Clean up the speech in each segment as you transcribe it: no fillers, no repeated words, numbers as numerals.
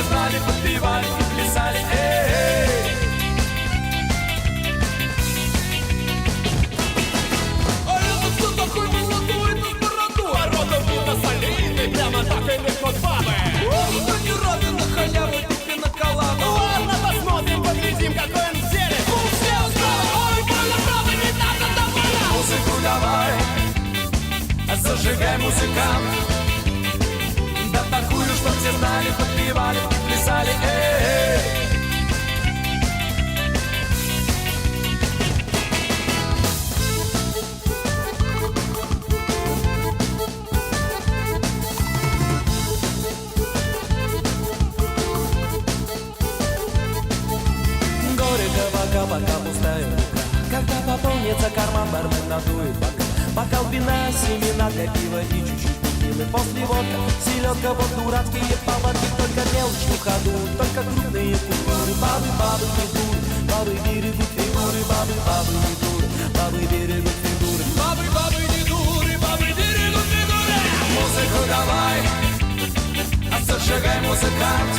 все знали, подпевали и плясали. Эй! А это кто такой молодой на бороду? Народом видно солидный, прямо так и легко бабы. Кто не рады на халяву, тебе на коллабу. Ну ладно, посмотрим, поглядим, какой он в деле. Все устроили, ой, больно, правда, не так, довольно. Музыку давай, зажигай, музыкант. Да такую, чтоб все знали, подпевали и плясали. Эй! Пока пустая рука. Когда пополнится карман, бармен надует бока. Бокал вина, семена для пива и чуть-чуть текилы. После водка, селедка, вот дурацкие поводки. Только мелочь в ходу, только крупные купюры. Бабы, бабы не дуры, бабы берегут фигуры. Бабы, бабы не дуры, бабы берегут фигуры. Бабы, бабы не дуры, бабы берегут фигуры. Музыку давай, зажигай, музыкант.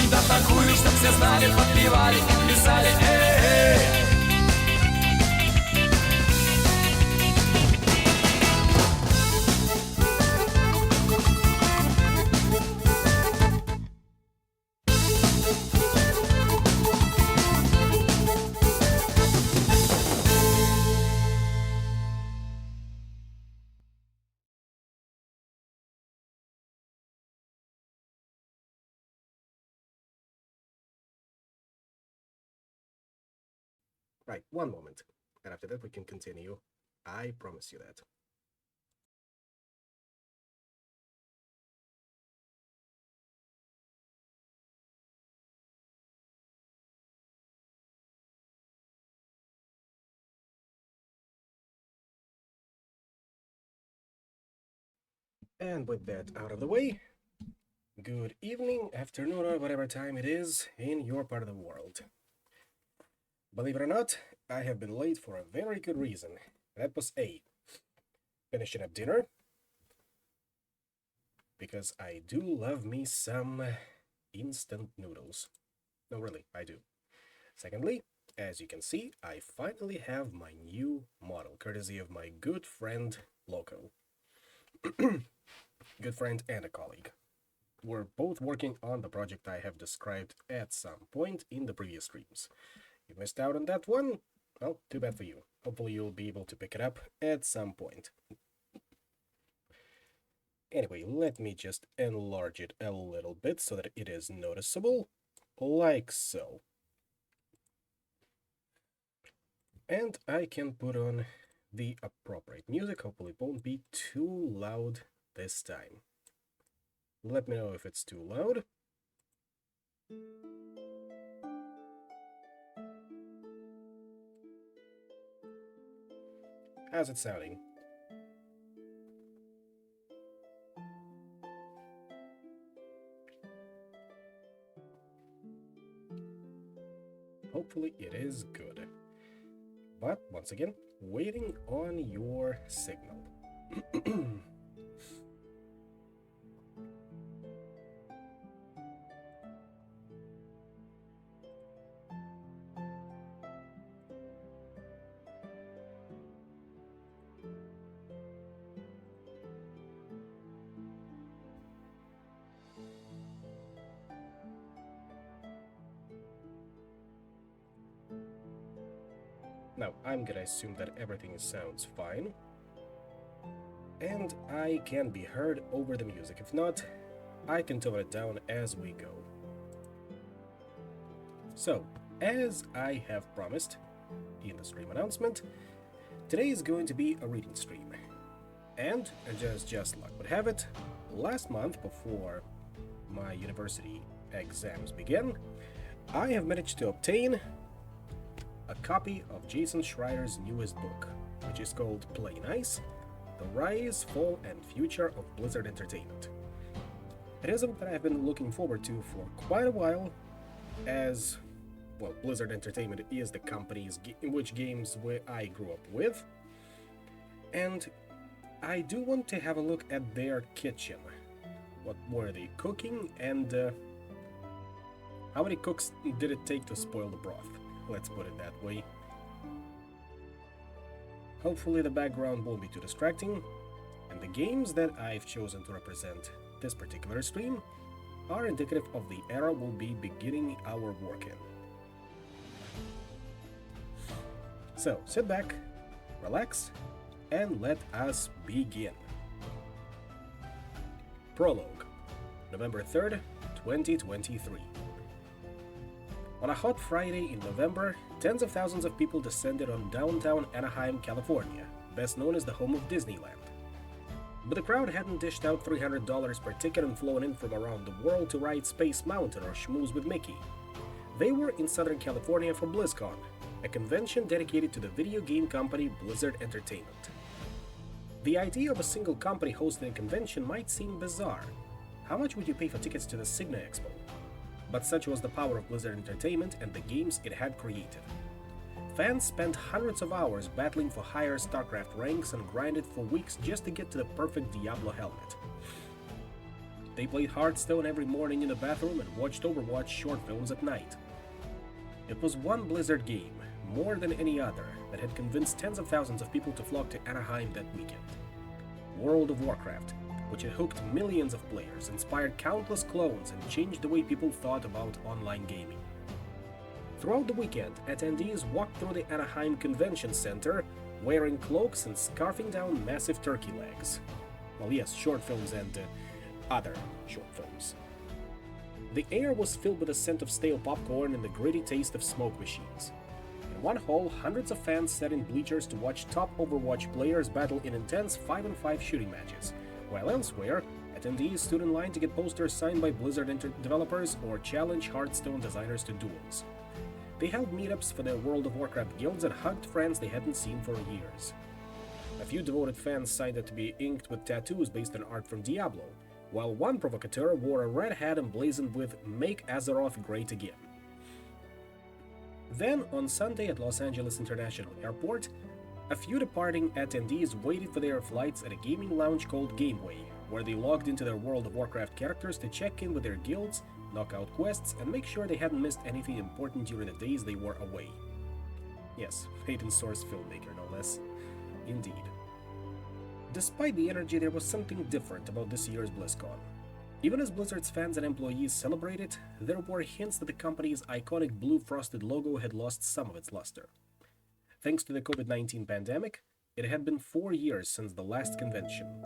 Да такую, чтоб все знали, подпевали и плясали. Эй! Right, one moment. And after that we can continue. I promise you that. And with that out of the way, good evening, afternoon, or whatever time it is in your part of the world. Believe it or not, I have been late for a very good reason. That was A, finishing up dinner, because I do love me some instant noodles. No, really, I do. Secondly, as you can see, I finally have my new model, courtesy of my good friend, Loco. Good friend and a colleague. We're both working on the project I have described at some point in the previous streams. You missed out on that one? Well, too bad for you. Hopefully you'll be able to pick it up at some point. Anyway, let me just enlarge it a little bit so that it is noticeable, like so. And I can put on the appropriate music. Hopefully it won't be too loud this time. Let me know if it's too loud. How's it sounding? Hopefully it is good. But once again, waiting on your signal. Now, I'm gonna assume that everything sounds fine. And I can be heard over the music. If not, I can tone it down as we go. So, as I have promised in the stream announcement, today is going to be a reading stream. And just luck would have it, last month before my university exams began, I have managed to obtain a copy of Jason Schreier's newest book, which is called Play Nice: The Rise, Fall, and Future of Blizzard Entertainment. It is something that I've been looking forward to for quite a while, as, well, Blizzard Entertainment is the companies in which games I grew up with, and I do want to have a look at their kitchen, what were they cooking, and how many cooks did it take to spoil the broth? Let's put it that way. Hopefully the background won't be too distracting, and the games that I've chosen to represent this particular stream are indicative of the era we'll be beginning our work in. So sit back, relax, and let us begin. Prologue, November 3rd, 2023. On a hot Friday in November, tens of thousands of people descended on downtown Anaheim, California, best known as the home of Disneyland. But the crowd hadn't dished out $300 per ticket and flown in from around the world to ride Space Mountain or schmooze with Mickey. They were in Southern California for BlizzCon, a convention dedicated to the video game company Blizzard Entertainment. The idea of a single company hosting a convention might seem bizarre. How much would you pay for tickets to the Signa Expo? But such was the power of Blizzard Entertainment and the games it had created. Fans spent hundreds of hours battling for higher StarCraft ranks and grinded for weeks just to get to the perfect Diablo helmet. They played Hearthstone every morning in the bathroom and watched Overwatch short films at night. It was one Blizzard game, more than any other, that had convinced tens of thousands of people to flock to Anaheim that weekend. World of Warcraft, which had hooked millions of players, inspired countless clones, and changed the way people thought about online gaming. Throughout the weekend, attendees walked through the Anaheim Convention Center wearing cloaks and scarfing down massive turkey legs. Well, yes, short films and other short films. The air was filled with the scent of stale popcorn and the gritty taste of smoke machines. In one hall, hundreds of fans sat in bleachers to watch top Overwatch players battle in intense 5-on-5 shooting matches, while elsewhere, attendees stood in line to get posters signed by Blizzard developers or challenge Hearthstone designers to duels. They held meetups for their World of Warcraft guilds and hugged friends they hadn't seen for years. A few devoted fans signed up to be inked with tattoos based on art from Diablo, while one provocateur wore a red hat emblazoned with "Make Azeroth Great Again." Then, on Sunday at Los Angeles International Airport, a few departing attendees waited for their flights at a gaming lounge called Gameway, where they logged into their World of Warcraft characters to check in with their guilds, knock out quests, and make sure they hadn't missed anything important during the days they were away. Yes, Hayden Source filmmaker, no less. Indeed. Despite the energy, there was something different about this year's BlizzCon. Even as Blizzard's fans and employees celebrated, there were hints that the company's iconic blue frosted logo had lost some of its luster. Thanks to the COVID-19 pandemic, it had been 4 years since the last convention.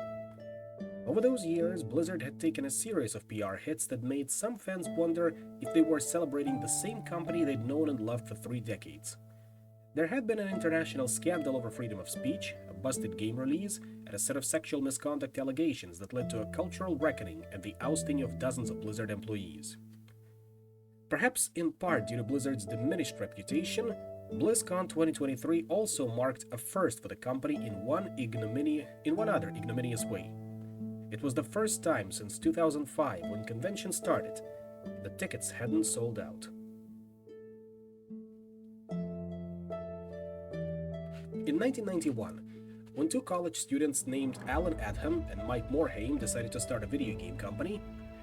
Over those years, Blizzard had taken a series of PR hits that made some fans wonder if they were celebrating the same company they'd known and loved for 3 decades. There had been an international scandal over freedom of speech, a busted game release, and a set of sexual misconduct allegations that led to a cultural reckoning and the ousting of dozens of Blizzard employees. Perhaps in part due to Blizzard's diminished reputation, BlizzCon 2023 also marked a first for the company in one other ignominious way. It was the first time since 2005, when convention started, the tickets hadn't sold out. In 1991, when 2 college students named Alan Adham and Mike Morhaime decided to start a video game company,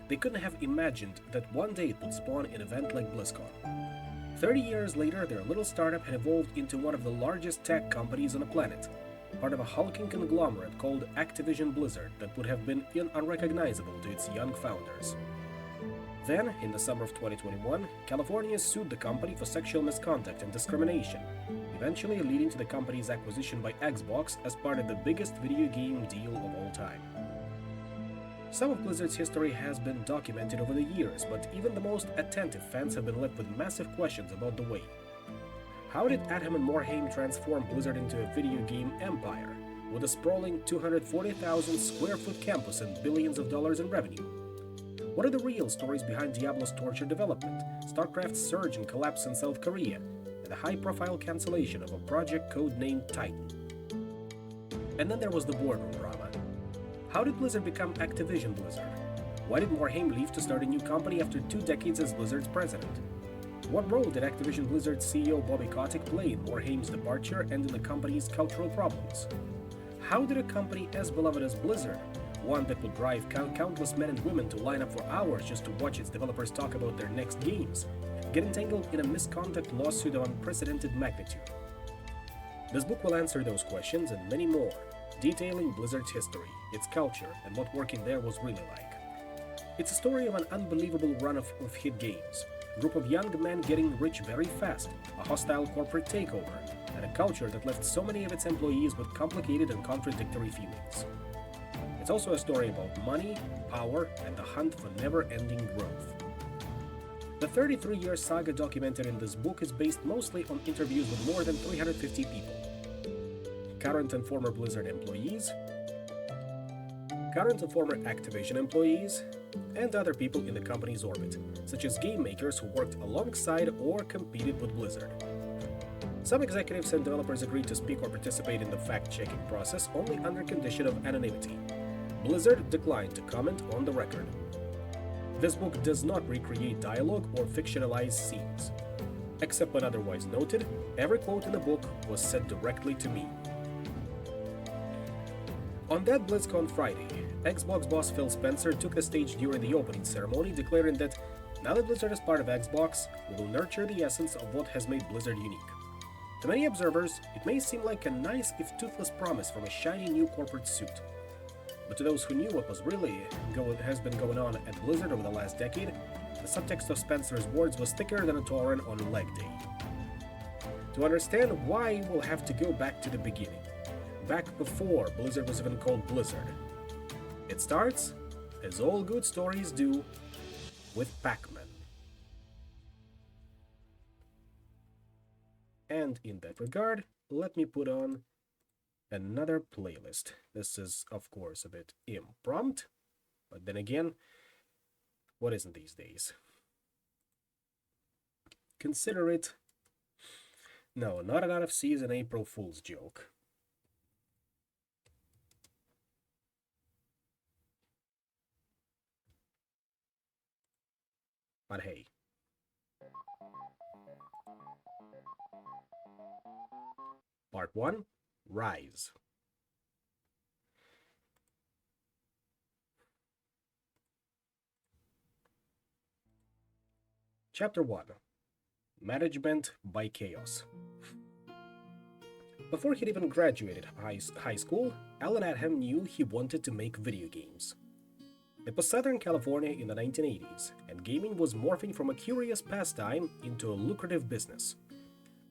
they couldn't have imagined that one day it would spawn an event like BlizzCon. 30 years later, their little startup had evolved into one of the largest tech companies on the planet, part of a hulking conglomerate called Activision Blizzard that would have been unrecognizable to its young founders. Then, in the summer of 2021, California sued the company for sexual misconduct and discrimination, eventually leading to the company's acquisition by Xbox as part of the biggest video game deal of all time. Some of Blizzard's history has been documented over the years, but even the most attentive fans have been left with massive questions about the way. How did Adham and Morhaime transform Blizzard into a video game empire, with a sprawling 240,000 square foot campus and billions of dollars in revenue? What are the real stories behind Diablo's tortured development, StarCraft's surge and collapse in South Korea, and the high-profile cancellation of a project codenamed Titan? And then there was the boardroom drama. How did Blizzard become Activision Blizzard? Why did Morhaime leave to start a new company after 2 decades as Blizzard's president? What role did Activision Blizzard's CEO Bobby Kotick play in Morhaime's departure and in the company's cultural problems? How did a company as beloved as Blizzard one that would drive countless men and women to line up for hours just to watch its developers talk about their next games, get entangled in a misconduct lawsuit of unprecedented magnitude. This book will answer those questions and many more, detailing Blizzard's history, its culture, and what working there was really like. It's a story of an unbelievable run of hit games, a group of young men getting rich very fast, a hostile corporate takeover, and a culture that left so many of its employees with complicated and contradictory feelings. It's also a story about money, power, and the hunt for never-ending growth. The 33-year saga documented in this book is based mostly on interviews with more than 350 people. Current and former Blizzard employees, current and former Activision employees, and other people in the company's orbit, such as game makers who worked alongside or competed with Blizzard. Some executives and developers agreed to speak or participate in the fact-checking process only under condition of anonymity. Blizzard declined to comment on the record. This book does not recreate dialogue or fictionalize scenes. Except when otherwise noted, every quote in the book was said directly to me. On that BlizzCon Friday, Xbox boss Phil Spencer took the stage during the opening ceremony, declaring that now that Blizzard is part of Xbox, we will nurture the essence of what has made Blizzard unique. To many observers, it may seem like a nice if toothless promise from a shiny new corporate suit. But to those who knew what was really has been going on at Blizzard over the last decade, the subtext of Spencer's words was thicker than a Tauren on leg day. To understand why, we'll have to go back to the beginning. Back before Blizzard was even called Blizzard. It starts, as all good stories do, with Pac-Man. And in that regard, let me put on another playlist. This is, of course, a bit impromptu, but then again, what isn't these days? Consider it, no, not an out-of-season April Fool's joke. But hey. Part 1, Rise. Chapter 1, Management by Chaos. Before he'd even graduated high school, Alan Adham knew he wanted to make video games. It was Southern California in the 1980s, and gaming was morphing from a curious pastime into a lucrative business.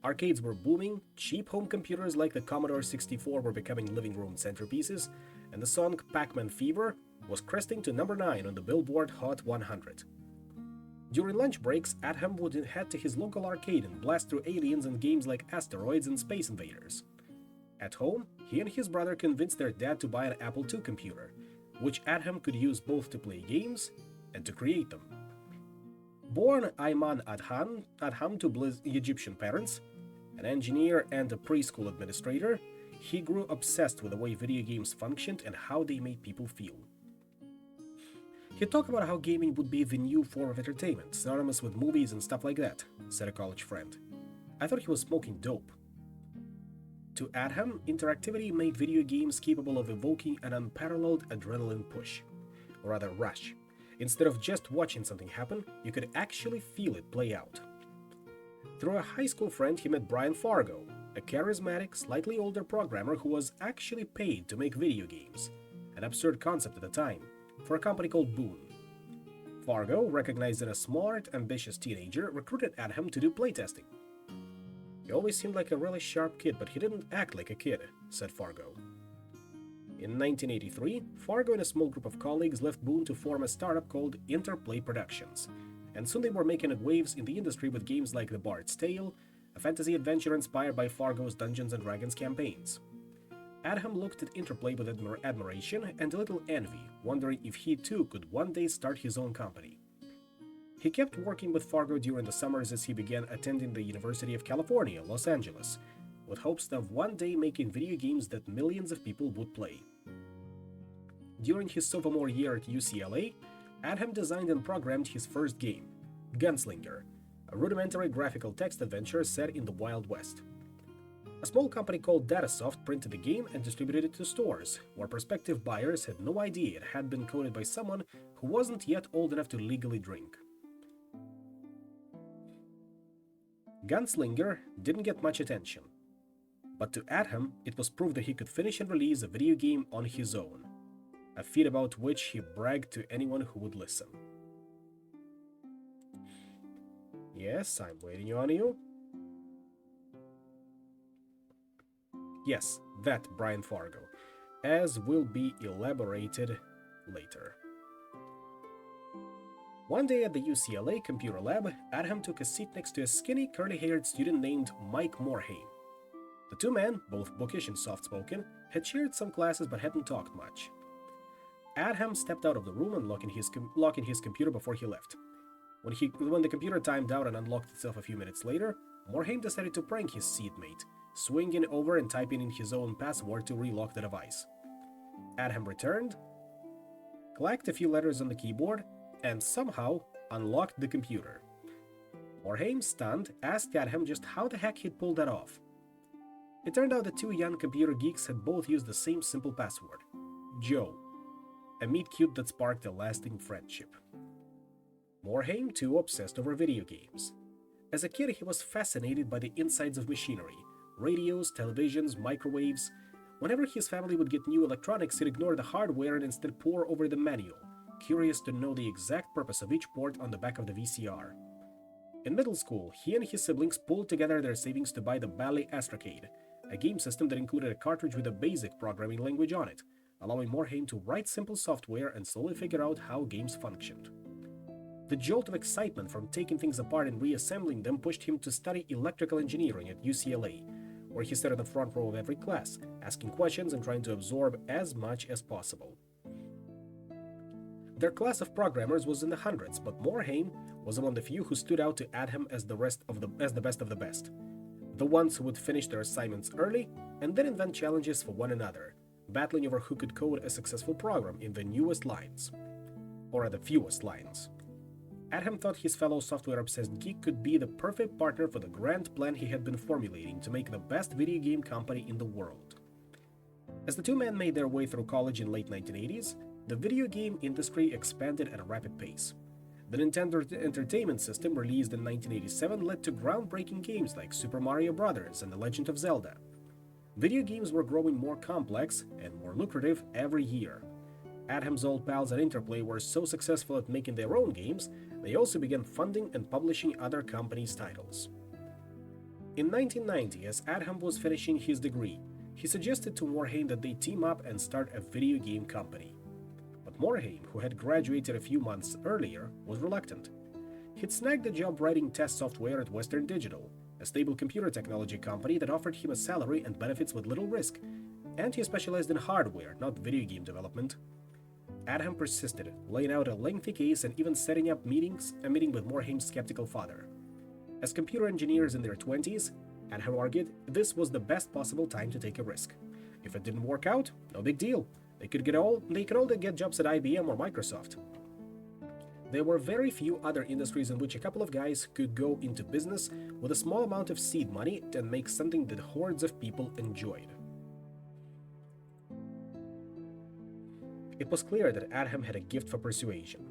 Arcades were booming, cheap home computers like the Commodore 64 were becoming living room centerpieces, and the song Pac-Man Fever was cresting to number 9 on the Billboard Hot 100. During lunch breaks, Adham would head to his local arcade and blast through aliens and games like Asteroids and Space Invaders. At home, he and his brother convinced their dad to buy an Apple II computer, which Adham could use both to play games and to create them. Born Ayman Adham to Egyptian parents, an engineer and a preschool administrator, he grew obsessed with the way video games functioned and how they made people feel. He'd talk about how gaming would be the new form of entertainment, synonymous with movies and stuff like that, said a college friend. I thought he was smoking dope. To Adham, interactivity made video games capable of evoking an unparalleled adrenaline push, or rather rush. Instead of just watching something happen, you could actually feel it play out. Through a high school friend, he met Brian Fargo, a charismatic, slightly older programmer who was actually paid to make video games, an absurd concept at the time, for a company called Boon. Fargo, recognized as a smart, ambitious teenager, recruited Adham to do playtesting. He always seemed like a really sharp kid, but he didn't act like a kid, said Fargo. In 1983, Fargo and a small group of colleagues left Boon to form a startup called Interplay Productions, and soon they were making waves in the industry with games like The Bard's Tale, a fantasy adventure inspired by Fargo's Dungeons & Dragons campaigns. Adham looked at Interplay with admiration and a little envy, wondering if he too could one day start his own company. He kept working with Fargo during the summers as he began attending the University of California, Los Angeles, with hopes of one day making video games that millions of people would play. During his sophomore year at UCLA, Adham designed and programmed his first game, Gunslinger, a rudimentary graphical text adventure set in the Wild West. A small company called Datasoft printed the game and distributed it to stores, where prospective buyers had no idea it had been coded by someone who wasn't yet old enough to legally drink. Gunslinger didn't get much attention, but to Adham it was proof that he could finish and release a video game on his own, a feat about which he bragged to anyone who would listen. Yes, I'm waiting on you. Yes, that Brian Fargo, as will be elaborated later. One day at the UCLA computer lab, Adham took a seat next to a skinny, curly-haired student named Mike Morhaime. The two men, both bookish and soft-spoken, had shared some classes but hadn't talked much. Adham stepped out of the room and locked in his computer before he left. When the computer timed out and unlocked itself a few minutes later, Morhaime decided to prank his seatmate, swinging over and typing in his own password to relock the device. Adham returned, clacked a few letters on the keyboard, and somehow unlocked the computer. Morhaime, stunned, asked Adham just how the heck he'd pulled that off. It turned out the two young computer geeks had both used the same simple password, Joe, a meet-cute that sparked a lasting friendship. Morhaime, too, obsessed over video games. As a kid, he was fascinated by the insides of machinery, radios, televisions, microwaves. Whenever his family would get new electronics, he'd ignore the hardware and instead pore over the manual, curious to know the exact purpose of each port on the back of the VCR. In middle school, he and his siblings pulled together their savings to buy the Bally Astrocade, a game system that included a cartridge with a basic programming language on it, allowing Morhaime to write simple software and slowly figure out how games functioned. The jolt of excitement from taking things apart and reassembling them pushed him to study electrical engineering at UCLA, where he sat in the front row of every class, asking questions and trying to absorb as much as possible. Their class of programmers was in the hundreds, but Morhaime was among the few who stood out to Adham as the best of the best. The ones who would finish their assignments early and then invent challenges for one another, battling over who could code a successful program in the newest lines, or at the fewest lines. Adham thought his fellow software-obsessed geek could be the perfect partner for the grand plan he had been formulating to make the best video game company in the world. As the two men made their way through college in late 1980s, the video game industry expanded at a rapid pace. The Nintendo Entertainment System, released in 1987, led to groundbreaking games like Super Mario Bros. And The Legend of Zelda. Video games were growing more complex and more lucrative every year. Adham's old pals at Interplay were so successful at making their own games, they also began funding and publishing other companies' titles. In 1990, as Adham was finishing his degree, he suggested to Morhaime that they team up and start a video game company. But Morhaime, who had graduated a few months earlier, was reluctant. He'd snagged a job writing test software at Western Digital, a stable computer technology company that offered him a salary and benefits with little risk, and he specialized in hardware, not video game development. Adham persisted, laying out a lengthy case and even setting up a meeting with Morhaime's skeptical father. As computer engineers in their 20s, Adham argued this was the best possible time to take a risk. If it didn't work out, no big deal. They could all get jobs at IBM or Microsoft. There were very few other industries in which a couple of guys could go into business with a small amount of seed money and make something that hordes of people enjoyed. It was clear that Adham had a gift for persuasion.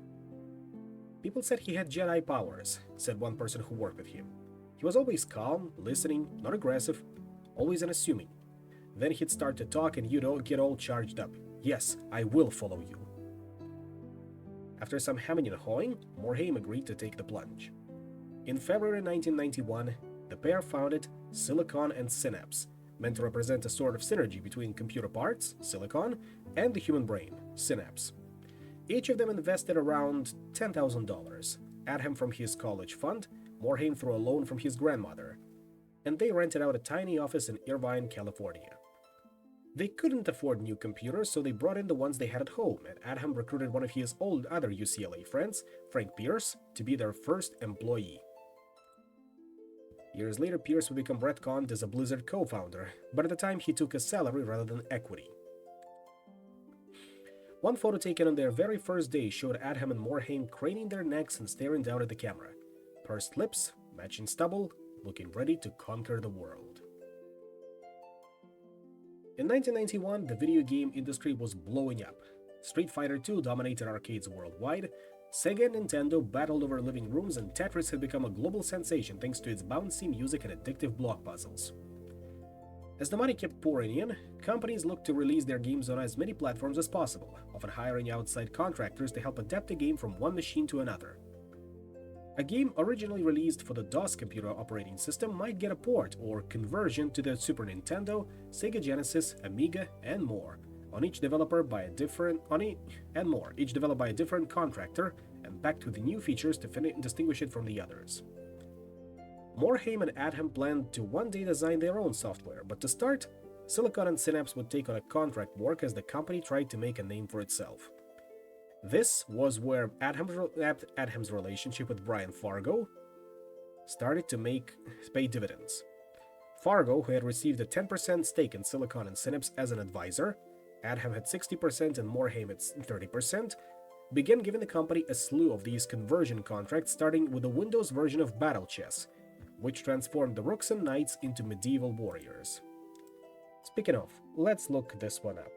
People said he had Jedi powers, said one person who worked with him. He was always calm, listening, not aggressive, always unassuming. Then he'd start to talk and you'd all get all charged up. Yes, I will follow you. After some hemming and hawing, Morhaime agreed to take the plunge. In February 1991, the pair founded Silicon and Synapse, meant to represent a sort of synergy between computer parts, silicon, and the human brain, synapse. Each of them invested around $10,000, Adham from his college fund, Morhaime through a loan from his grandmother, and they rented out a tiny office in Irvine, California. They couldn't afford new computers, so they brought in the ones they had at home, and Adham recruited one of his other UCLA friends, Frank Pierce, to be their first employee. Years later, Pierce would become retconned as a Blizzard co-founder, but at the time he took a salary rather than equity. One photo taken on their very first day showed Adham and Morhaime craning their necks and staring down at the camera, pursed lips, matching stubble, looking ready to conquer the world. In 1991, the video game industry was blowing up. Street Fighter II dominated arcades worldwide, Sega and Nintendo battled over living rooms, and Tetris had become a global sensation thanks to its bouncy music and addictive block puzzles. As the money kept pouring in, companies looked to release their games on as many platforms as possible, often hiring outside contractors to help adapt a game from one machine to another. A game originally released for the DOS computer operating system might get a port or conversion to the Super Nintendo, Sega Genesis, Amiga, and more, each developed by a different contractor, and packed with new features to distinguish it from the others. Morhaime and Adham planned to one day design their own software, but to start, Silicon and Synapse would take on a contract work as the company tried to make a name for itself. This was where Adham's relationship with Brian Fargo started to pay dividends. Fargo, who had received a 10% stake in Silicon and Synapse as an advisor, Adham had 60% and Morhaime had 30%, began giving the company a slew of these conversion contracts, starting with the Windows version of Battle Chess, which transformed the Rooks and Knights into medieval warriors. Speaking of, let's look this one up.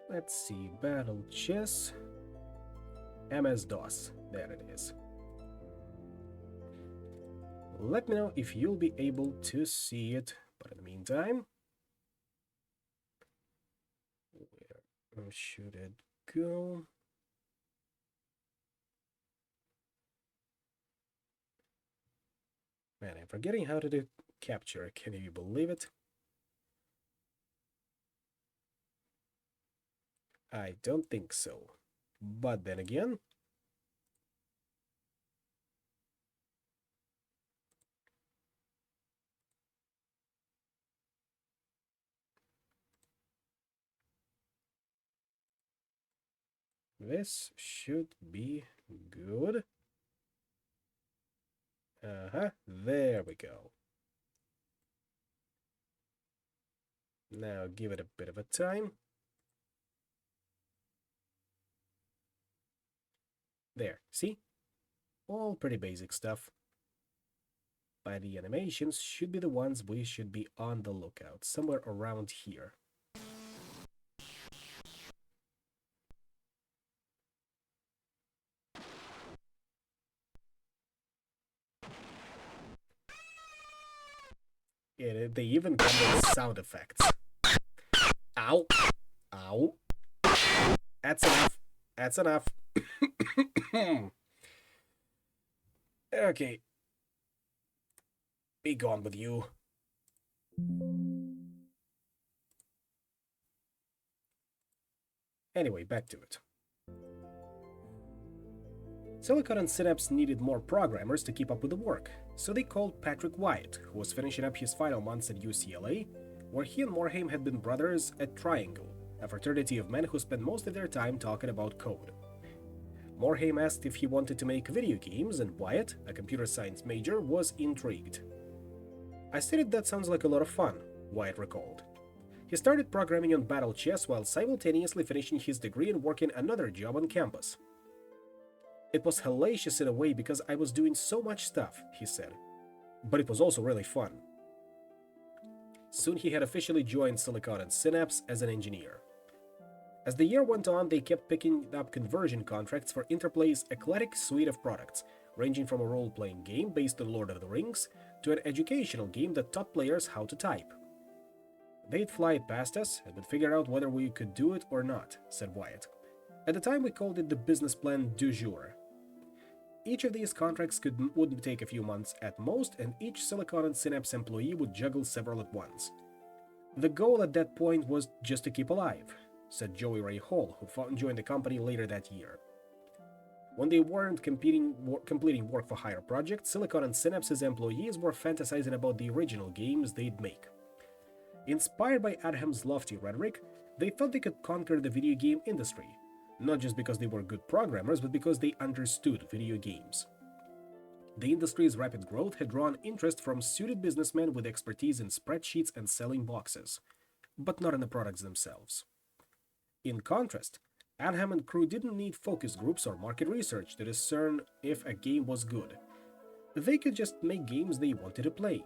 Let's see, Battle Chess, MS-DOS, there it is. Let me know if you'll be able to see it, but in the meantime, where should it go? Man, I'm forgetting how to do capture, can you believe it? I don't think so, but then again, this should be good. There we go. Now give it a bit of a time. There, see? All pretty basic stuff. But the animations should be the ones we should be on the lookout, somewhere around here. They even come with sound effects. Ow. Ow. That's enough. That's enough. Okay. Be gone with you. Anyway, back to it. Silicon and Synapse needed more programmers to keep up with the work, so they called Patrick Wyatt, who was finishing up his final months at UCLA, where he and Morhaime had been brothers at Triangle, a fraternity of men who spent most of their time talking about code. Morhaime asked if he wanted to make video games, and Wyatt, a computer science major, was intrigued. "I stated that sounds like a lot of fun," Wyatt recalled. He started programming on Battle Chess while simultaneously finishing his degree and working another job on campus. "It was hellacious in a way because I was doing so much stuff," he said. "But it was also really fun." Soon he had officially joined Silicon and Synapse as an engineer. As the year went on, they kept picking up conversion contracts for Interplay's eclectic suite of products, ranging from a role-playing game based on Lord of the Rings to an educational game that taught players how to type. "They'd fly it past us and would figure out whether we could do it or not," said Wyatt. "At the time, we called it the business plan du jour." Each of these contracts would take a few months at most, and each Silicon and Synapse employee would juggle several at once. "The goal at that point was just to keep alive," said Joey Ray Hall, who joined the company later that year. When they weren't completing work-for-hire projects, Silicon and Synapse's employees were fantasizing about the original games they'd make. Inspired by Adham's lofty rhetoric, they thought they could conquer the video game industry, not just because they were good programmers, but because they understood video games. The industry's rapid growth had drawn interest from suited businessmen with expertise in spreadsheets and selling boxes, but not in the products themselves. In contrast, Adham and crew didn't need focus groups or market research to discern if a game was good. they could just make games they wanted to play.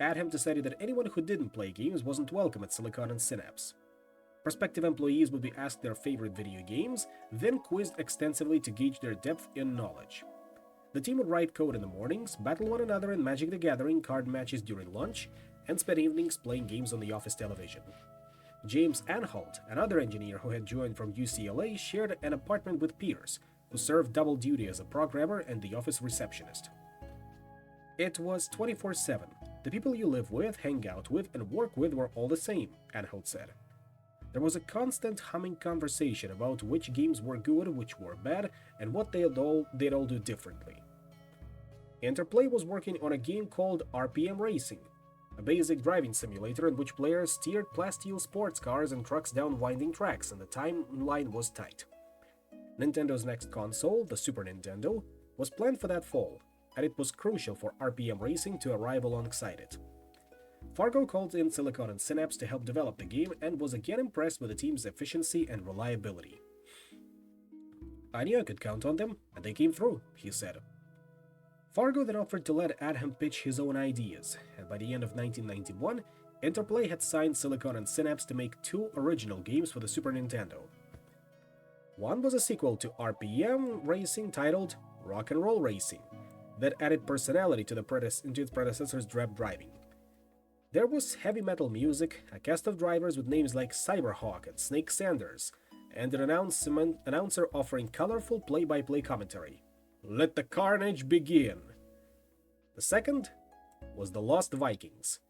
Adham decided that anyone who didn't play games wasn't welcome at Silicon and Synapse. Prospective employees would be asked their favorite video games, then quizzed extensively to gauge their depth in knowledge. The team would write code in the mornings, battle one another in Magic the Gathering card matches during lunch, and spend evenings playing games on the office television. James Anhalt, another engineer who had joined from UCLA, shared an apartment with Pierce, who served double duty as a programmer and the office receptionist. It was 24/7. The people you live with, hang out with, and work with were all the same, Anhalt said. There was a constant humming conversation about which games were good, which were bad, and what they'd all do differently. Interplay was working on a game called RPM Racing, a basic driving simulator in which players steered plasteel sports cars and trucks down winding tracks, and the timeline was tight. Nintendo's next console, the Super Nintendo, was planned for that fall, and it was crucial for RPM Racing to arrive alongside it. Fargo called in Silicon and Synapse to help develop the game and was again impressed with the team's efficiency and reliability. "I knew I could count on them, and they came through," he said. Fargo then offered to let Adham pitch his own ideas, and by the end of 1991, Interplay had signed Silicon and Synapse to make 2 original games for the Super Nintendo. One was a sequel to RPM Racing titled Rock and Roll Racing, that added personality to its predecessor's drab driving. There was heavy metal music, a cast of drivers with names like Cyberhawk and Snake Sanders, and an announcer offering colorful play-by-play commentary. "Let the carnage begin!" The second was The Lost Vikings,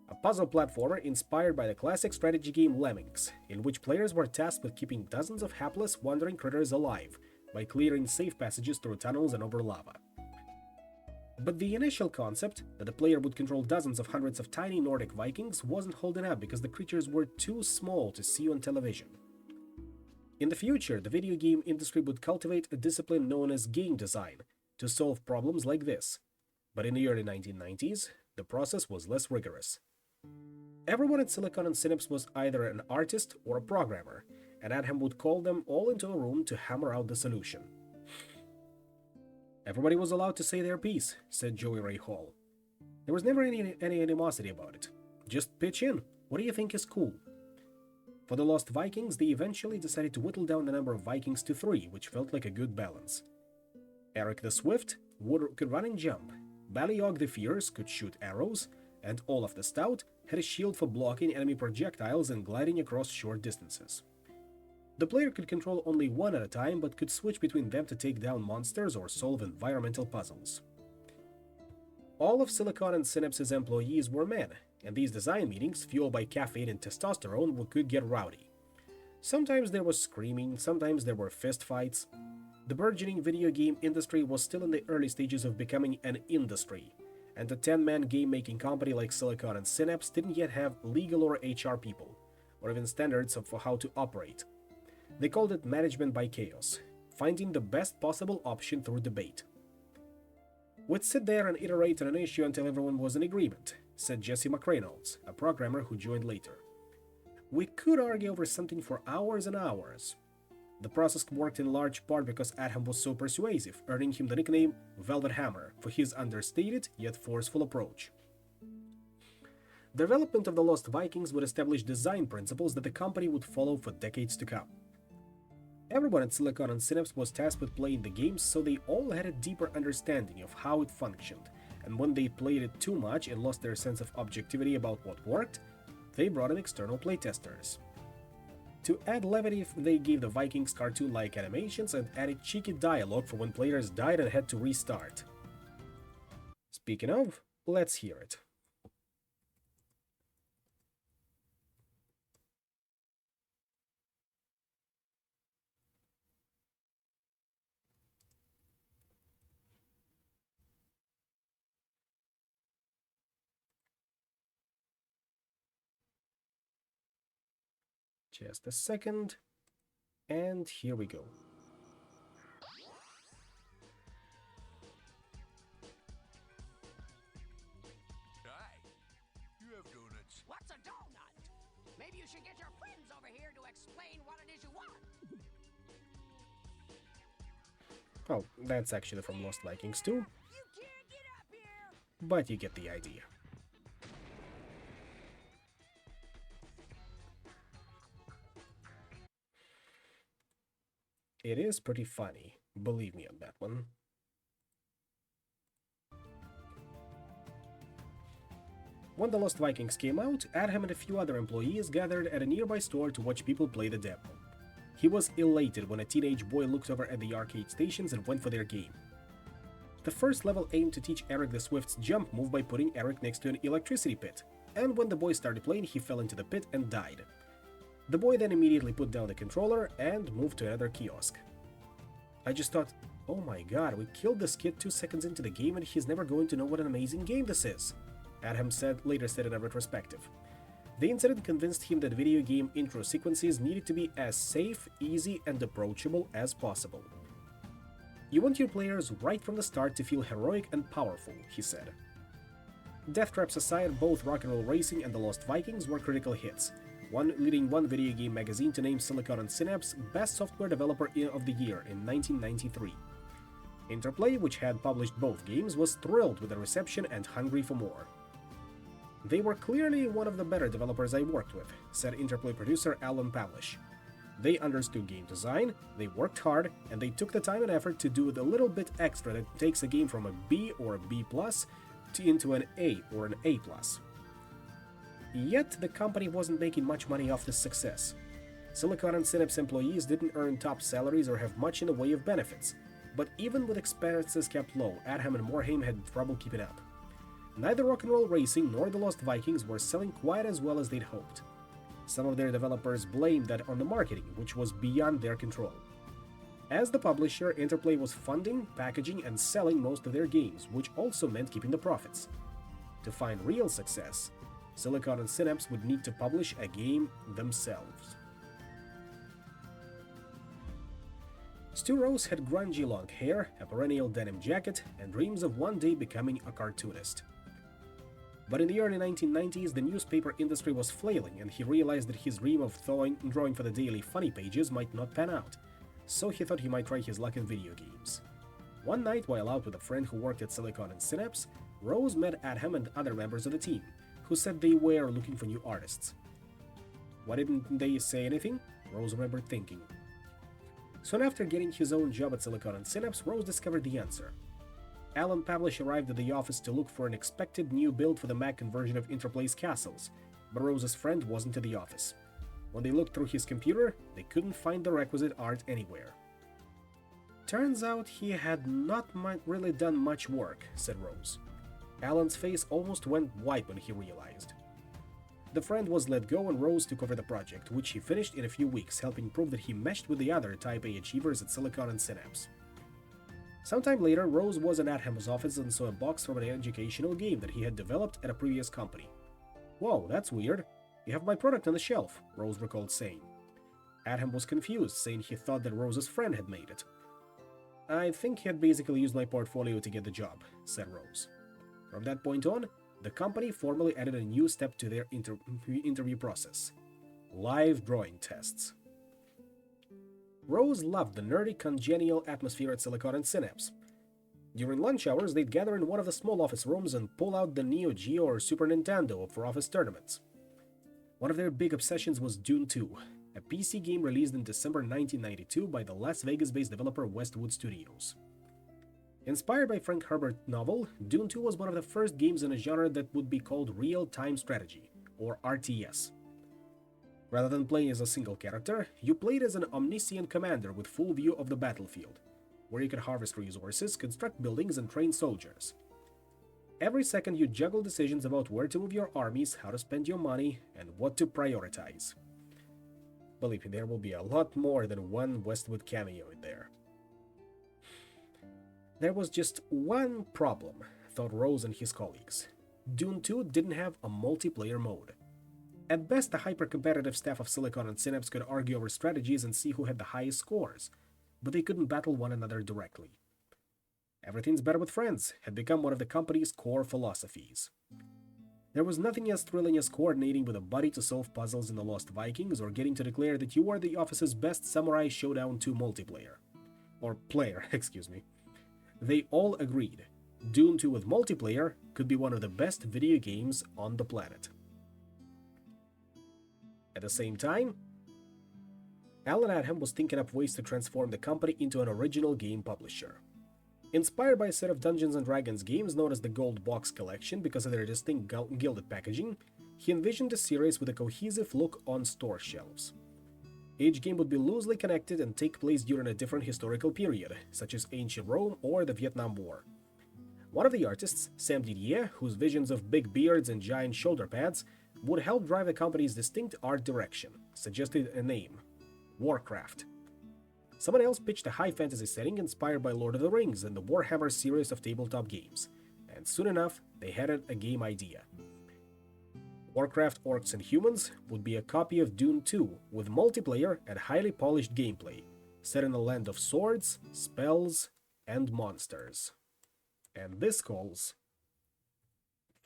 a puzzle platformer inspired by the classic strategy game Lemmings, in which players were tasked with keeping dozens of hapless, wandering critters alive by clearing safe passages through tunnels and over lava. But the initial concept, that the player would control dozens of hundreds of tiny Nordic Vikings, wasn't holding up because the creatures were too small to see on television. In the future, the video game industry would cultivate a discipline known as game design to solve problems like this. But in the early 1990s, the process was less rigorous. Everyone at Silicon and Synapse was either an artist or a programmer, and Adham would call them all into a room to hammer out the solution. "Everybody was allowed to say their piece," said Joey Ray Hall. "There was never any animosity about it. Just pitch in. What do you think is cool?" For The Lost Vikings, they eventually decided to whittle down the number of Vikings to 3, which felt like a good balance. Eric the Swift could run and jump, Baliog the Fierce could shoot arrows, and Olaf the Stout had a shield for blocking enemy projectiles and gliding across short distances. The player could control only one at a time, but could switch between them to take down monsters or solve environmental puzzles. All of Silicon and Synapse's employees were men, and these design meetings, fueled by caffeine and testosterone, could get rowdy. Sometimes there was screaming, sometimes there were fistfights. The burgeoning video game industry was still in the early stages of becoming an industry, and a 10-man game-making company like Silicon and Synapse didn't yet have legal or HR people, or even standards for how to operate. They called it management by chaos, finding the best possible option through debate. "We'd sit there and iterate on an issue until everyone was in agreement," said Jesse McReynolds, a programmer who joined later. "We could argue over something for hours and hours." The process worked in large part because Adham was so persuasive, earning him the nickname Velvet Hammer for his understated yet forceful approach. The development of The Lost Vikings would establish design principles that the company would follow for decades to come. Everyone at Silicon and Synapse was tasked with playing the games, so they all had a deeper understanding of how it functioned, and when they played it too much and lost their sense of objectivity about what worked, they brought in external playtesters. To add levity, they gave the Vikings cartoon-like animations and added cheeky dialogue for when players died and had to restart. Speaking of, let's hear it. Just a second, and here we go. Hi, you have donuts. What's a donut? Maybe you should get your friends over here to explain what it is you want. Oh, that's actually from Lost Vikings 2. You can't but you get the idea. It is pretty funny, believe me on that one. When The Lost Vikings came out, Adham and a few other employees gathered at a nearby store to watch people play the demo. He was elated when a teenage boy looked over at the arcade stations and went for their game. The first level aimed to teach Eric the Swift's jump move by putting Eric next to an electricity pit, and when the boy started playing, he fell into the pit and died. The boy then immediately put down the controller and moved to another kiosk. I just thought, oh my god, we killed this kid 2 seconds into the game and he's never going to know what an amazing game this is, Adham later said in a retrospective. The incident convinced him that video game intro sequences needed to be as safe, easy, and approachable as possible. You want your players right from the start to feel heroic and powerful, he said. Death traps aside, both Rock'n'Roll Racing and The Lost Vikings were critical hits, leading one video game magazine to name Silicon and Synapse Best Software Developer of the Year in 1993. Interplay, which had published both games, was thrilled with the reception and hungry for more. They were clearly one of the better developers I worked with, said Interplay producer Alan Pavlish. They understood game design, they worked hard, and they took the time and effort to do the little bit extra that takes a game from a B or a B+ into an A or an A+. Yet, the company wasn't making much money off this success. Silicon and Synapse employees didn't earn top salaries or have much in the way of benefits, but even with expenses kept low, Adham and Morhaime had trouble keeping up. Neither Rock'n'Roll Racing nor The Lost Vikings were selling quite as well as they'd hoped. Some of their developers blamed that on the marketing, which was beyond their control. As the publisher, Interplay was funding, packaging, and selling most of their games, which also meant keeping the profits. To find real success, Silicon and Synapse would need to publish a game themselves. Stu Rose had grungy long hair, a perennial denim jacket, and dreams of one day becoming a cartoonist. But in the early 1990s, the newspaper industry was flailing, and he realized that his dream of drawing for the daily funny pages might not pan out, so he thought he might try his luck in video games. One night, while out with a friend who worked at Silicon and Synapse, Rose met Adham and other members of the team, who said they were looking for new artists. Why didn't they say anything? Rose remembered thinking. Soon after getting his own job at Silicon and Synapse, Rose discovered the answer. Alan Pavlish arrived at the office to look for an expected new build for the Mac conversion of Interplay's Castles, but Rose's friend wasn't at the office. When they looked through his computer, they couldn't find the requisite art anywhere. Turns out he had not really done much work, said Rose. Alan's face almost went white when he realized. The friend was let go and Rose took over the project, which he finished in a few weeks, helping prove that he meshed with the other Type A achievers at Silicon and Synapse. Sometime later, Rose was in Adham's office and saw a box from an educational game that he had developed at a previous company. "Whoa, that's weird. You have my product on the shelf," Rose recalled saying. Adham was confused, saying he thought that Rose's friend had made it. "I think he had basically used my portfolio to get the job," said Rose. From that point on, the company formally added a new step to their interview process: live drawing tests. Rose loved the nerdy, congenial atmosphere at Silicon and Synapse. During lunch hours, they'd gather in one of the small office rooms and pull out the Neo Geo or Super Nintendo for office tournaments. One of their big obsessions was Dune 2, a PC game released in December 1992 by the Las Vegas-based developer Westwood Studios. Inspired by Frank Herbert's novel, Dune 2 was one of the first games in a genre that would be called real-time strategy, or RTS. Rather than playing as a single character, you played as an omniscient commander with full view of the battlefield, where you could harvest resources, construct buildings, and train soldiers. Every second you juggle decisions about where to move your armies, how to spend your money, and what to prioritize. Believe me, there will be a lot more than one Westwood cameo in there. There was just one problem, thought Rose and his colleagues. Dune 2 didn't have a multiplayer mode. At best, the hyper-competitive staff of Silicon and Synapse could argue over strategies and see who had the highest scores, but they couldn't battle one another directly. "Everything's better with friends" had become one of the company's core philosophies. There was nothing as thrilling as coordinating with a buddy to solve puzzles in The Lost Vikings or getting to declare that you are the office's best Samurai Showdown 2 multiplayer. Or player, excuse me. They all agreed. Dune 2 with multiplayer could be one of the best video games on the planet. At the same time, Alan Adham was thinking up ways to transform the company into an original game publisher. Inspired by a set of Dungeons & Dragons games known as the Gold Box Collection because of their distinct gilded packaging, he envisioned a series with a cohesive look on store shelves. Each game would be loosely connected and take place during a different historical period, such as ancient Rome or the Vietnam War. One of the artists, Sam Didier, whose visions of big beards and giant shoulder pads would help drive the company's distinct art direction, suggested a name: Warcraft. Someone else pitched a high fantasy setting inspired by Lord of the Rings and the Warhammer series of tabletop games, and soon enough, they had a game idea. Warcraft Orcs and Humans would be a copy of Dune 2 with multiplayer and highly polished gameplay, set in a land of swords, spells, and monsters. And this calls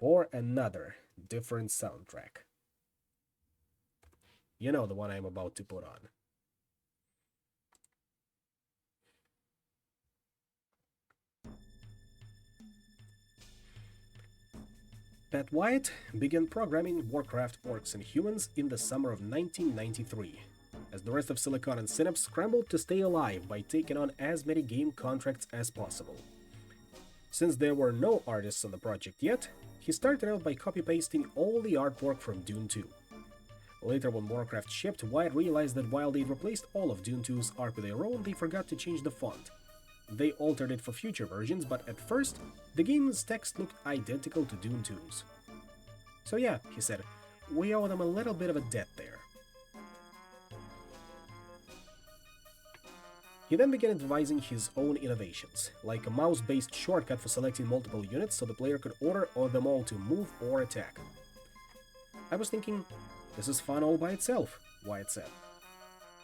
for another different soundtrack. You know, the one I'm about to put on. Pat Wyatt began programming Warcraft Orcs and Humans in the summer of 1993, as the rest of Silicon and Synapse scrambled to stay alive by taking on as many game contracts as possible. Since there were no artists on the project yet, he started out by copy-pasting all the artwork from Dune 2. Later, when Warcraft shipped, Wyatt realized that while they replaced all of Dune 2's art with their own, they forgot to change the font. They altered it for future versions, but at first, the game's text looked identical to Dune 2's. So yeah, he said, we owe them a little bit of a debt there. He then began devising his own innovations, like a mouse-based shortcut for selecting multiple units so the player could order them all to move or attack. I was thinking, this is fun all by itself, Wyatt said.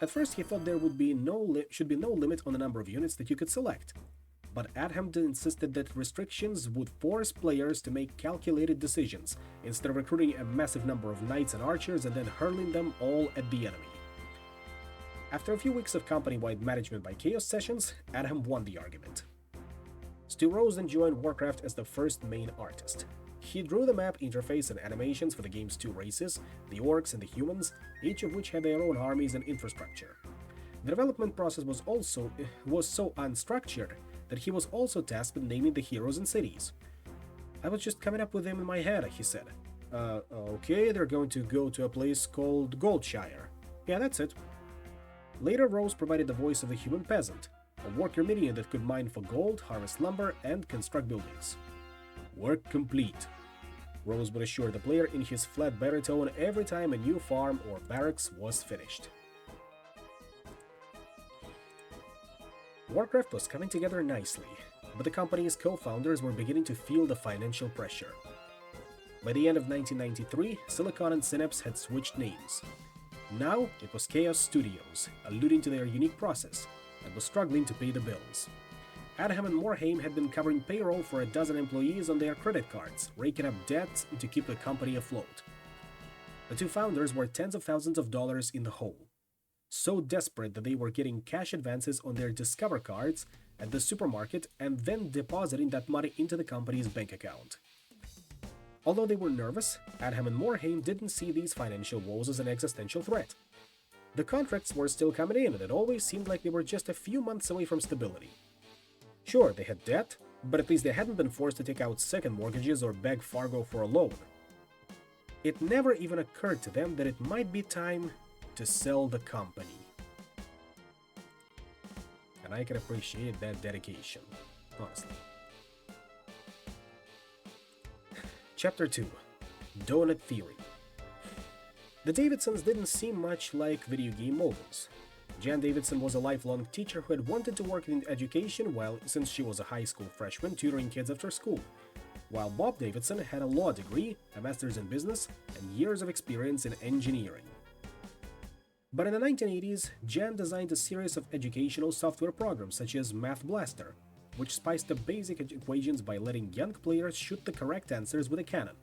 At first he thought there should be no limit on the number of units that you could select, but Adham insisted that restrictions would force players to make calculated decisions, instead of recruiting a massive number of knights and archers and then hurling them all at the enemy. After a few weeks of company-wide management by Chaos Sessions, Adham won the argument. Stu Rose then joined Warcraft as the first main artist. He drew the map interface and animations for the game's two races, the Orcs and the Humans, each of which had their own armies and infrastructure. The development process was so unstructured that he was also tasked with naming the heroes and cities. I was just coming up with them in my head, he said. Okay, they're going to go to a place called Goldshire. Yeah, that's it. Later, Rose provided the voice of the human peasant, a worker minion that could mine for gold, harvest lumber, and construct buildings. Work complete, Rose would assure the player in his flat baritone every time a new farm or barracks was finished. Warcraft was coming together nicely, but the company's co-founders were beginning to feel the financial pressure. By the end of 1993, Silicon and Synapse had switched names. Now it was Chaos Studios, alluding to their unique process, and was struggling to pay the bills. Adham and Morhaime had been covering payroll for a dozen employees on their credit cards, raking up debts to keep the company afloat. The two founders were tens of thousands of dollars in the hole, so desperate that they were getting cash advances on their Discover cards at the supermarket and then depositing that money into the company's bank account. Although they were nervous, Adham and Morhaime didn't see these financial woes as an existential threat. The contracts were still coming in, and it always seemed like they were just a few months away from stability. Sure, they had debt, but at least they hadn't been forced to take out second mortgages or beg Fargo for a loan. It never even occurred to them that it might be time to sell the company. And I can appreciate that dedication, honestly. Chapter 2. Donut Theory. The Davidsons didn't seem much like video game moguls. Jan Davidson was a lifelong teacher who had wanted to work in education since she was a high school freshman tutoring kids after school, while Bob Davidson had a law degree, a master's in business, and years of experience in engineering. But in the 1980s, Jan designed a series of educational software programs such as Math Blaster, which spiced up basic equations by letting young players shoot the correct answers with a cannon.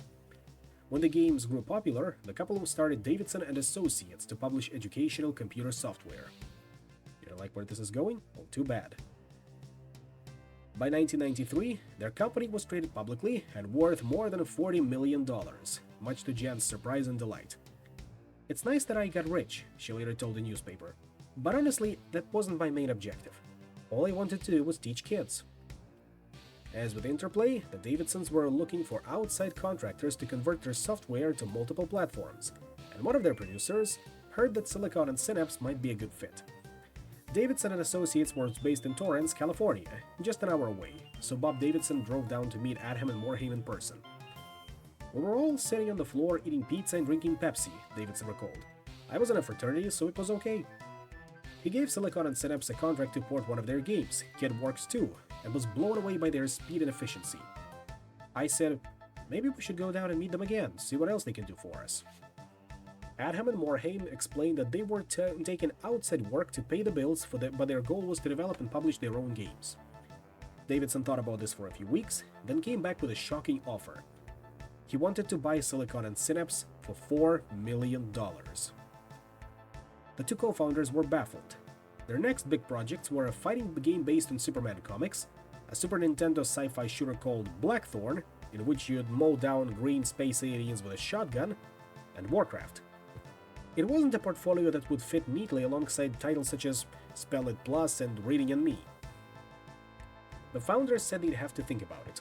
When the games grew popular, the couple started Davidson and Associates to publish educational computer software. You don't like where this is going? Well, too bad. By 1993, their company was traded publicly and worth more than $40 million, much to Jan's surprise and delight. "It's nice that I got rich," she later told the newspaper. "But honestly, that wasn't my main objective. All I wanted to do was teach kids." As with Interplay, the Davidsons were looking for outside contractors to convert their software to multiple platforms, and one of their producers heard that Silicon and Synapse might be a good fit. Davidson and Associates was based in Torrance, California, just an hour away, so Bob Davidson drove down to meet Adham and Morhaime in person. "We were all sitting on the floor eating pizza and drinking Pepsi," Davidson recalled. "I was in a fraternity, so it was okay." He gave Silicon and Synapse a contract to port one of their games, KidWorks 2, and was blown away by their speed and efficiency. I said, "Maybe we should go down and meet them again, see what else they can do for us." Adham and Morhaime explained that they were taking outside work to pay the bills, but their goal was to develop and publish their own games. Davidson thought about this for a few weeks, then came back with a shocking offer. He wanted to buy Silicon and Synapse for $4 million. The two co-founders were baffled. Their next big projects were a fighting game based on Superman comics, a Super Nintendo sci-fi shooter called Blackthorn, in which you'd mow down green space aliens with a shotgun, and Warcraft. It wasn't a portfolio that would fit neatly alongside titles such as Spell It Plus and Reading and Me. The founders said they'd have to think about it.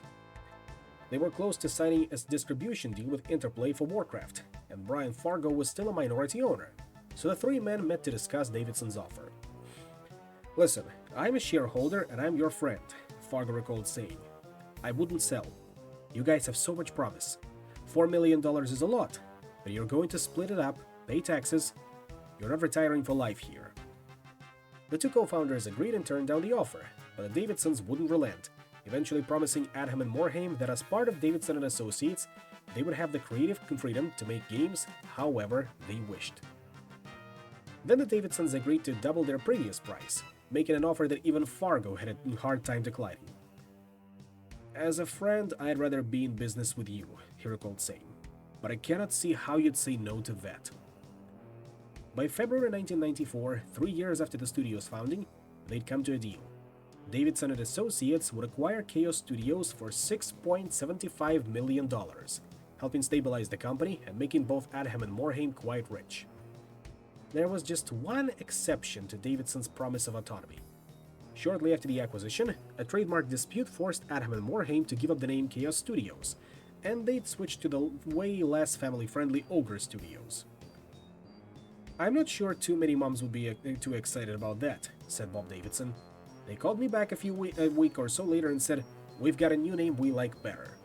They were close to signing a distribution deal with Interplay for Warcraft, and Brian Fargo was still a minority owner, so the three men met to discuss Davidson's offer. "Listen, I'm a shareholder and I'm your friend," Fargo recalled saying. "I wouldn't sell. You guys have so much promise. $4 million is a lot, but you're going to split it up, pay taxes. You're not retiring for life here." The two co-founders agreed and turned down the offer, but the Davidsons wouldn't relent, eventually promising Adham and Morhaime that as part of Davidson and Associates, they would have the creative freedom to make games however they wished. Then the Davidsons agreed to double their previous price, making an offer that even Fargo had a hard time declining. "As a friend, I'd rather be in business with you," he recalled saying, "but I cannot see how you'd say no to that." By February 1994, 3 years after the studio's founding, they'd come to a deal. Davidson and Associates would acquire Chaos Studios for $6.75 million, helping stabilize the company and making both Adham and Morhaime quite rich. There was just one exception to Davidson's promise of autonomy. Shortly after the acquisition, a trademark dispute forced Adham and Morhaime to give up the name Chaos Studios, and they'd switch to the way less family-friendly Ogre Studios. "I'm not sure too many moms would be too excited about that," said Bob Davidson. "They called me back a week or so later and said, 'We've got a new name we like better.'"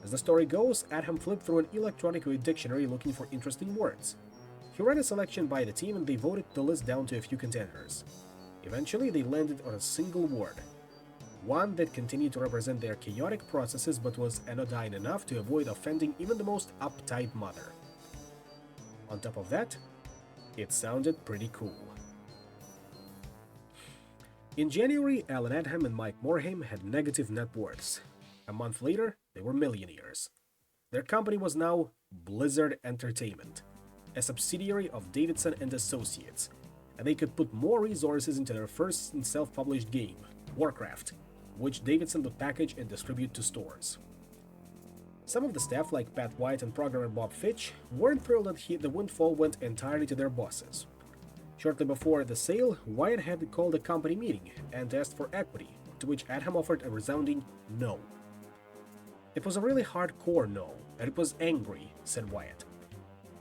As the story goes, Adham flipped through an electronic dictionary looking for interesting words. He ran a selection by the team and they voted the list down to a few contenders. Eventually, they landed on a single word, one that continued to represent their chaotic processes but was anodyne enough to avoid offending even the most uptight mother. On top of that, it sounded pretty cool. In January, Alan Adham and Mike Morhaime had negative net worths. A month later, they were millionaires. Their company was now Blizzard Entertainment, a subsidiary of Davidson and Associates, and they could put more resources into their first self-published game, Warcraft, which Davidson would package and distribute to stores. Some of the staff, like Pat White and programmer Bob Fitch, weren't thrilled that the windfall went entirely to their bosses. Shortly before the sale, Wyatt had called a company meeting and asked for equity, to which Adham offered a resounding no. "It was a really hardcore no, and it was angry," said Wyatt.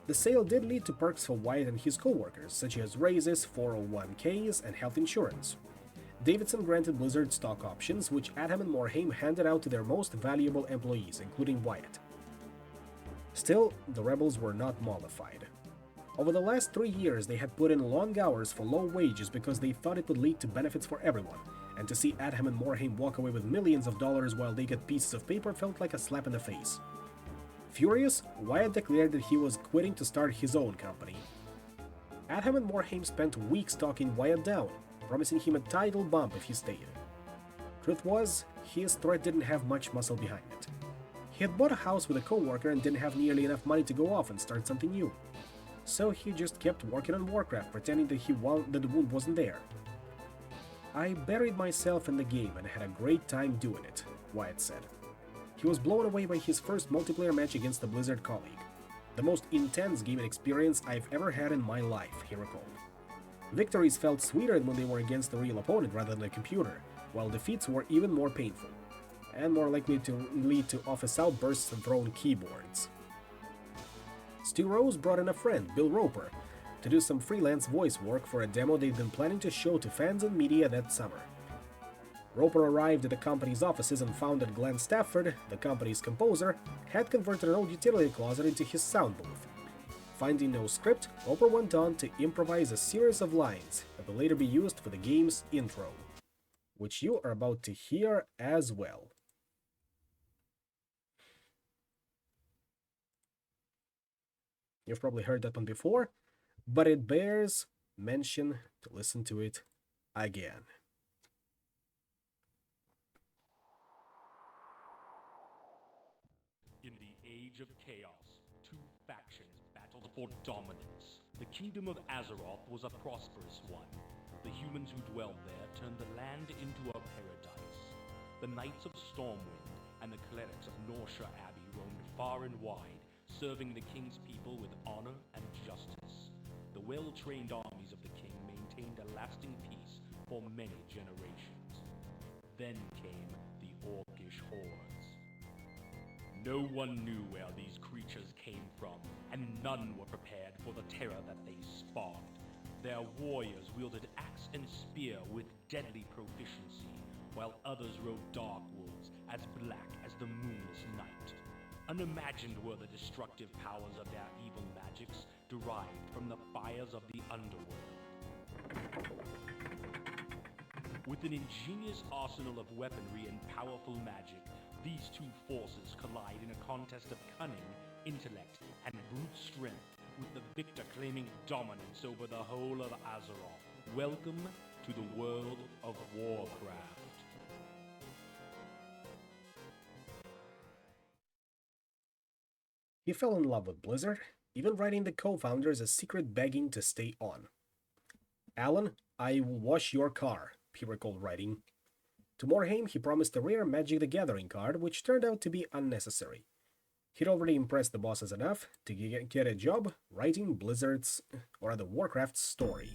The sale did lead to perks for Wyatt and his co-workers, such as raises, 401ks, and health insurance. Davidson granted Blizzard stock options, which Adham and Morhaime handed out to their most valuable employees, including Wyatt. Still, the rebels were not mollified. Over the last 3 years, they had put in long hours for low wages because they thought it would lead to benefits for everyone, and to see Adham and Morhaime walk away with millions of dollars while they got pieces of paper felt like a slap in the face. Furious, Wyatt declared that he was quitting to start his own company. Adham and Morhaime spent weeks talking Wyatt down, promising him a title bump if he stayed. Truth was, his threat didn't have much muscle behind it. He had bought a house with a co-worker and didn't have nearly enough money to go off and start something new. So he just kept working on Warcraft, pretending that the wound wasn't there. I buried myself in the game and had a great time doing it, Wyatt said. He was blown away by his first multiplayer match against a Blizzard colleague. The most intense gaming experience I've ever had in my life, he recalled. Victories felt sweeter when they were against a real opponent rather than a computer, while defeats were even more painful, and more likely to lead to office outbursts and thrown keyboards. Stu Rose brought in a friend, Bill Roper, to do some freelance voice work for a demo they'd been planning to show to fans and media that summer. Roper arrived at the company's offices and found that Glenn Stafford, the company's composer, had converted an old utility closet into his sound booth. Finding no script, Roper went on to improvise a series of lines that will later be used for the game's intro, which you are about to hear as well. You've probably heard that one before, but it bears mention to listen to it again. In the age of chaos, two factions battled for dominance. The kingdom of Azeroth was a prosperous one. The humans who dwelled there turned the land into a paradise. The Knights of Stormwind and the clerics of Norsha Abbey roamed far and wide, serving the king's people with honor and justice. The well-trained armies of the king maintained a lasting peace for many generations. Then came the Orcish hordes. No one knew where these creatures came from, and none were prepared for the terror that they spawned. Their warriors wielded axe and spear with deadly proficiency, while others rode dark wolves as black as the moonless night. Unimagined were the destructive powers of their evil magics derived from the fires of the underworld. With an ingenious arsenal of weaponry and powerful magic, these two forces collide in a contest of cunning, intellect, and brute strength, with the victor claiming dominance over the whole of Azeroth. Welcome to the world of Warcraft. He fell in love with Blizzard, even writing the co-founders a secret begging to stay on. "Alan, I will wash your car," he recalled writing. To Morhaime, he promised a rare Magic the Gathering card, which turned out to be unnecessary. He'd already impressed the bosses enough to get a job writing Blizzard's, or rather Warcraft's, story.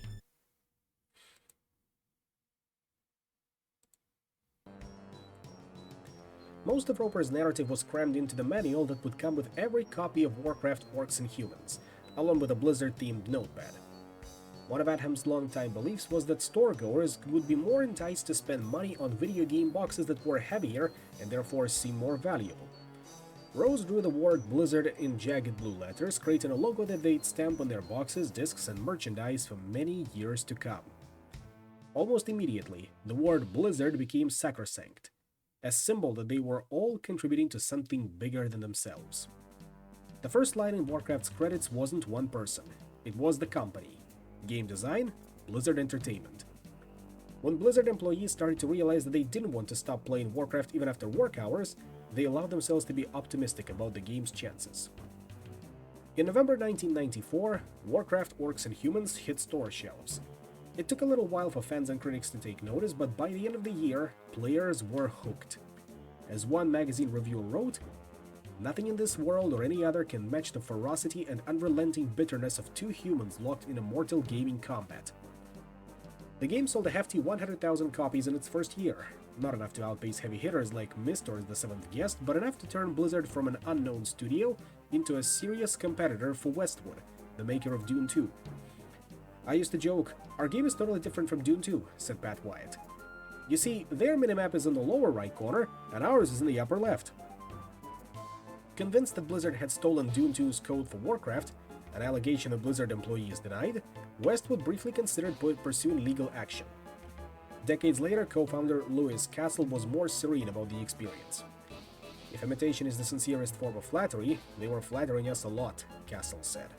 Most of Roper's narrative was crammed into the manual that would come with every copy of Warcraft Orcs and Humans, along with a Blizzard-themed notepad. One of Adham's longtime beliefs was that storegoers would be more enticed to spend money on video game boxes that were heavier and therefore seem more valuable. Rose drew the word Blizzard in jagged blue letters, creating a logo that they'd stamp on their boxes, discs, and merchandise for many years to come. Almost immediately, the word Blizzard became sacrosanct, a symbol that they were all contributing to something bigger than themselves. The first line in Warcraft's credits wasn't one person, it was the company. Game design, Blizzard Entertainment. When Blizzard employees started to realize that they didn't want to stop playing Warcraft even after work hours, they allowed themselves to be optimistic about the game's chances. In November 1994, Warcraft Orcs and Humans hit store shelves. It took a little while for fans and critics to take notice, but by the end of the year, players were hooked. As one magazine reviewer wrote, "Nothing in this world or any other can match the ferocity and unrelenting bitterness of two humans locked in immortal gaming combat." The game sold a hefty 100,000 copies in its first year, not enough to outpace heavy hitters like Myst or The Seventh Guest, but enough to turn Blizzard from an unknown studio into a serious competitor for Westwood, the maker of Dune 2. "I used to joke, our game is totally different from Dune 2, said Pat Wyatt. "You see, their minimap is in the lower right corner, and ours is in the upper left." Convinced that Blizzard had stolen Dune 2's code for Warcraft, an allegation that Blizzard employees denied, Westwood briefly considered pursuing legal action. Decades later, co-founder Lewis Castle was more serene about the experience. "If imitation is the sincerest form of flattery, they were flattering us a lot," Castle said.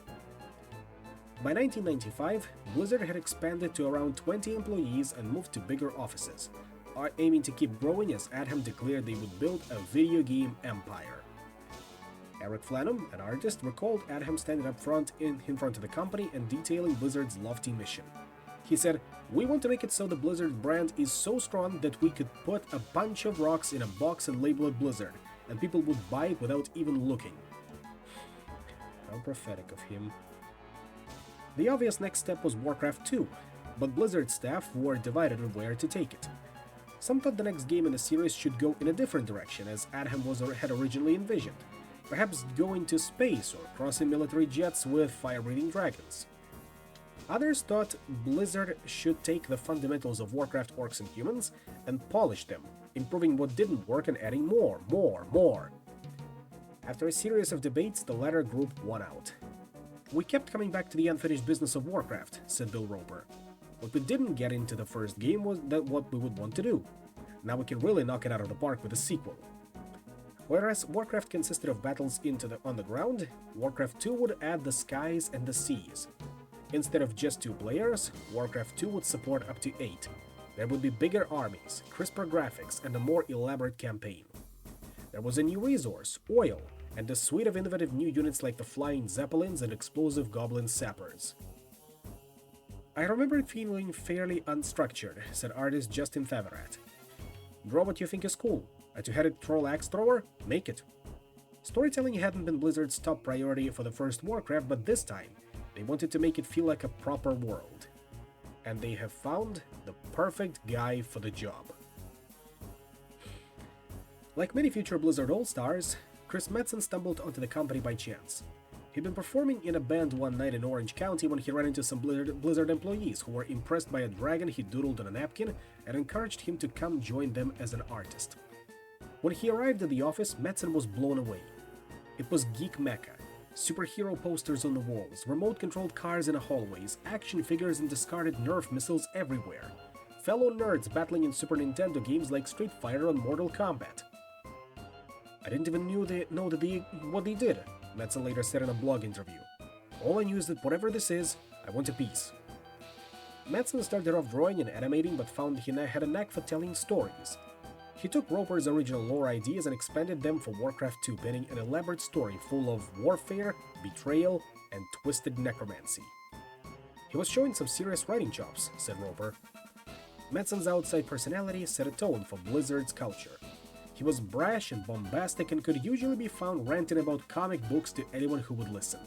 By 1995, Blizzard had expanded to around 20 employees and moved to bigger offices, aiming to keep growing as Adham declared they would build a video game empire. Eric Flannum, an artist, recalled Adham standing up front in front of the company and detailing Blizzard's lofty mission. He said, "We want to make it so the Blizzard brand is so strong that we could put a bunch of rocks in a box and label it Blizzard, and people would buy it without even looking." How prophetic of him. The obvious next step was Warcraft 2, but Blizzard staff were divided on where to take it. Some thought the next game in the series should go in a different direction, as Adham had originally envisioned, perhaps going to space or crossing military jets with fire-breathing dragons. Others thought Blizzard should take the fundamentals of Warcraft orcs and humans and polish them, improving what didn't work and adding more. After a series of debates, the latter group won out. "We kept coming back to the unfinished business of Warcraft," said Bill Roper. "What we didn't get into the first game was what we would want to do. Now we can really knock it out of the park with a sequel." Whereas Warcraft consisted of battles on the ground, Warcraft 2 would add the skies and the seas. Instead of just 2 players, Warcraft 2 would support up to 8. There would be bigger armies, crisper graphics, and a more elaborate campaign. There was a new resource, oil, and a suite of innovative new units like the flying zeppelins and explosive goblin sappers. "I remember it feeling fairly unstructured," said artist Justin Favarat. "Draw what you think is cool. A two-headed troll axe thrower? Make it." Storytelling hadn't been Blizzard's top priority for the first Warcraft, but this time, they wanted to make it feel like a proper world. And they have found the perfect guy for the job. Like many future Blizzard All-Stars, Chris Metzen stumbled onto the company by chance. He'd been performing in a band one night in Orange County when he ran into some Blizzard employees who were impressed by a dragon he doodled on a napkin and encouraged him to come join them as an artist. When he arrived at the office, Metzen was blown away. It was geek mecca. Superhero posters on the walls, remote-controlled cars in the hallways, action figures and discarded Nerf missiles everywhere. Fellow nerds battling in Super Nintendo games like Street Fighter and Mortal Kombat. "I didn't even know what they did," Metzen later said in a blog interview. "All I knew is that whatever this is, I want a piece." Metzen started off drawing and animating, but found he had a knack for telling stories. He took Roper's original lore ideas and expanded them for Warcraft 2, penning an elaborate story full of warfare, betrayal, and twisted necromancy. "He was showing some serious writing chops," said Roper. Metzen's outside personality set a tone for Blizzard's culture. He was brash and bombastic and could usually be found ranting about comic books to anyone who would listen.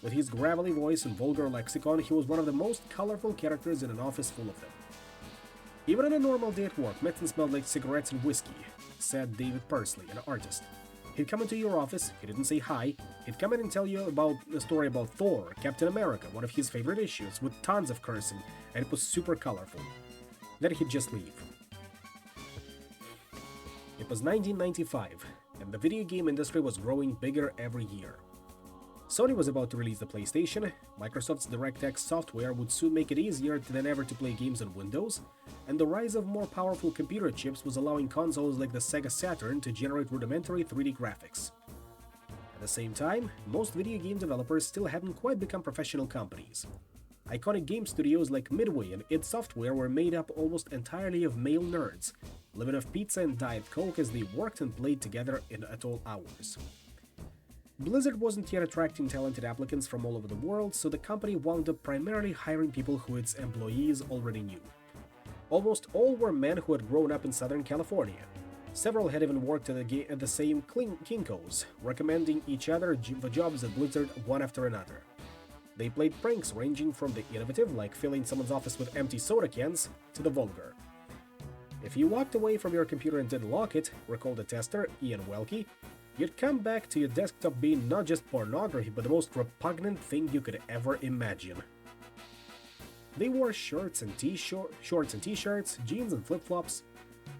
With his gravelly voice and vulgar lexicon, he was one of the most colorful characters in an office full of them. "Even on a normal day at work, Metzen smelled like cigarettes and whiskey," said David Pursley, an artist. "He'd come into your office, he didn't say hi, he'd come in and tell you about a story about Thor, Captain America, one of his favorite issues, with tons of cursing, and it was super colorful. Then he'd just leave." It was 1995, and the video game industry was growing bigger every year. Sony was about to release the PlayStation, Microsoft's DirectX software would soon make it easier than ever to play games on Windows, and the rise of more powerful computer chips was allowing consoles like the Sega Saturn to generate rudimentary 3D graphics. At the same time, most video game developers still hadn't quite become professional companies. Iconic game studios like Midway and id Software were made up almost entirely of male nerds, living off pizza and Diet Coke as they worked and played together at all hours. Blizzard wasn't yet attracting talented applicants from all over the world, so the company wound up primarily hiring people who its employees already knew. Almost all were men who had grown up in Southern California. Several had even worked at the same Kinko's, recommending each other for jobs at Blizzard one after another. They played pranks ranging from the innovative, like filling someone's office with empty soda cans, to the vulgar. If you walked away from your computer and didn't lock it, recalled the tester, Ian Welke, you'd come back to your desktop being not just pornography, but the most repugnant thing you could ever imagine. They wore shorts and t-shirts, jeans and flip-flops.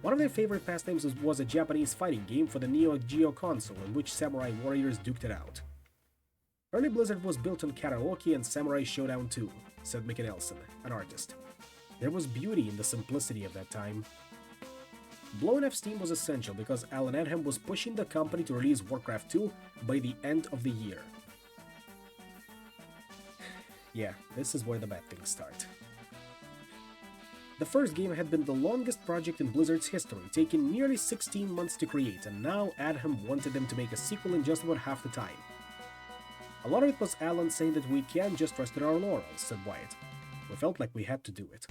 One of their favorite pastimes was a Japanese fighting game for the Neo Geo console in which samurai warriors duked it out. "Early Blizzard was built on karaoke and Samurai Showdown 2, said Mickey Nelson, an artist. There was beauty in the simplicity of that time. Blowing off steam was essential because Alan Adham was pushing the company to release Warcraft 2 by the end of the year. Yeah, this is where the bad things start. The first game had been the longest project in Blizzard's history, taking nearly 16 months to create, and now Adham wanted them to make a sequel in just about half the time. A lot of it was Alan saying that we can't just rest on our laurels, said Wyatt. we felt like we had to do it.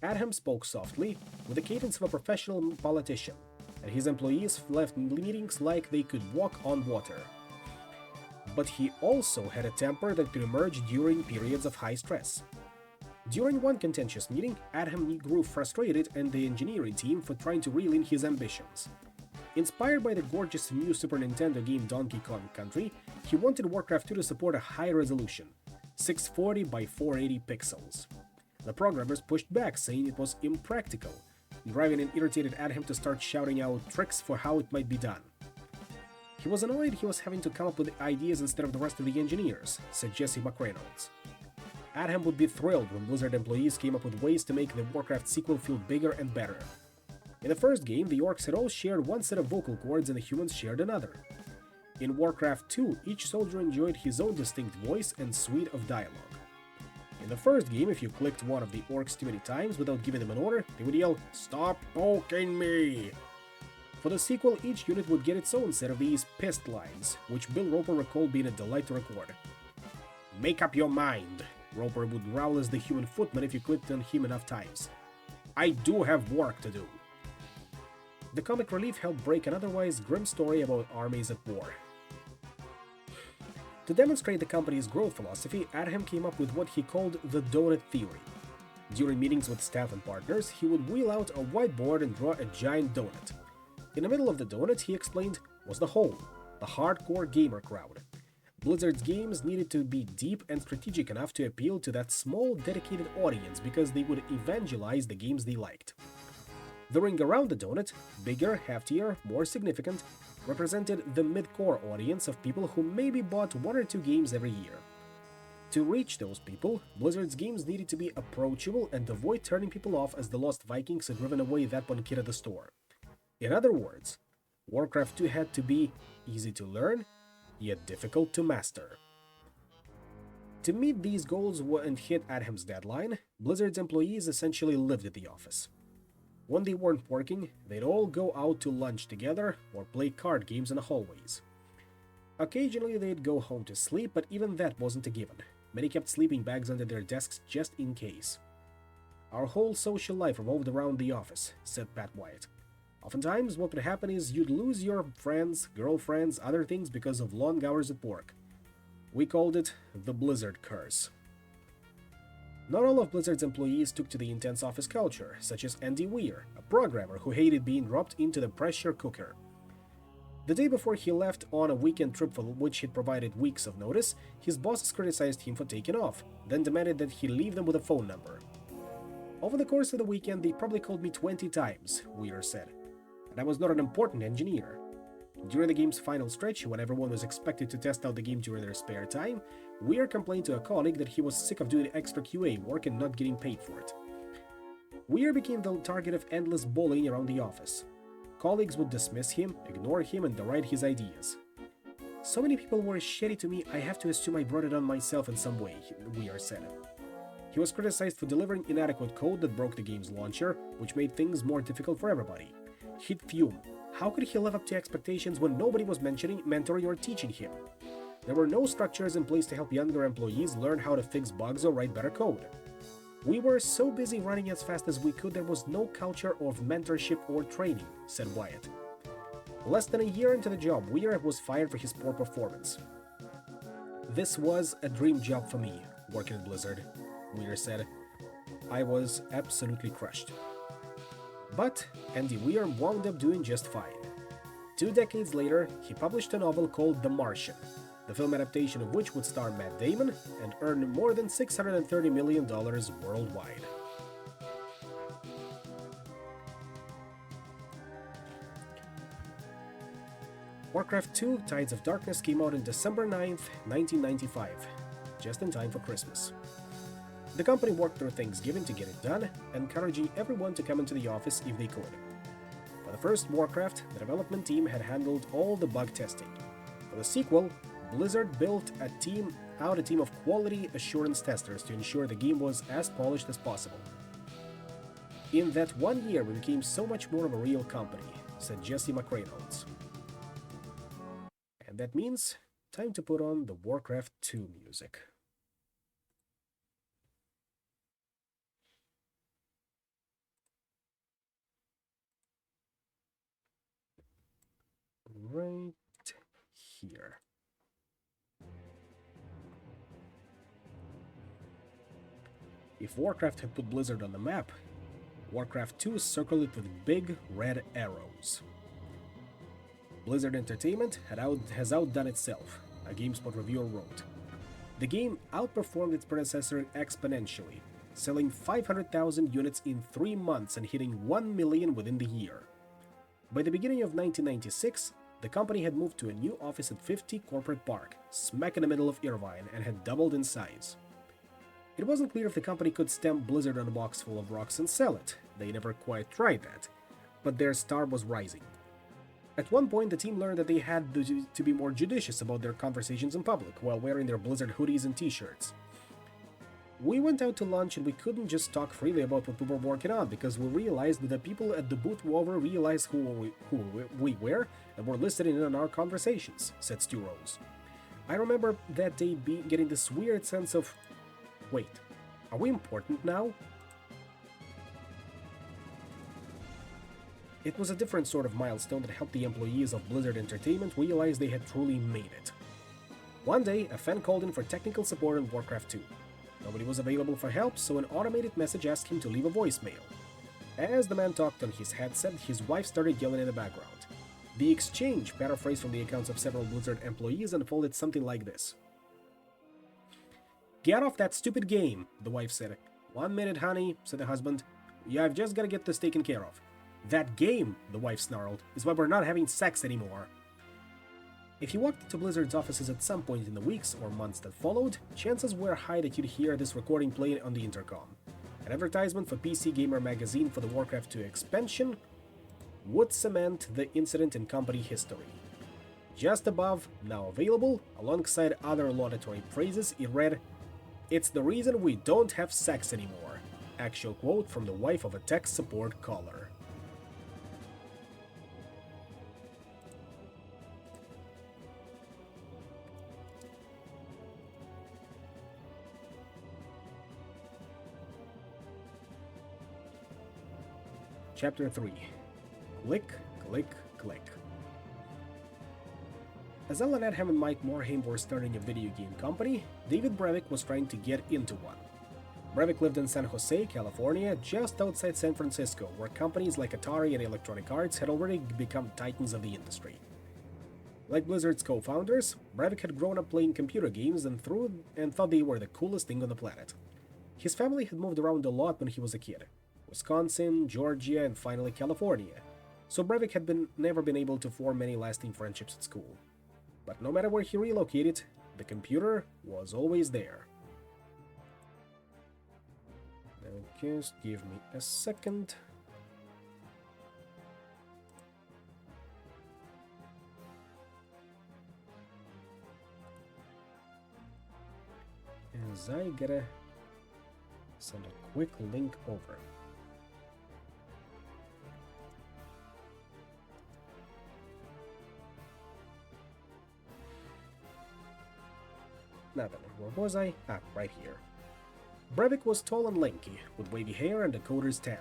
Adham spoke softly, with the cadence of a professional politician, and his employees left meetings like they could walk on water. But he also had a temper that could emerge during periods of high stress. During one contentious meeting, Adham grew frustrated and the engineering team for trying to reel in his ambitions. Inspired by the gorgeous new Super Nintendo game Donkey Kong Country, he wanted Warcraft 2 to support a high resolution, 640 by 480 pixels. The programmers pushed back, saying it was impractical, driving an irritated Adham to start shouting out tricks for how it might be done. He was annoyed he was having to come up with ideas instead of the rest of the engineers, said Jesse McReynolds. Adham would be thrilled when Blizzard employees came up with ways to make the Warcraft sequel feel bigger and better. In the first game, the orcs had all shared one set of vocal cords and the humans shared another. In Warcraft 2, each soldier enjoyed his own distinct voice and suite of dialogue. In the first game, if you clicked one of the orcs too many times without giving them an order, they would yell, "Stop poking me!" For the sequel, each unit would get its own set of these pissed lines, which Bill Roper recalled being a delight to record. "Make up your mind," Roper would growl as the human footman if you clicked on him enough times. "I do have work to do." The comic relief helped break an otherwise grim story about armies at war. To demonstrate the company's growth philosophy, Adham came up with what he called the donut theory. During meetings with staff and partners, he would wheel out a whiteboard and draw a giant donut. In the middle of the donut, he explained, was the hole, the hardcore gamer crowd. Blizzard's games needed to be deep and strategic enough to appeal to that small, dedicated audience because they would evangelize the games they liked. The ring around the donut, bigger, heftier, more significant, represented the mid-core audience of people who maybe bought one or two games every year. To reach those people, Blizzard's games needed to be approachable and avoid turning people off as the Lost Vikings had driven away that one kid at the store. In other words, Warcraft 2 had to be easy to learn, yet difficult to master. To meet these goals and hit Adham's deadline, Blizzard's employees essentially lived at the office. When they weren't working, they'd all go out to lunch together or play card games in the hallways. Occasionally they'd go home to sleep, but even that wasn't a given. Many kept sleeping bags under their desks just in case. "Our whole social life revolved around the office," said Pat Wyatt. "Oftentimes what would happen is you'd lose your friends, girlfriends, other things because of long hours at work. We called it the Blizzard curse." Not all of Blizzard's employees took to the intense office culture, such as Andy Weir, a programmer who hated being dropped into the pressure cooker. The day before he left on a weekend trip for which he'd provided weeks of notice, his bosses criticized him for taking off, then demanded that he leave them with a phone number. "Over the course of the weekend, they probably called me 20 times, Weir said. And I was not an important engineer. During the game's final stretch, when everyone was expected to test out the game during their spare time, Weir complained to a colleague that he was sick of doing extra QA work and not getting paid for it. Weir became the target of endless bullying around the office. Colleagues would dismiss him, ignore him, and deride his ideas. "So many people were shitty to me, I have to assume I brought it on myself in some way," Weir said. He was criticized for delivering inadequate code that broke the game's launcher, which made things more difficult for everybody. He'd fume. How could he live up to expectations when nobody was mentoring or teaching him? There were no structures in place to help younger employees learn how to fix bugs or write better code. "We were so busy running as fast as we could, there was no culture of mentorship or training," said Wyatt. Less than a year into the job, Weir was fired for his poor performance. "This was a dream job for me, working at Blizzard," Weir said. "I was absolutely crushed." But Andy Weir wound up doing just fine. 2 decades later, he published a novel called The Martian, the film adaptation of which would star Matt Damon and earn more than $630 million worldwide. Warcraft 2: Tides of Darkness came out on December 9th, 1995, just in time for Christmas. The company worked through Thanksgiving to get it done, encouraging everyone to come into the office if they could. For the first Warcraft, the development team had handled all the bug testing. For the sequel, Blizzard built a team of quality assurance testers to ensure the game was as polished as possible. "In that 1 year, we became so much more of a real company," said Jesse McReynolds. And that means time to put on the Warcraft 2 music. right here. If Warcraft had put Blizzard on the map, Warcraft 2 circled it with big red arrows. Blizzard Entertainment has outdone itself, a GameSpot reviewer wrote. The game outperformed its predecessor exponentially, selling 500,000 units in 3 months and hitting 1 million within the year. By the beginning of 1996, the company had moved to a new office at 50 Corporate Park, smack in the middle of Irvine, and had doubled in size. It wasn't clear if the company could stamp Blizzard on a box full of rocks and sell it. They never quite tried that, but their star was rising. At one point, the team learned that they had to be more judicious about their conversations in public while wearing their Blizzard hoodies and t-shirts. We went out to lunch and we couldn't just talk freely about what we were working on because we realized that the people at the booth over realized who we were and were listening in on our conversations, said Stu Rose. I remember that day getting this weird sense of, wait, are we important now? It was a different sort of milestone that helped the employees of Blizzard Entertainment realize they had truly made it. One day, a fan called in for technical support on Warcraft 2. Nobody was available for help, so an automated message asked him to leave a voicemail. As the man talked on his headset, his wife started yelling in the background. The exchange, paraphrased from the accounts of several Blizzard employees, unfolded something like this. "Get off that stupid game," the wife said. "1 minute, honey," said the husband. "Yeah, I've just gotta get this taken care of." "That game," the wife snarled, "is why we're not having sex anymore." If you walked into Blizzard's offices at some point in the weeks or months that followed, chances were high that you'd hear this recording playing on the intercom. An advertisement for PC Gamer magazine for the Warcraft 2 expansion would cement the incident in company history. Just above, "Now available," alongside other laudatory phrases, it read, "It's the reason we don't have sex anymore." Actual quote from the wife of a tech support caller. Chapter 3. Click, click, click. As Alan Adham and Mike Morhaime were starting a video game company, David Brevik was trying to get into one. Brevik lived in San Jose, California, just outside San Francisco, where companies like Atari and Electronic Arts had already become titans of the industry. Like Blizzard's co-founders, Brevik had grown up playing computer games and thought they were the coolest thing on the planet. His family had moved around a lot when he was a kid. Wisconsin, Georgia, and finally California, so Brevik had never been able to form many lasting friendships at school. But no matter where he relocated, the computer was always there. Now just give me a second. As I gotta send a quick link over. Now then, where was I? Right here. Brevik was tall and lanky, with wavy hair and a coder's tan.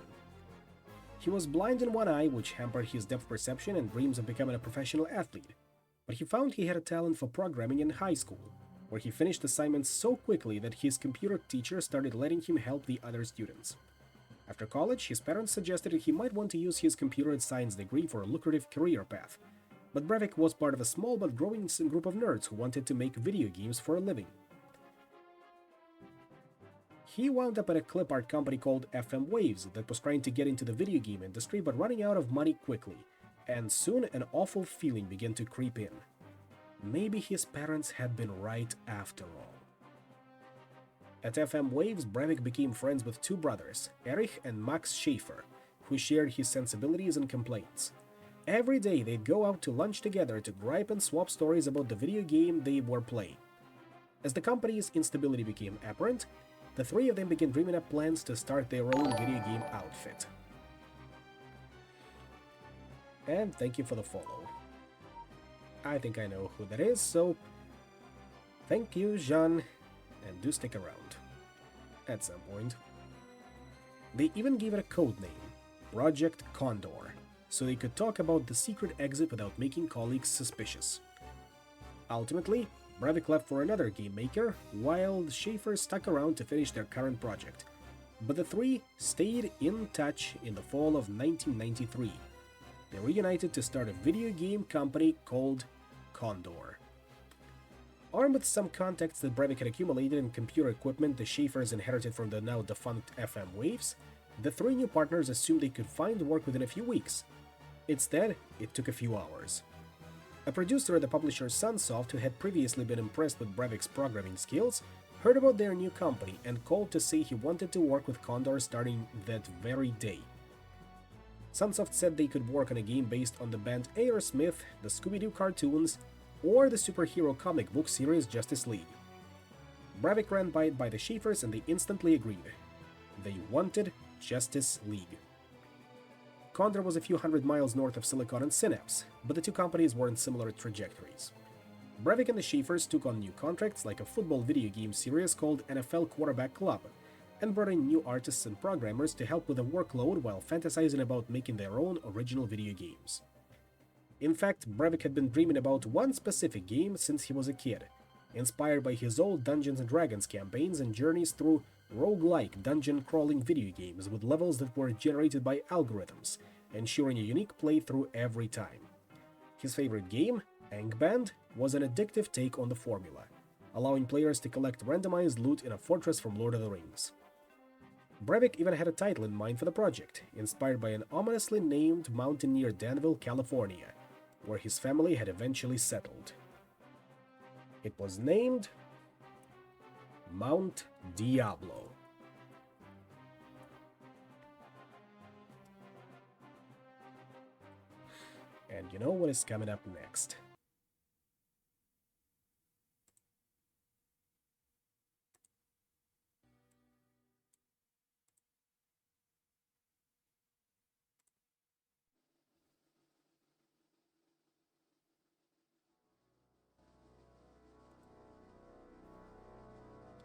He was blind in one eye, which hampered his depth perception and dreams of becoming a professional athlete, but he found he had a talent for programming in high school, where he finished assignments so quickly that his computer teacher started letting him help the other students. After college, his parents suggested that he might want to use his computer science degree for a lucrative career path, but Brevik was part of a small but growing group of nerds who wanted to make video games for a living. He wound up at a clip art company called FM Waves that was trying to get into the video game industry but running out of money quickly, and soon an awful feeling began to creep in. Maybe his parents had been right after all. At FM Waves, Brevik became friends with two brothers, Erich and Max Schaefer, who shared his sensibilities and complaints. Every day they'd go out to lunch together to gripe and swap stories about the video game they were playing. As the company's instability became apparent, the three of them began dreaming up plans to start their own video game outfit. And thank you for the follow. I think I know who that is, so thank you, Jean, and do stick around at some point. They even gave it a code name, Project Condor, so they could talk about the secret exit without making colleagues suspicious. Ultimately, Brevik left for another game maker, while Schafer stuck around to finish their current project. But the three stayed in touch in the fall of 1993. They reunited to start a video game company called Condor. Armed with some contacts that Brevik had accumulated in computer equipment the Schafers inherited from the now defunct FM Waves, the three new partners assumed they could find work within a few weeks. Instead, it took a few hours. A producer at the publisher Sunsoft, who had previously been impressed with Brevik's programming skills, heard about their new company and called to say he wanted to work with Condor starting that very day. Sunsoft said they could work on a game based on the band Aerosmith, the Scooby-Doo cartoons, or the superhero comic book series Justice League. Brevik ran by it by the Schafers and they instantly agreed. They wanted Justice League. Condor was a few hundred miles north of Silicon and Synapse, but the two companies were in similar trajectories. Brevik and the Schafers took on new contracts like a football video game series called NFL Quarterback Club, and brought in new artists and programmers to help with the workload while fantasizing about making their own original video games. In fact, Brevik had been dreaming about one specific game since he was a kid, inspired by his old Dungeons & Dragons campaigns and journeys through roguelike dungeon-crawling video games with levels that were generated by algorithms, ensuring a unique playthrough every time. His favorite game, Angband, was an addictive take on the formula, allowing players to collect randomized loot in a fortress from Lord of the Rings. Brevik even had a title in mind for the project, inspired by an ominously named mountain near Danville, California, where his family had eventually settled. It was named Mount Diablo. And you know what is coming up next?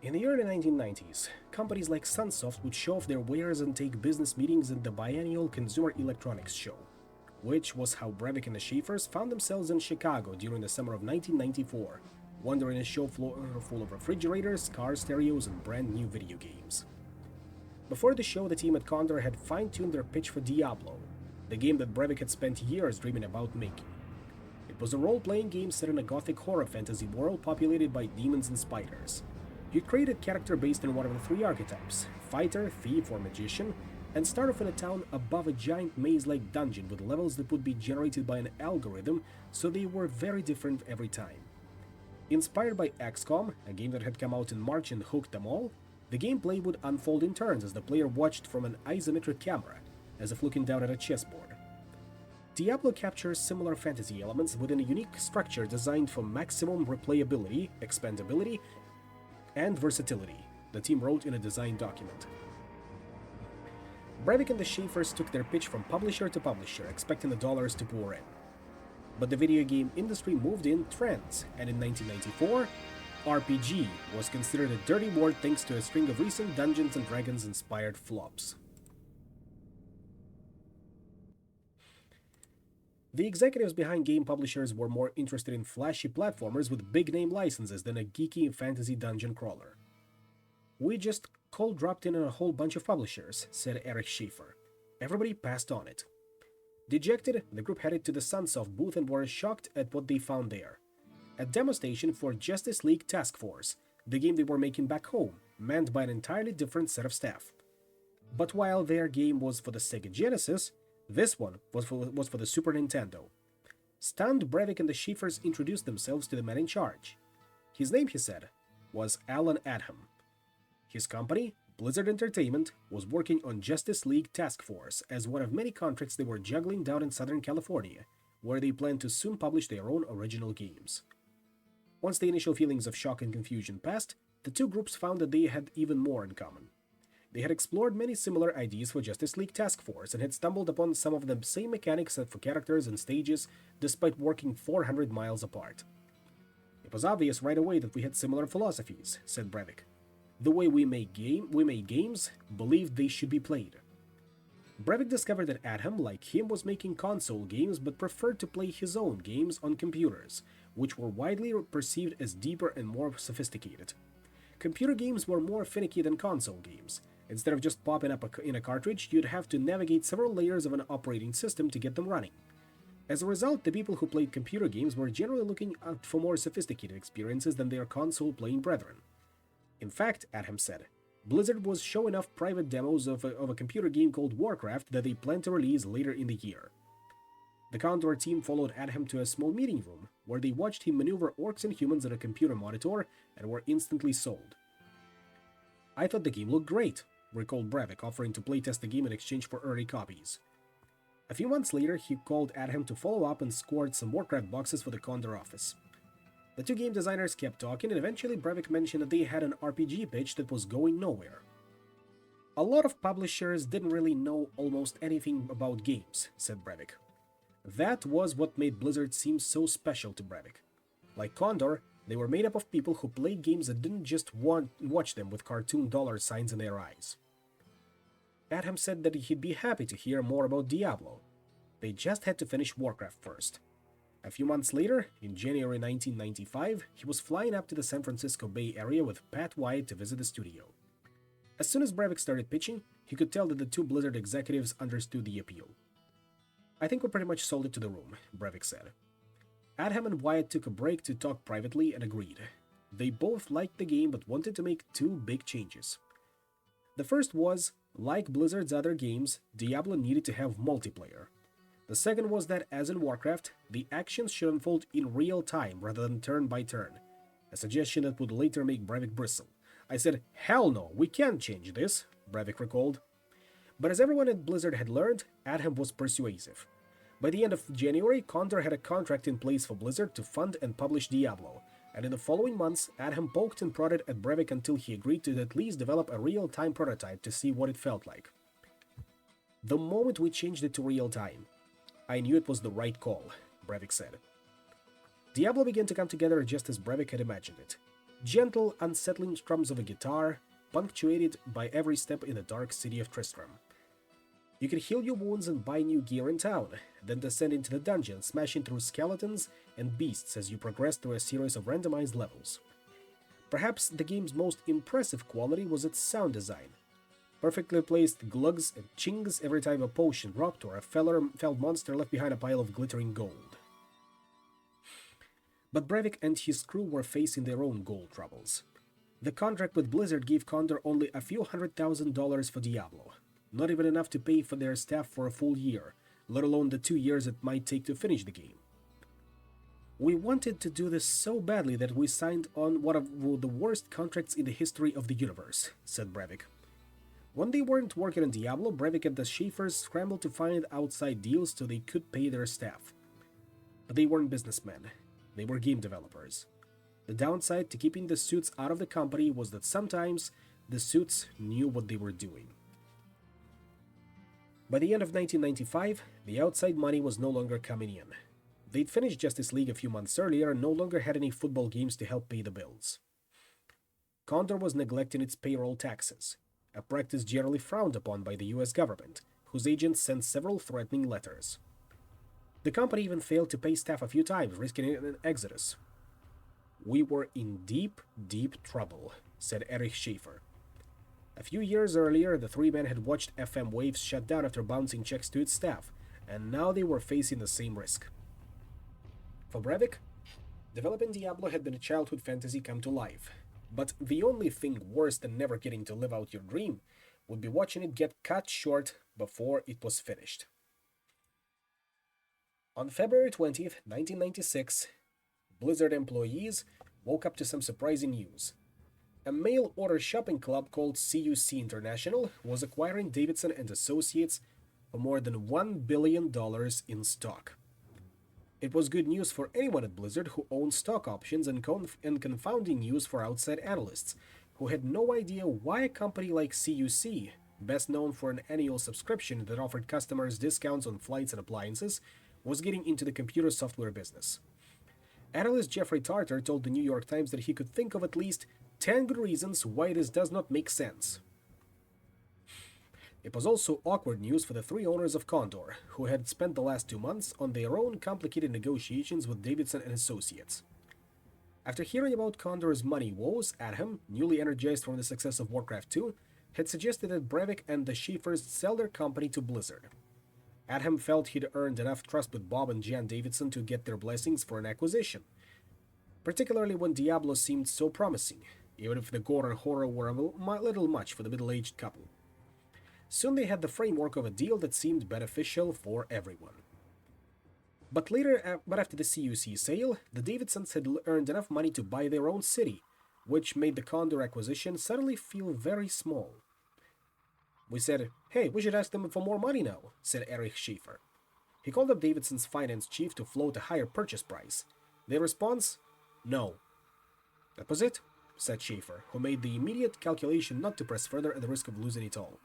In the early 1990s, companies like Sunsoft would show off their wares and take business meetings at the biennial Consumer Electronics Show, which was how Brevik and the Schafers found themselves in Chicago during the summer of 1994, wandering a show floor full of refrigerators, car stereos, and brand new video games. Before the show, the team at Condor had fine-tuned their pitch for Diablo, the game that Brevik had spent years dreaming about making. It was a role-playing game set in a gothic horror fantasy world populated by demons and spiders. You'd create a character based on one of the three archetypes, fighter, thief, or magician, and start off in a town above a giant maze-like dungeon with levels that would be generated by an algorithm, so they were very different every time. Inspired by XCOM, a game that had come out in March and hooked them all, the gameplay would unfold in turns as the player watched from an isometric camera, as if looking down at a chessboard. Diablo captures similar fantasy elements within a unique structure designed for maximum replayability, expandability, and versatility, the team wrote in a design document. Brevik and the Schafers took their pitch from publisher to publisher, expecting the dollars to pour in. But the video game industry moved in trends, and in 1994, RPG was considered a dirty word thanks to a string of recent Dungeons & Dragons-inspired flops. The executives behind game publishers were more interested in flashy platformers with big-name licenses than a geeky fantasy dungeon crawler. "We just cold dropped in on a whole bunch of publishers," said Eric Schaefer. Everybody passed on it. Dejected, the group headed to the Sunsoft booth and were shocked at what they found there. A demo station for Justice League Task Force, the game they were making back home, manned by an entirely different set of staff. But while their game was for the Sega Genesis, this one was for the Super Nintendo. Stunned, Brevik and the Schafers introduced themselves to the man in charge. His name, he said, was Alan Adham. His company, Blizzard Entertainment, was working on Justice League Task Force as one of many contracts they were juggling down in Southern California, where they planned to soon publish their own original games. Once the initial feelings of shock and confusion passed, the two groups found that they had even more in common. They had explored many similar ideas for Justice League Task Force and had stumbled upon some of the same mechanics for characters and stages despite working 400 miles apart. "It was obvious right away that we had similar philosophies," said Brevik. "The way we made games, believed they should be played." Brevik discovered that Adham, like him, was making console games but preferred to play his own games on computers, which were widely perceived as deeper and more sophisticated. Computer games were more finicky than console games. Instead of just popping up in a cartridge, you'd have to navigate several layers of an operating system to get them running. As a result, the people who played computer games were generally looking out for more sophisticated experiences than their console-playing brethren. In fact, Adham said, Blizzard was showing off private demos of a computer game called Warcraft that they plan to release later in the year. The Condor team followed Adham to a small meeting room, where they watched him maneuver orcs and humans on a computer monitor and were instantly sold. "I thought the game looked great," recalled Brevik, offering to playtest the game in exchange for early copies. A few months later, he called Adham to follow up and scored some Warcraft boxes for the Condor office. The two game designers kept talking, and eventually Brevik mentioned that they had an RPG pitch that was going nowhere. "A lot of publishers didn't really know almost anything about games," said Brevik. That was what made Blizzard seem so special to Brevik. Like Condor, they were made up of people who played games that didn't just watch them with cartoon dollar signs in their eyes. Adham said that he'd be happy to hear more about Diablo. They just had to finish Warcraft first. A few months later, in January 1995, he was flying up to the San Francisco Bay Area with Pat Wyatt to visit the studio. As soon as Brevik started pitching, he could tell that the two Blizzard executives understood the appeal. "I think we pretty much sold it to the room," Brevik said. Adham and Wyatt took a break to talk privately and agreed. They both liked the game but wanted to make two big changes. The first was, like Blizzard's other games, Diablo needed to have multiplayer. The second was that, as in Warcraft, the actions should unfold in real time rather than turn by turn, a suggestion that would later make Brevik bristle. "I said, hell no, we can't change this," Brevik recalled. But as everyone at Blizzard had learned, Adham was persuasive. By the end of January, Condor had a contract in place for Blizzard to fund and publish Diablo, and in the following months, Adham poked and prodded at Brevik until he agreed to at least develop a real-time prototype to see what it felt like. "The moment we changed it to real-time, I knew it was the right call," Brevik said. Diablo began to come together just as Brevik had imagined it. Gentle, unsettling strums of a guitar, punctuated by every step in the dark city of Tristram. You could heal your wounds and buy new gear in town, then descend into the dungeon, smashing through skeletons and beasts as you progress through a series of randomized levels. Perhaps the game's most impressive quality was its sound design. Perfectly placed glugs and chings every time a potion dropped or a felled monster left behind a pile of glittering gold. But Brevik and his crew were facing their own gold troubles. The contract with Blizzard gave Condor only a few $100,000 for Diablo, not even enough to pay for their staff for a full year, let alone the 2 years it might take to finish the game. "We wanted to do this so badly that we signed on one of the worst contracts in the history of the universe," said Brevik. When they weren't working on Diablo, Brevik and the Schaefers scrambled to find outside deals so they could pay their staff. But they weren't businessmen, they were game developers. The downside to keeping the suits out of the company was that sometimes the suits knew what they were doing. By the end of 1995, the outside money was no longer coming in. They'd finished Justice League a few months earlier and no longer had any football games to help pay the bills. Condor was neglecting its payroll taxes, a practice generally frowned upon by the US government, whose agents sent several threatening letters. The company even failed to pay staff a few times, risking an exodus. "We were in deep, deep trouble," said Erich Schaefer. A few years earlier, the three men had watched FM Waves shut down after bouncing checks to its staff, and now they were facing the same risk. For Brevik, developing Diablo had been a childhood fantasy come to life, but the only thing worse than never getting to live out your dream would be watching it get cut short before it was finished. On February 20th, 1996, Blizzard employees woke up to some surprising news. A mail-order shopping club called CUC International was acquiring Davidson and Associates for more than $1 billion in stock. It was good news for anyone at Blizzard who owned stock options and confounding news for outside analysts, who had no idea why a company like CUC, best known for an annual subscription that offered customers discounts on flights and appliances, was getting into the computer software business. Analyst Jeffrey Tarter told the New York Times that he could think of at least 10 good reasons why this does not make sense. It was also awkward news for the three owners of Condor, who had spent the last 2 months on their own complicated negotiations with Davidson and Associates. After hearing about Condor's money woes, Adham, newly energized from the success of Warcraft 2, had suggested that Brevik and the Schaefers sell their company to Blizzard. Adham felt he'd earned enough trust with Bob and Jan Davidson to get their blessings for an acquisition, particularly when Diablo seemed so promising, even if the gore and horror were a little much for the middle-aged couple. Soon they had the framework of a deal that seemed beneficial for everyone. But after the CUC sale, the Davidsons had earned enough money to buy their own city, which made the Condor acquisition suddenly feel very small. We said, "Hey, we should ask them for more money now," said Erich Schaefer. He called up Davidson's finance chief to float a higher purchase price. Their response? No. That was it, said Schaefer, who made the immediate calculation not to press further at the risk of losing it all.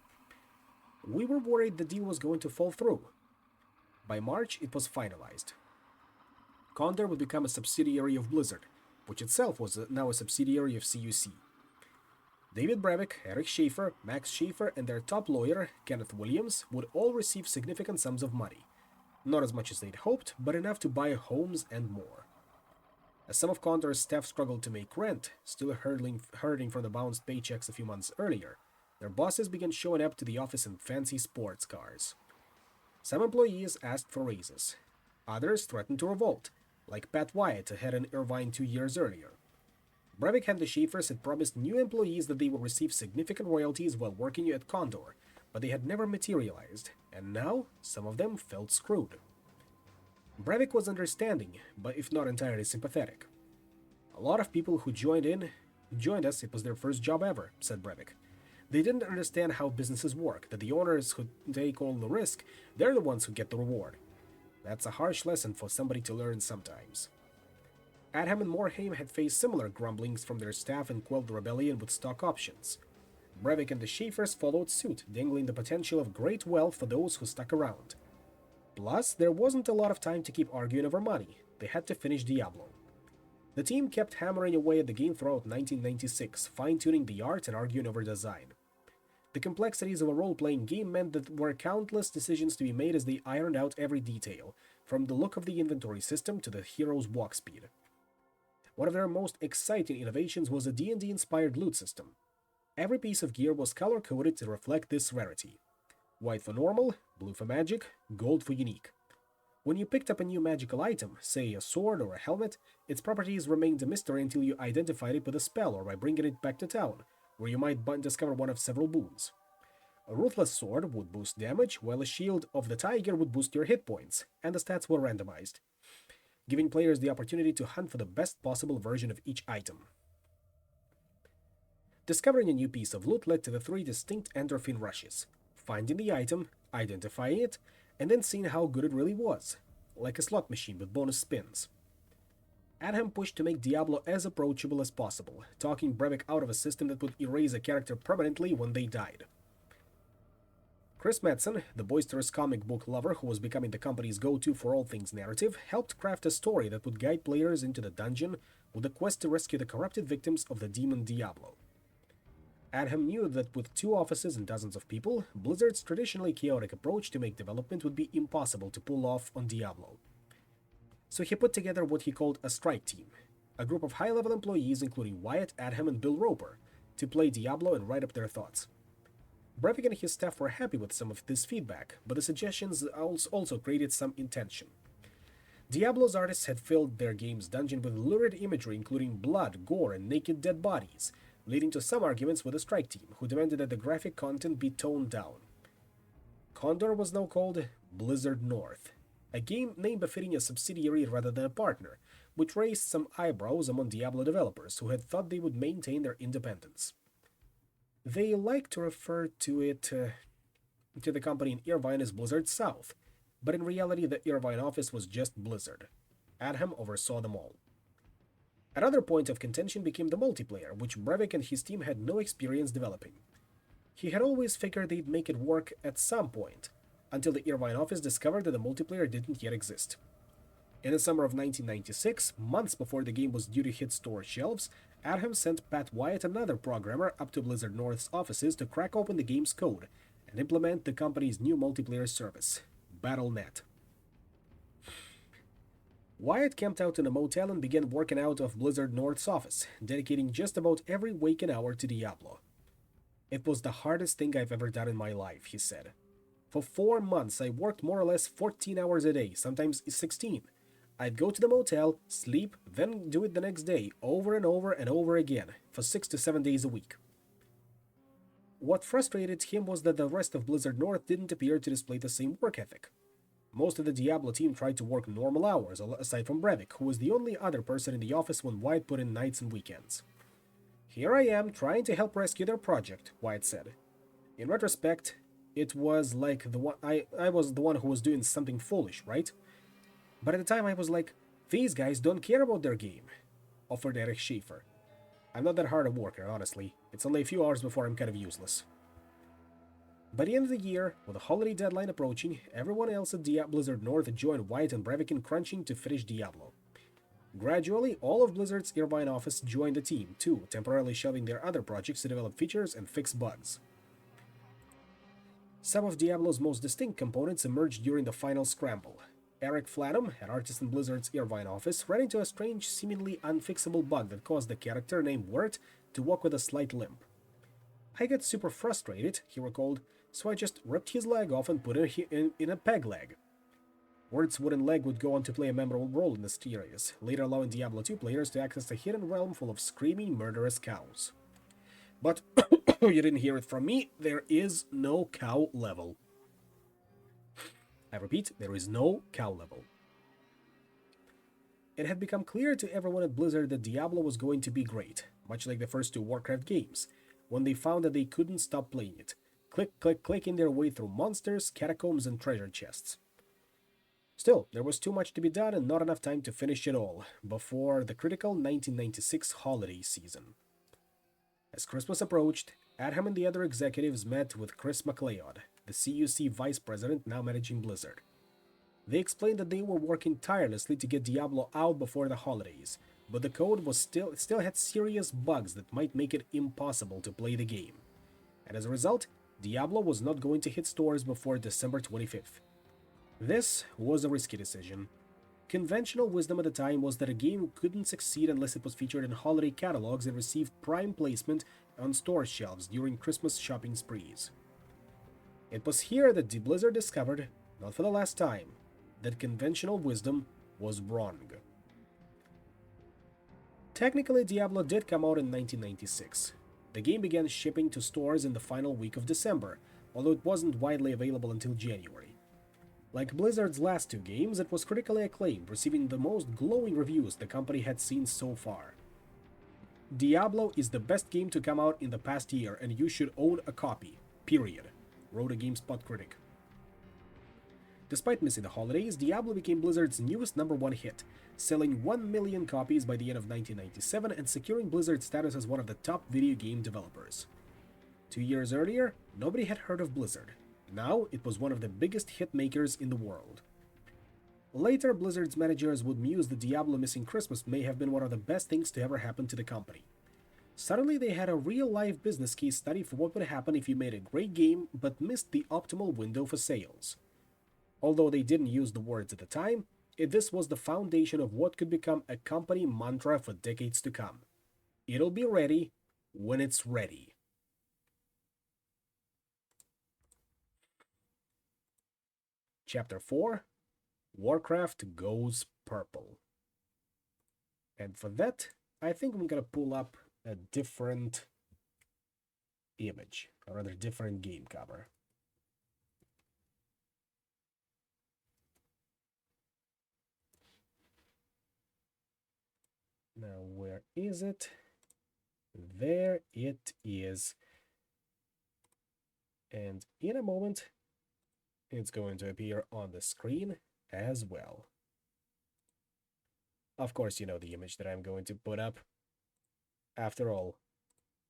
We were worried the deal was going to fall through. By March, it was finalized. Condor would become a subsidiary of Blizzard, which itself was now a subsidiary of CUC. David Brevik, Eric Schaefer, Max Schaefer, and their top lawyer, Kenneth Williams, would all receive significant sums of money. Not as much as they'd hoped, but enough to buy homes and more. As some of Condor's staff struggled to make rent, still hurting from the bounced paychecks a few months earlier, their bosses began showing up to the office in fancy sports cars. Some employees asked for raises. Others threatened to revolt, like Pat Wyatt had in Irvine 2 years earlier. Brevik and the Schaefers had promised new employees that they would receive significant royalties while working at Condor, but they had never materialized, and now some of them felt screwed. Brevik was understanding, but if not entirely sympathetic. A lot of people who joined us, it was their first job ever, said Brevik. They didn't understand how businesses work, that the owners who take all the risk, they're the ones who get the reward. That's a harsh lesson for somebody to learn sometimes. Adham and Morhaime had faced similar grumblings from their staff and quelled the rebellion with stock options. Brevik and the Schaefers followed suit, dangling the potential of great wealth for those who stuck around. Plus, there wasn't a lot of time to keep arguing over money. They had to finish Diablo. The team kept hammering away at the game throughout 1996, fine-tuning the art and arguing over design. The complexities of a role-playing game meant that there were countless decisions to be made as they ironed out every detail, from the look of the inventory system to the hero's walk speed. One of their most exciting innovations was a D&D-inspired loot system. Every piece of gear was color-coded to reflect this rarity. White for normal, blue for magic, gold for unique. When you picked up a new magical item, say a sword or a helmet, its properties remained a mystery until you identified it with a spell or by bringing it back to town, where you might discover one of several boons. A ruthless sword would boost damage, while a shield of the tiger would boost your hit points, and the stats were randomized, giving players the opportunity to hunt for the best possible version of each item. Discovering a new piece of loot led to the 3 distinct endorphin rushes: finding the item, identifying it, and then seeing how good it really was, like a slot machine with bonus spins. Adham pushed to make Diablo as approachable as possible, talking Brevik out of a system that would erase a character permanently when they died. Chris Metzen, the boisterous comic book lover who was becoming the company's go-to for all things narrative, helped craft a story that would guide players into the dungeon with a quest to rescue the corrupted victims of the demon Diablo. Adham knew that with 2 offices and dozens of people, Blizzard's traditionally chaotic approach to make development would be impossible to pull off on Diablo. So he put together what he called a strike team, a group of high-level employees including Wyatt, Adham, and Bill Roper, to play Diablo and write up their thoughts. Brevik and his staff were happy with some of this feedback, but the suggestions also created some intention. Diablo's artists had filled their game's dungeon with lurid imagery including blood, gore, and naked dead bodies, leading to some arguments with the strike team, who demanded that the graphic content be toned down. Condor was now called Blizzard North, a game name befitting a subsidiary rather than a partner, which raised some eyebrows among Diablo developers who had thought they would maintain their independence. They like to refer to the company in Irvine as Blizzard South, but in reality the Irvine office was just Blizzard. Adham oversaw them all. Another point of contention became the multiplayer, which Brevik and his team had no experience developing. He had always figured they'd make it work at some point, until the Irvine office discovered that the multiplayer didn't yet exist. In the summer of 1996, months before the game was due to hit store shelves, Adham sent Pat Wyatt, another programmer, up to Blizzard North's offices to crack open the game's code and implement the company's new multiplayer service, Battle.net. Wyatt camped out in a motel and began working out of Blizzard North's office, dedicating just about every waking hour to Diablo. "It was the hardest thing I've ever done in my life," he said. "For 4 months, I worked more or less 14 hours a day, sometimes 16. I'd go to the motel, sleep, then do it the next day, over and over and over again, for 6 to 7 days a week." What frustrated him was that the rest of Blizzard North didn't appear to display the same work ethic. Most of the Diablo team tried to work normal hours, aside from Brevik, who was the only other person in the office when Wyatt put in nights and weekends. "Here I am, trying to help rescue their project," Wyatt said. In retrospect, it was like I was the one who was doing something foolish, right? But at the time I was like, "These guys don't care about their game," offered Eric Schaefer. "I'm not that hard a worker, honestly. It's only a few hours before I'm kind of useless." By the end of the year, with the holiday deadline approaching, everyone else at Blizzard North joined Wyatt and Brevik in crunching to finish Diablo. Gradually, all of Blizzard's Irvine office joined the team, too, temporarily shelving their other projects to develop features and fix bugs. Some of Diablo's most distinct components emerged during the final scramble. Eric Flanham, an artist in Blizzard's Irvine office, ran into a strange, seemingly unfixable bug that caused the character named Wirt to walk with a slight limp. "I got super frustrated," he recalled, "so I just ripped his leg off and put it in a peg leg." Wirt's wooden leg would go on to play a memorable role in the series, later allowing Diablo 2 players to access a hidden realm full of screaming, murderous cows. But you didn't hear it from me, there is no cow level. I repeat, there is no cow level. It had become clear to everyone at Blizzard that Diablo was going to be great, much like the first 2 Warcraft games, when they found that they couldn't stop playing it, clicking their way through monsters, catacombs, and treasure chests. Still, there was too much to be done and not enough time to finish it all, before the critical 1996 holiday season. As Christmas approached, Adham and the other executives met with Chris McLeod, the CUC vice president now managing Blizzard. They explained that they were working tirelessly to get Diablo out before the holidays, but the code was still had serious bugs that might make it impossible to play the game. And as a result, Diablo was not going to hit stores before December 25th. This was a risky decision. Conventional wisdom at the time was that a game couldn't succeed unless it was featured in holiday catalogs and received prime placement on store shelves during Christmas shopping sprees. It was here that Blizzard discovered, not for the last time, that conventional wisdom was wrong. Technically, Diablo did come out in 1996. The game began shipping to stores in the final week of December, although it wasn't widely available until January. Like Blizzard's last 2 games, it was critically acclaimed, receiving the most glowing reviews the company had seen so far. "Diablo is the best game to come out in the past year, and you should own a copy, period," wrote a GameSpot critic. Despite missing the holidays, Diablo became Blizzard's newest #1 hit, selling 1 million copies by the end of 1997 and securing Blizzard's status as one of the top video game developers. 2 years earlier, nobody had heard of Blizzard. Now, it was one of the biggest hit makers in the world. Later, Blizzard's managers would muse that Diablo missing Christmas may have been one of the best things to ever happen to the company. Suddenly, they had a real-life business case study for what would happen if you made a great game but missed the optimal window for sales. Although they didn't use the words at the time, this was the foundation of what could become a company mantra for decades to come. It'll be ready when it's ready. Chapter 4, Warcraft Goes Purple. And for that, I think I'm gonna pull up a different image, or rather different game cover. Now, where is it? There it is. And in a moment, it's going to appear on the screen as well. Of course, you know the image that I'm going to put up. After all,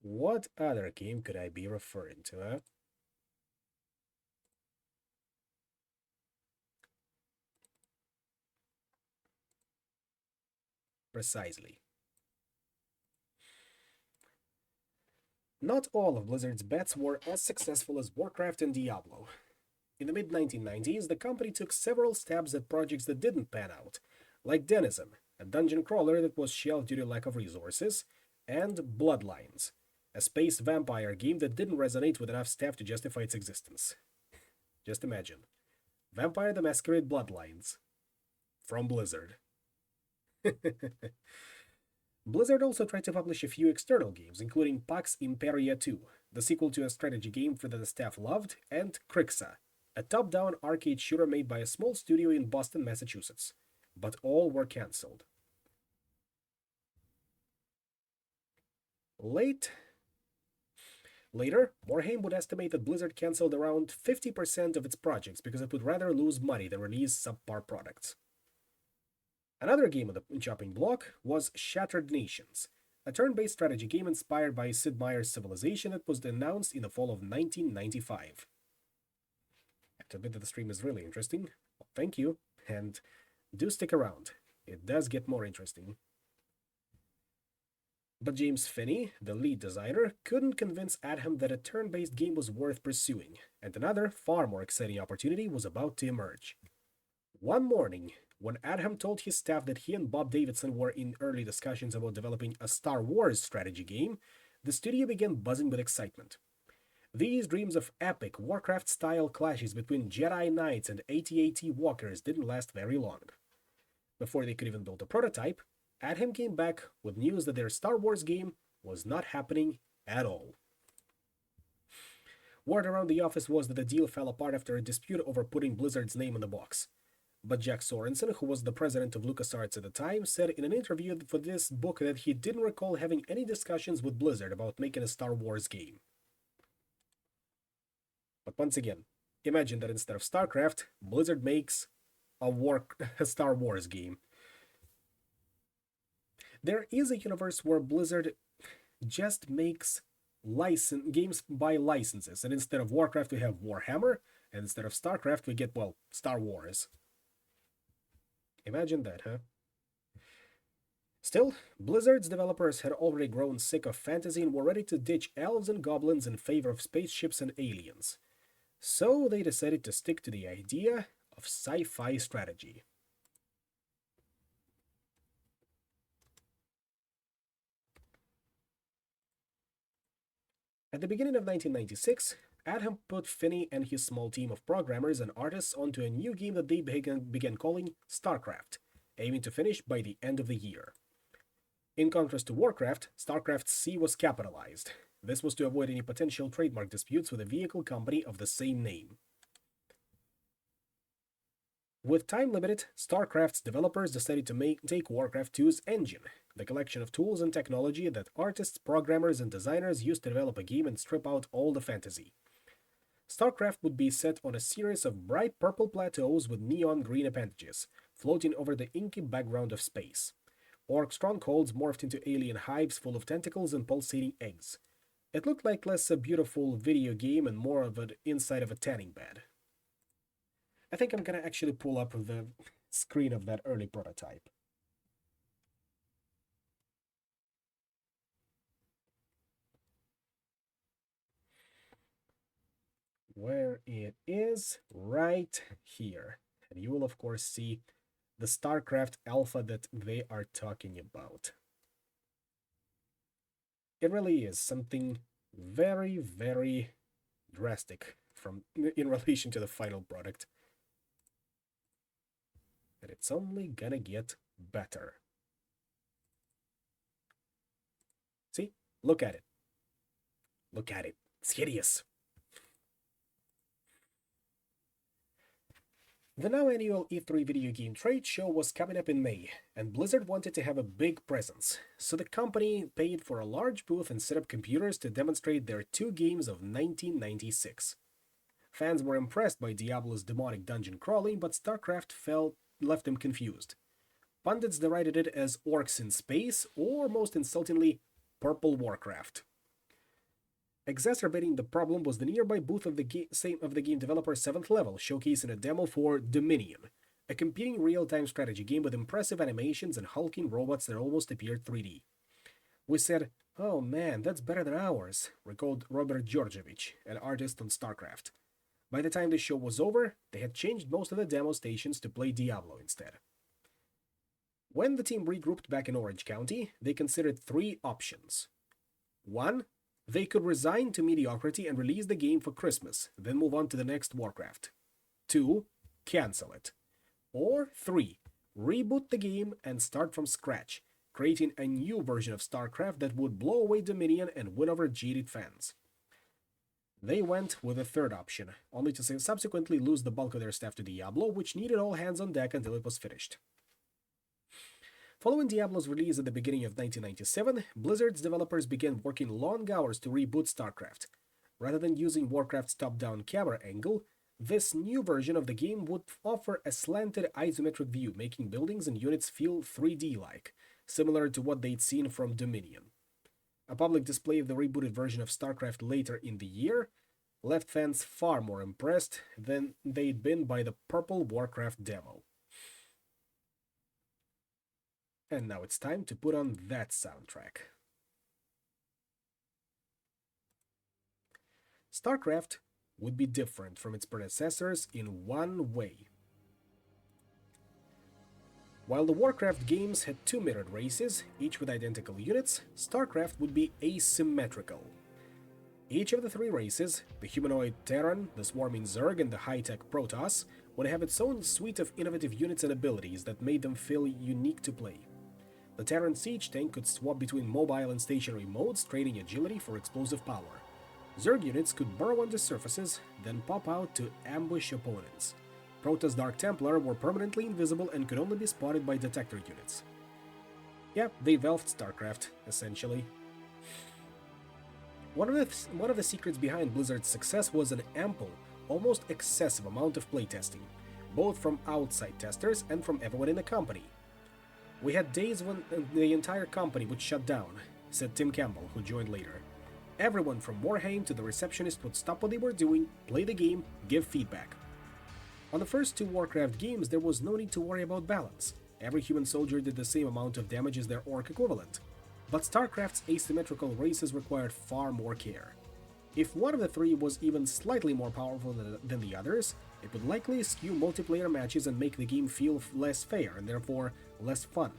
what other game could I be referring to, huh? Precisely. Not all of Blizzard's bets were as successful as Warcraft and Diablo. In the mid-1990s, the company took several stabs at projects that didn't pan out, like Denizen, a dungeon crawler that was shelved due to lack of resources, and Bloodlines, a space vampire game that didn't resonate with enough staff to justify its existence. Just imagine. Vampire the Masquerade Bloodlines. From Blizzard. Blizzard also tried to publish a few external games, including Pax Imperia 2, the sequel to a strategy game that the staff loved, and Krixa, a top-down arcade shooter made by a small studio in Boston, Massachusetts. But all were cancelled. Later, Morhaime would estimate that Blizzard cancelled around 50% of its projects because it would rather lose money than release subpar products. Another game on the chopping block was Shattered Nations, a turn-based strategy game inspired by Sid Meier's Civilization that was announced in the fall of 1995. I have to admit that the stream is really interesting. Well, thank you, and do stick around. It does get more interesting. But James Finney, the lead designer, couldn't convince Adham that a turn-based game was worth pursuing, and another, far more exciting opportunity was about to emerge. One morning, when Adham told his staff that he and Bob Davidson were in early discussions about developing a Star Wars strategy game, the studio began buzzing with excitement. These dreams of epic Warcraft-style clashes between Jedi Knights and AT-AT walkers didn't last very long. Before they could even build a prototype, Adham came back with news that their Star Wars game was not happening at all. Word around the office was that the deal fell apart after a dispute over putting Blizzard's name on the box. But Jack Sorensen, who was the president of LucasArts at the time, said in an interview for this book that he didn't recall having any discussions with Blizzard about making a Star Wars game. But once again, imagine that instead of StarCraft, Blizzard makes a Star Wars game. There is a universe where Blizzard just makes games by licenses, and instead of Warcraft we have Warhammer, and instead of StarCraft we get, well, Star Wars. Imagine that, huh? Still, Blizzard's developers had already grown sick of fantasy and were ready to ditch elves and goblins in favor of spaceships and aliens. So they decided to stick to the idea of sci-fi strategy. At the beginning of 1996, Adham put Finney and his small team of programmers and artists onto a new game that they began calling StarCraft, aiming to finish by the end of the year. In contrast to Warcraft, StarCraft C was capitalized. This was to avoid any potential trademark disputes with a vehicle company of the same name. With time limited, StarCraft's developers decided to take Warcraft 2's engine, the collection of tools and technology that artists, programmers, and designers used to develop a game and strip out all the fantasy. StarCraft would be set on a series of bright purple plateaus with neon green appendages, floating over the inky background of space. Orc strongholds morphed into alien hives full of tentacles and pulsating eggs. It looked like less a beautiful video game and more of an inside of a tanning bed. I think I'm gonna actually pull up the screen of that early prototype. Where it is, right here. And you will of course see the StarCraft alpha that they are talking about. It really is something very, very drastic in relation to the final product. And it's only gonna get better. See? Look at it. Look at it. It's hideous. The now annual E3 video game trade show was coming up in May, and Blizzard wanted to have a big presence, so the company paid for a large booth and set up computers to demonstrate their two games of 1996. Fans were impressed by Diablo's demonic dungeon crawling, but StarCraft left them confused. Pundits derided it as Orcs in Space, or most insultingly, Purple Warcraft. Exacerbating the problem was the nearby booth of the game developer 7th Level, showcasing a demo for Dominion, a competing real-time strategy game with impressive animations and hulking robots that almost appeared 3D. We said, "Oh man, that's better than ours," recalled Robert Georgevich, an artist on StarCraft. By the time the show was over, they had changed most of the demo stations to play Diablo instead. When the team regrouped back in Orange County, they considered three options. 1. They could resign to mediocrity and release the game for Christmas, then move on to the next Warcraft. 2. Cancel it. Or 3. Reboot the game and start from scratch, creating a new version of StarCraft that would blow away Dominion and win over jaded fans. They went with the third option, only to subsequently lose the bulk of their staff to Diablo, which needed all hands on deck until it was finished. Following Diablo's release at the beginning of 1997, Blizzard's developers began working long hours to reboot StarCraft. Rather than using Warcraft's top-down camera angle, this new version of the game would offer a slanted isometric view, making buildings and units feel 3D-like, similar to what they'd seen from Dominion. A public display of the rebooted version of StarCraft later in the year left fans far more impressed than they'd been by the purple Warcraft demo. And now it's time to put on that soundtrack. StarCraft would be different from its predecessors in one way. While the Warcraft games had two mirrored races, each with identical units, StarCraft would be asymmetrical. Each of the three races, the humanoid Terran, the swarming Zerg, and the high-tech Protoss, would have its own suite of innovative units and abilities that made them feel unique to play. The Terran siege tank could swap between mobile and stationary modes, trading agility for explosive power. Zerg units could burrow under surfaces, then pop out to ambush opponents. Protoss Dark Templar were permanently invisible and could only be spotted by detector units. Yeah, they Valved StarCraft, essentially. One of the secrets behind Blizzard's success was an ample, almost excessive amount of playtesting, both from outside testers and from everyone in the company. "We had days when the entire company would shut down," said Tim Campbell, who joined later. "Everyone from Warhame to the receptionist would stop what they were doing, play the game, give feedback." On the first two Warcraft games, there was no need to worry about balance. Every human soldier did the same amount of damage as their orc equivalent. But StarCraft's asymmetrical races required far more care. If one of the three was even slightly more powerful than the others, it would likely skew multiplayer matches and make the game feel less fair and therefore less fun.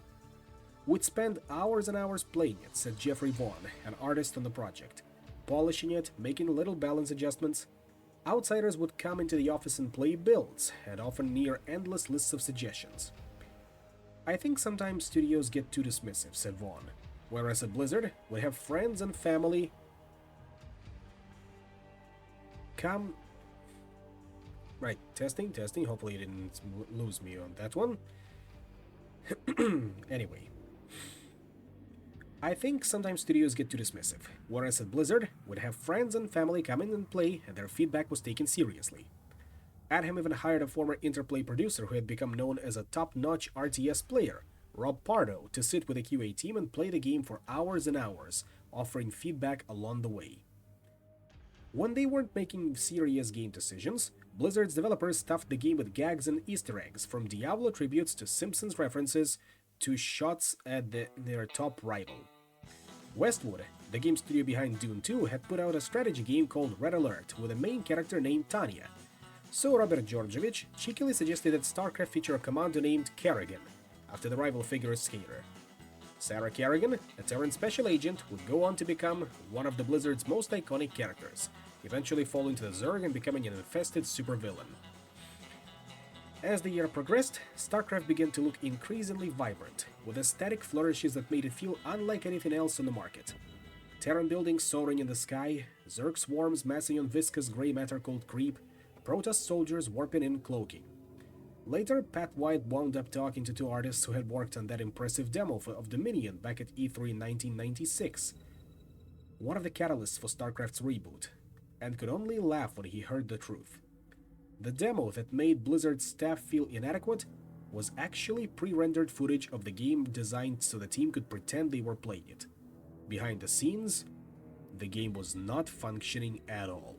"We'd spend hours and hours playing it," said Jeffrey Vaughn, an artist on the project, "polishing it, making little balance adjustments. Outsiders would come into the office and play builds, and often near endless lists of suggestions. I think sometimes studios get too dismissive," said Vaughn, "whereas at Blizzard, we have friends and family come..." Right, testing, hopefully you didn't lose me on that one. Anyway. I think sometimes studios get too dismissive, whereas at Blizzard, we'd have friends and family come in and play, and their feedback was taken seriously. Adham even hired a former Interplay producer who had become known as a top-notch RTS player, Rob Pardo, to sit with the QA team and play the game for hours and hours, offering feedback along the way. When they weren't making serious game decisions, Blizzard's developers stuffed the game with gags and Easter eggs, from Diablo tributes to Simpsons references to shots at their top rival. Westwood, the game studio behind Dune 2, had put out a strategy game called Red Alert with a main character named Tanya. So Robert Georgevich cheekily suggested that StarCraft feature a commando named Kerrigan, after the rival figure Skater. Sarah Kerrigan, a Terran special agent, would go on to become one of the Blizzard's most iconic characters, eventually falling to the Zerg and becoming an infested supervillain. As the year progressed, StarCraft began to look increasingly vibrant, with aesthetic flourishes that made it feel unlike anything else on the market. Terran buildings soaring in the sky, Zerg swarms massing on viscous gray matter called creep, Protoss soldiers warping in cloaking. Later, Pat White wound up talking to two artists who had worked on that impressive demo of Dominion back at E3 in 1996, one of the catalysts for StarCraft's reboot, and could only laugh when he heard the truth. The demo that made Blizzard's staff feel inadequate was actually pre-rendered footage of the game designed so the team could pretend they were playing it. Behind the scenes, the game was not functioning at all.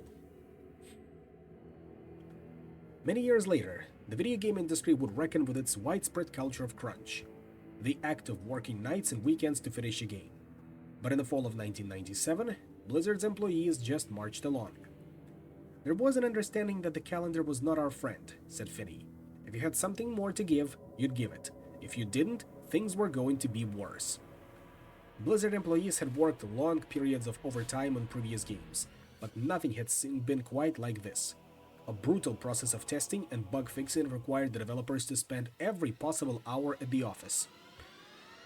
Many years later, the video game industry would reckon with its widespread culture of crunch, the act of working nights and weekends to finish a game. But in the fall of 1997, Blizzard's employees just marched along. "There was an understanding that the calendar was not our friend," said Finney. "If you had something more to give, you'd give it. If you didn't, things were going to be worse." Blizzard employees had worked long periods of overtime on previous games, but nothing had been quite like this. A brutal process of testing and bug fixing required the developers to spend every possible hour at the office.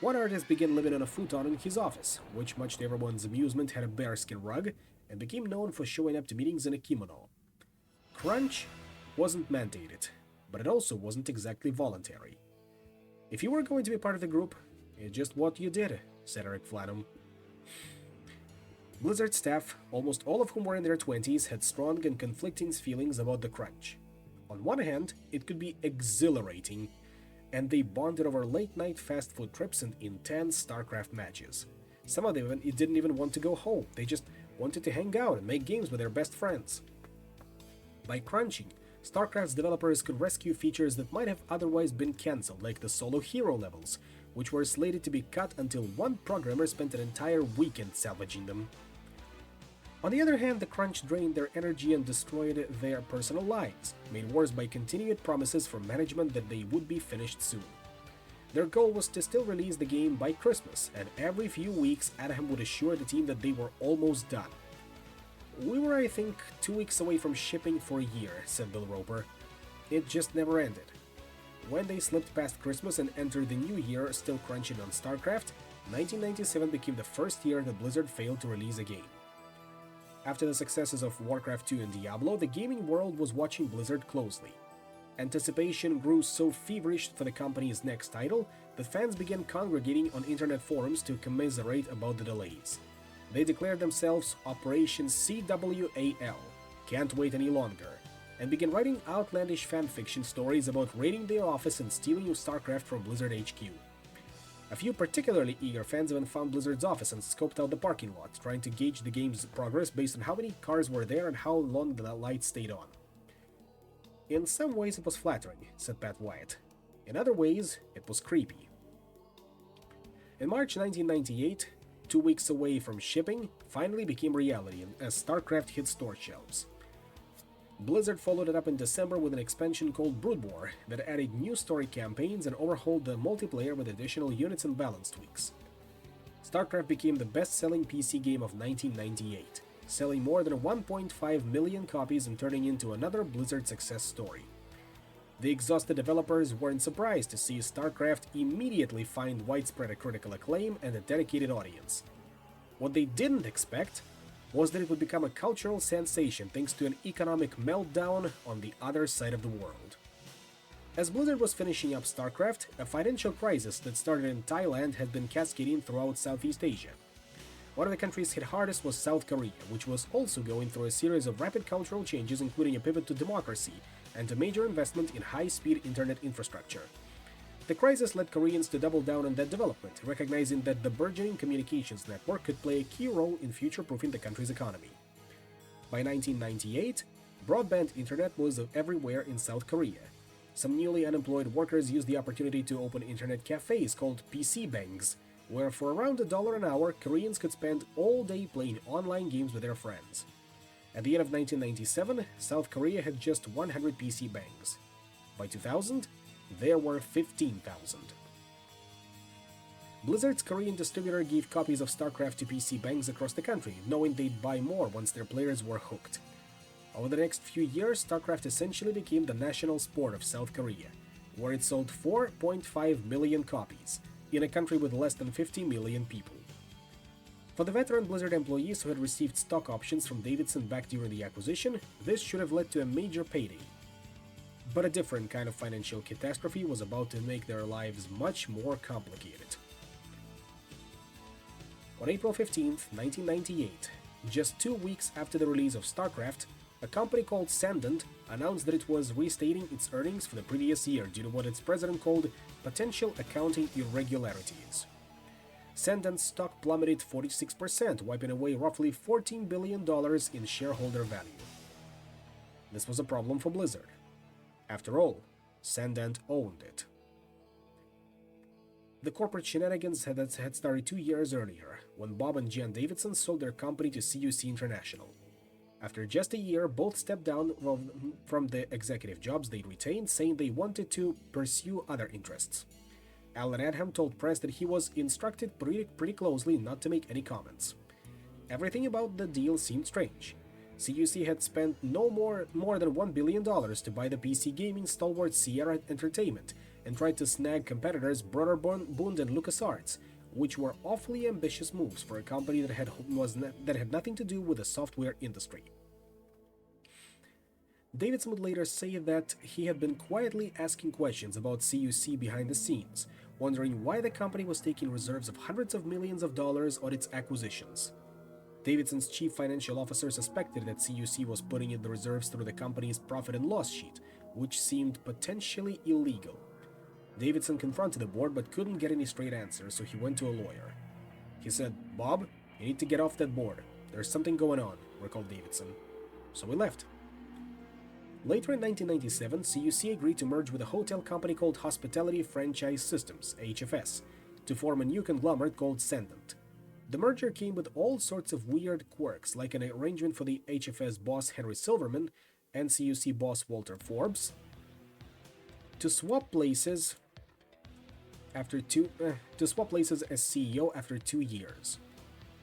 One artist began living on a futon in his office, which, much to everyone's amusement, had a bearskin rug, and became known for showing up to meetings in a kimono. Crunch wasn't mandated, but it also wasn't exactly voluntary. "If you were going to be part of the group, it's just what you did," said Eric Flanum. Blizzard staff, almost all of whom were in their 20s, had strong and conflicting feelings about the crunch. On one hand, it could be exhilarating, and they bonded over late-night fast food trips and intense StarCraft matches. Some of them didn't even want to go home, they just wanted to hang out and make games with their best friends. By crunching, StarCraft's developers could rescue features that might have otherwise been cancelled, like the solo hero levels, which were slated to be cut until one programmer spent an entire weekend salvaging them. On the other hand, the crunch drained their energy and destroyed their personal lives, made worse by continued promises from management that they would be finished soon. Their goal was to still release the game by Christmas, and every few weeks Adam would assure the team that they were almost done. "We were, I think, 2 weeks away from shipping for a year," said Bill Roper. "It just never ended." When they slipped past Christmas and entered the new year still crunching on StarCraft, 1997 became the first year that Blizzard failed to release a game. After the successes of Warcraft 2 and Diablo, the gaming world was watching Blizzard closely. Anticipation grew so feverish for the company's next title that fans began congregating on internet forums to commiserate about the delays. They declared themselves Operation CWAL, can't wait any longer, and began writing outlandish fanfiction stories about raiding their office and stealing StarCraft from Blizzard HQ. A few particularly eager fans even found Blizzard's office and scoped out the parking lot, trying to gauge the game's progress based on how many cars were there and how long the lights stayed on. "In some ways it was flattering," said Pat Wyatt. "In other ways, it was creepy." In March 1998, 2 weeks away from shipping, finally became reality as StarCraft hit store shelves. Blizzard followed it up in December with an expansion called Brood War that added new story campaigns and overhauled the multiplayer with additional units and balance tweaks. StarCraft became the best-selling PC game of 1998, selling more than 1.5 million copies and turning into another Blizzard success story. The exhausted developers weren't surprised to see StarCraft immediately find widespread critical acclaim and a dedicated audience. What they didn't expect was that it would become a cultural sensation thanks to an economic meltdown on the other side of the world. As Blizzard was finishing up StarCraft, a financial crisis that started in Thailand had been cascading throughout Southeast Asia. One of the countries hit hardest was South Korea, which was also going through a series of rapid cultural changes, including a pivot to democracy and a major investment in high-speed internet infrastructure. The crisis led Koreans to double down on that development, recognizing that the burgeoning communications network could play a key role in future-proofing the country's economy. By 1998, broadband internet was everywhere in South Korea. Some newly unemployed workers used the opportunity to open internet cafes called PC Bangs, where for around $1 an hour, Koreans could spend all day playing online games with their friends. At the end of 1997, South Korea had just 100 PC Bangs. By 2000, there were 15,000. Blizzard's Korean distributor gave copies of StarCraft to PC Bangs across the country, knowing they'd buy more once their players were hooked. Over the next few years, StarCraft essentially became the national sport of South Korea, where it sold 4.5 million copies, in a country with less than 50 million people. For the veteran Blizzard employees who had received stock options from Davidson back during the acquisition, this should have led to a major payday. But a different kind of financial catastrophe was about to make their lives much more complicated. On April 15, 1998, just 2 weeks after the release of StarCraft, a company called Sandent announced that it was restating its earnings for the previous year due to what its president called potential accounting irregularities. Sandent's stock plummeted 46%, wiping away roughly $14 billion in shareholder value. This was a problem for Blizzard. After all, Sandent owned it. The corporate shenanigans had started 2 years earlier, when Bob and Jan Davidson sold their company to CUC International. After just a year, both stepped down from the executive jobs they'd retained, saying they wanted to pursue other interests. Alan Adham told press that he was instructed pretty closely not to make any comments. Everything about the deal seemed strange. CUC had spent no more than $1 billion to buy the PC gaming stalwart Sierra Entertainment and tried to snag competitors Broderbund and LucasArts, which were awfully ambitious moves for a company that had nothing to do with the software industry. Davidson would later say that he had been quietly asking questions about CUC behind the scenes, wondering why the company was taking reserves of hundreds of millions of dollars on its acquisitions. Davidson's chief financial officer suspected that CUC was putting in the reserves through the company's profit and loss sheet, which seemed potentially illegal. Davidson confronted the board but couldn't get any straight answers, so he went to a lawyer. He said, "Bob, you need to get off that board. There's something going on," recalled Davidson. So he left. Later in 1997, CUC agreed to merge with a hotel company called Hospitality Franchise Systems, HFS, to form a new conglomerate called Cendant. The merger came with all sorts of weird quirks, like an arrangement for the HFS boss Henry Silverman and CUC boss Walter Forbes to swap places as CEO after 2 years.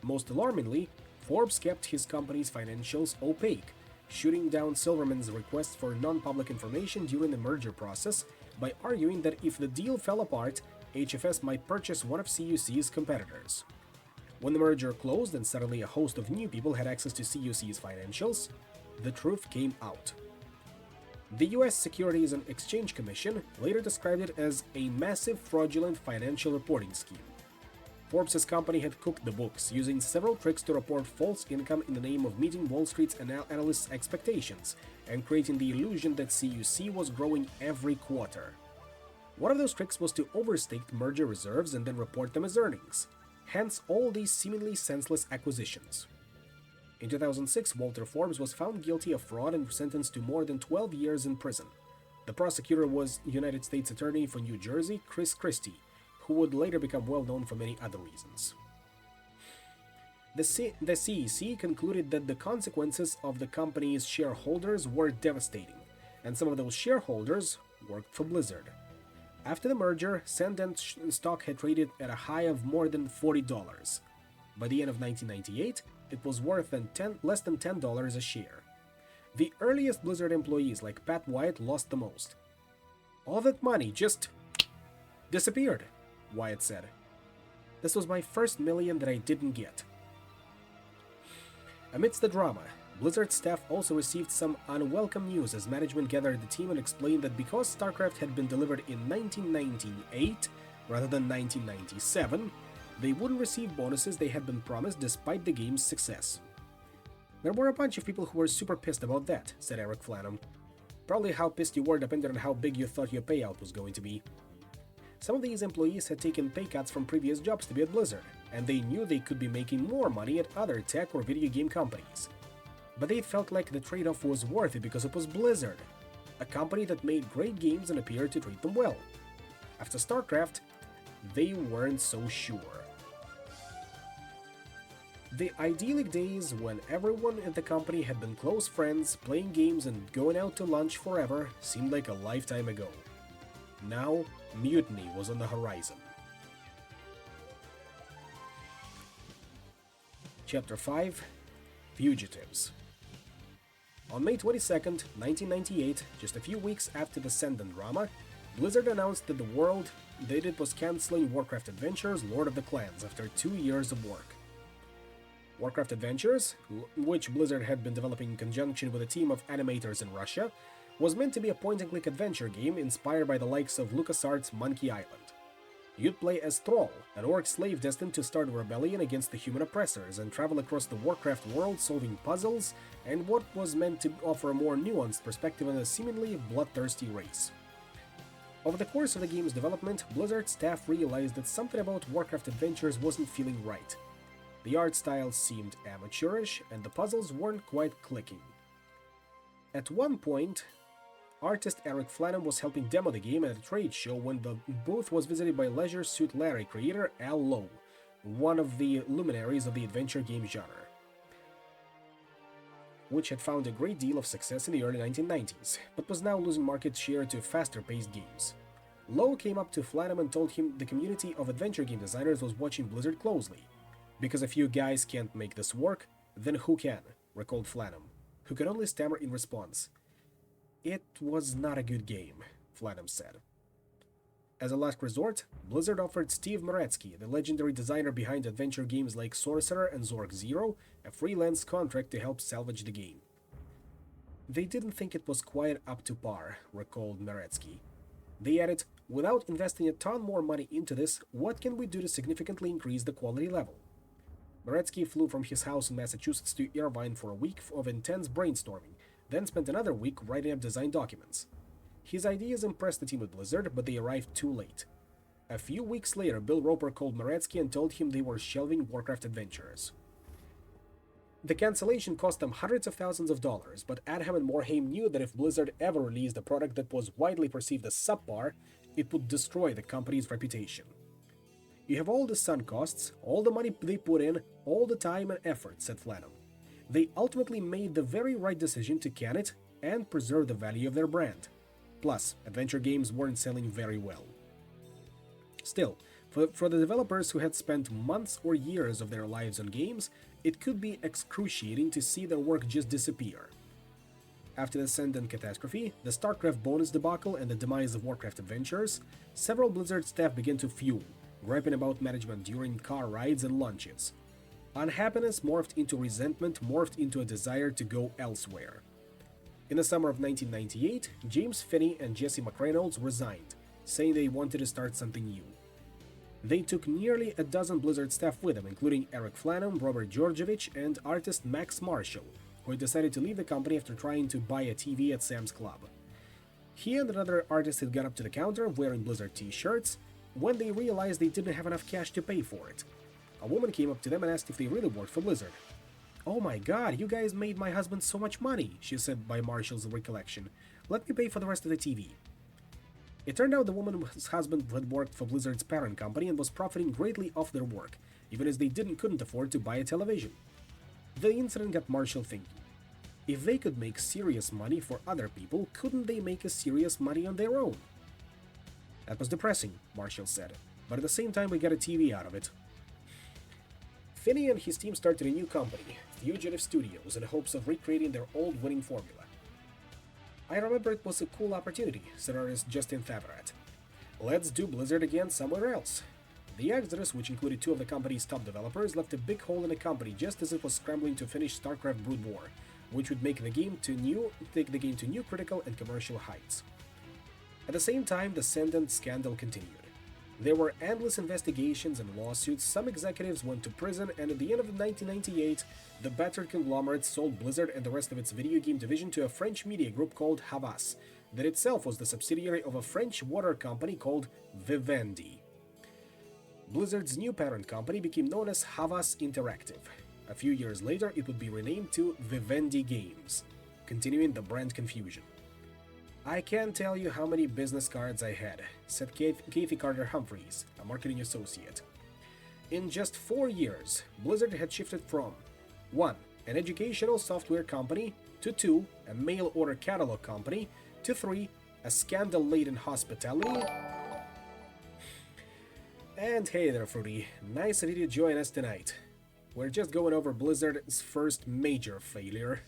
Most alarmingly, Forbes kept his company's financials opaque, shooting down Silverman's request for non-public information during the merger process by arguing that if the deal fell apart, HFS might purchase one of CUC's competitors. When the merger closed and suddenly a host of new people had access to CUC's financials, the truth came out. The US Securities and Exchange Commission later described it as a massive fraudulent financial reporting scheme. Forbes' company had cooked the books, using several tricks to report false income in the name of meeting Wall Street's analysts' expectations and creating the illusion that CUC was growing every quarter. One of those tricks was to overstate merger reserves and then report them as earnings. Hence all these seemingly senseless acquisitions. In 2006, Walter Forbes was found guilty of fraud and sentenced to more than 12 years in prison. The prosecutor was United States Attorney for New Jersey, Chris Christie, who would later become well known for many other reasons. The CEC concluded that the consequences of the company's shareholders were devastating, and some of those shareholders worked for Blizzard. After the merger, Cendant stock had traded at a high of more than $40. By the end of 1998, it was worth less than $10 a share. The earliest Blizzard employees like Pat Wyatt lost the most. "All that money just disappeared," Wyatt said. "This was my first million that I didn't get." Amidst the drama, Blizzard staff also received some unwelcome news as management gathered the team and explained that because StarCraft had been delivered in 1998 rather than 1997, they wouldn't receive bonuses they had been promised despite the game's success. "There were a bunch of people who were super pissed about that," said Eric Flanham. "Probably how pissed you were depended on how big you thought your payout was going to be." Some of these employees had taken pay cuts from previous jobs to be at Blizzard, and they knew they could be making more money at other tech or video game companies. But they felt like the trade-off was worth it because it was Blizzard, a company that made great games and appeared to treat them well. After StarCraft, they weren't so sure. The idyllic days when everyone at the company had been close friends, playing games and going out to lunch forever seemed like a lifetime ago. Now, mutiny was on the horizon. Chapter 5: Fugitives. On May 22, 1998, just a few weeks after the Cendant drama, Blizzard announced that it was canceling Warcraft Adventures: Lord of the Clans after 2 years of work. Warcraft Adventures, which Blizzard had been developing in conjunction with a team of animators in Russia, was meant to be a point-and-click adventure game inspired by the likes of LucasArts' Monkey Island. You'd play as Thrall, an orc slave destined to start a rebellion against the human oppressors and travel across the Warcraft world solving puzzles and what was meant to offer a more nuanced perspective on a seemingly bloodthirsty race. Over the course of the game's development, Blizzard staff realized that something about Warcraft Adventures wasn't feeling right. The art style seemed amateurish, and the puzzles weren't quite clicking. At one point, artist Eric Flanagan was helping demo the game at a trade show when the booth was visited by Leisure Suit Larry creator Al Lowe, one of the luminaries of the adventure game genre, which had found a great deal of success in the early 1990s, but was now losing market share to faster-paced games. Lowe came up to Flanagan and told him the community of adventure game designers was watching Blizzard closely. Because if you guys can't make this work, then who can? Recalled Flanagan, who could only stammer in response. It was not a good game, Flanagan said. As a last resort, Blizzard offered Steve Meretzky, the legendary designer behind adventure games like Sorcerer and Zork Zero, a freelance contract to help salvage the game. They didn't think it was quite up to par, recalled Meretzky. They added, without investing a ton more money into this, what can we do to significantly increase the quality level? Meretzky flew from his house in Massachusetts to Irvine for a week of intense brainstorming, then spent another week writing up design documents. His ideas impressed the team at Blizzard, but they arrived too late. A few weeks later, Bill Roper called Meretzky and told him they were shelving Warcraft Adventures. The cancellation cost them hundreds of thousands of dollars, but Adham and Morhaime knew that if Blizzard ever released a product that was widely perceived as subpar, it would destroy the company's reputation. You have all the sunk costs, all the money they put in, all the time and effort, said Flanagan. They ultimately made the very right decision to can it and preserve the value of their brand. Plus, adventure games weren't selling very well. Still, for the developers who had spent months or years of their lives on games, it could be excruciating to see their work just disappear. After the Ascendant catastrophe, the StarCraft bonus debacle, and the demise of Warcraft Adventures, several Blizzard staff began to fume, griping about management during car rides and lunches. Unhappiness morphed into resentment, morphed into a desire to go elsewhere. In the summer of 1998, James Finney and Jesse McReynolds resigned, saying they wanted to start something new. They took nearly a dozen Blizzard staff with them, including Eric Flanagan, Robert Georgevich, and artist Max Marshall, who had decided to leave the company after trying to buy a TV at Sam's Club. He and another artist had gone up to the counter wearing Blizzard t-shirts when they realized they didn't have enough cash to pay for it. A woman came up to them and asked if they really worked for Blizzard. "Oh my god, you guys made my husband so much money," she said by Marshall's recollection. "Let me pay for the rest of the TV." It turned out the woman's husband had worked for Blizzard's parent company and was profiting greatly off their work, even as they couldn't afford to buy a television. The incident got Marshall thinking. If they could make serious money for other people, couldn't they make a serious money on their own? That was depressing, Marshall said, but at the same time we got a TV out of it. Finney and his team started a new company, Fugitive Studios, in hopes of recreating their old winning formula. "I remember it was a cool opportunity," said artist Justin Thavarat. "Let's do Blizzard again somewhere else." The exodus, which included two of the company's top developers, left a big hole in the company just as it was scrambling to finish StarCraft Brood War, which would take the game to new critical and commercial heights. At the same time, the Ascendant scandal continued. There were endless investigations and lawsuits, some executives went to prison, and at the end of 1998, the battered conglomerate sold Blizzard and the rest of its video game division to a French media group called Havas, that itself was the subsidiary of a French water company called Vivendi. Blizzard's new parent company became known as Havas Interactive. A few years later, it would be renamed to Vivendi Games, continuing the brand confusion. "I can't tell you how many business cards I had," said Kathy Carter Humphreys, a marketing associate. In just 4 years, Blizzard had shifted from 1. An educational software company, to 2. A mail-order catalog company, to 3. A scandal-laden hospitality. And hey there, Fruity. Nice of you to join us tonight. We're just going over Blizzard's first major failure.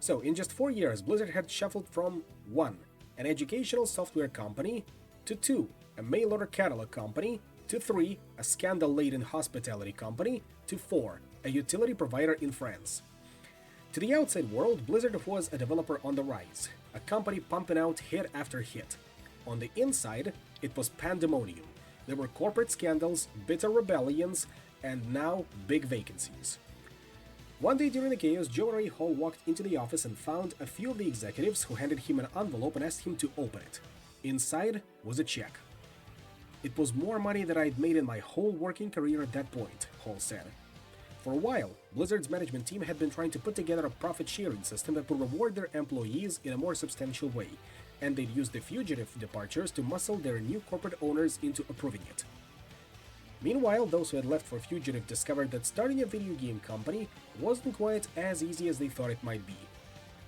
So, in just 4 years, Blizzard had shuffled from 1. An educational software company, to 2. A mail-order catalog company, to 3. A scandal-laden hospitality company, to 4. A utility provider in France. To the outside world, Blizzard was a developer on the rise, a company pumping out hit after hit. On the inside, it was pandemonium. There were corporate scandals, bitter rebellions, and now big vacancies. One day during the chaos, Joe Ray Hall walked into the office and found a few of the executives who handed him an envelope and asked him to open it. Inside was a check. "It was more money than I'd made in my whole working career at that point," Hall said. For a while, Blizzard's management team had been trying to put together a profit-sharing system that would reward their employees in a more substantial way, and they'd use the fugitive departures to muscle their new corporate owners into approving it. Meanwhile, those who had left for Fugitive discovered that starting a video game company wasn't quite as easy as they thought it might be.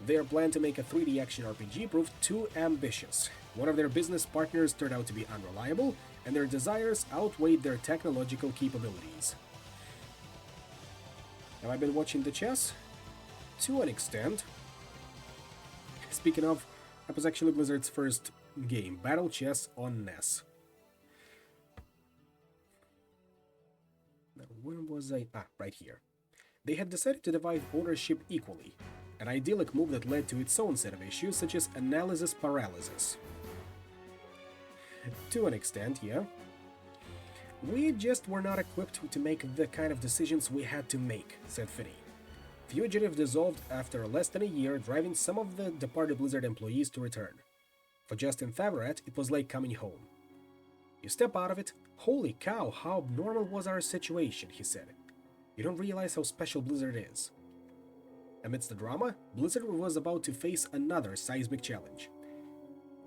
Their plan to make a 3D action RPG proved too ambitious. One of their business partners turned out to be unreliable, and their desires outweighed their technological capabilities. Have I been watching the chess? To an extent. Speaking of, that was actually Blizzard's first game, Battle Chess on NES. Now, where was I? Right here. They had decided to divide ownership equally, an idyllic move that led to its own set of issues, such as analysis paralysis. To an extent, yeah. We just were not equipped to make the kind of decisions we had to make, said Finney. Fugitive dissolved after less than a year, driving some of the departed Blizzard employees to return. For Justin Favret, it was like coming home. You step out of it, holy cow, how abnormal was our situation, he said. You don't realize how special Blizzard is. Amidst the drama, Blizzard was about to face another seismic challenge.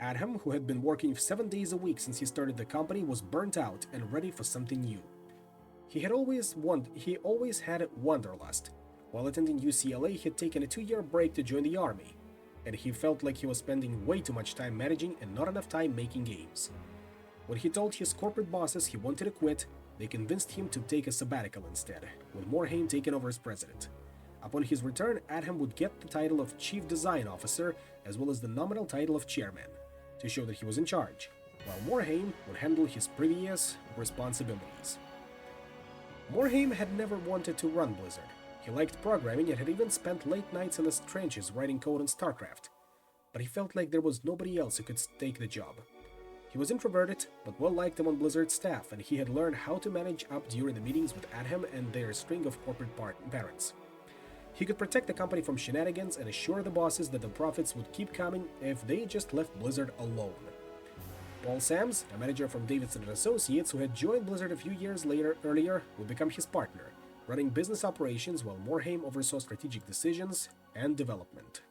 Adham, who had been working 7 days a week since he started the company, was burnt out and ready for something new. He always had wanderlust. While attending UCLA, he had taken a 2-year break to join the army, and he felt like he was spending way too much time managing and not enough time making games. When he told his corporate bosses he wanted to quit, they convinced him to take a sabbatical instead, with Morhaime taking over as president. Upon his return, Adham would get the title of Chief Design Officer, as well as the nominal title of Chairman, to show that he was in charge, while Morhaime would handle his previous responsibilities. Morhaime had never wanted to run Blizzard. He liked programming and had even spent late nights in the trenches writing code on StarCraft, but he felt like there was nobody else who could take the job. He was introverted, but well liked among Blizzard's staff, and he had learned how to manage up during the meetings with Adham and their string of corporate parents. He could protect the company from shenanigans and assure the bosses that the profits would keep coming if they just left Blizzard alone. Paul Sams, a manager from Davidson & Associates who had joined Blizzard a few years earlier, would become his partner, running business operations while Morhaime oversaw strategic decisions and development.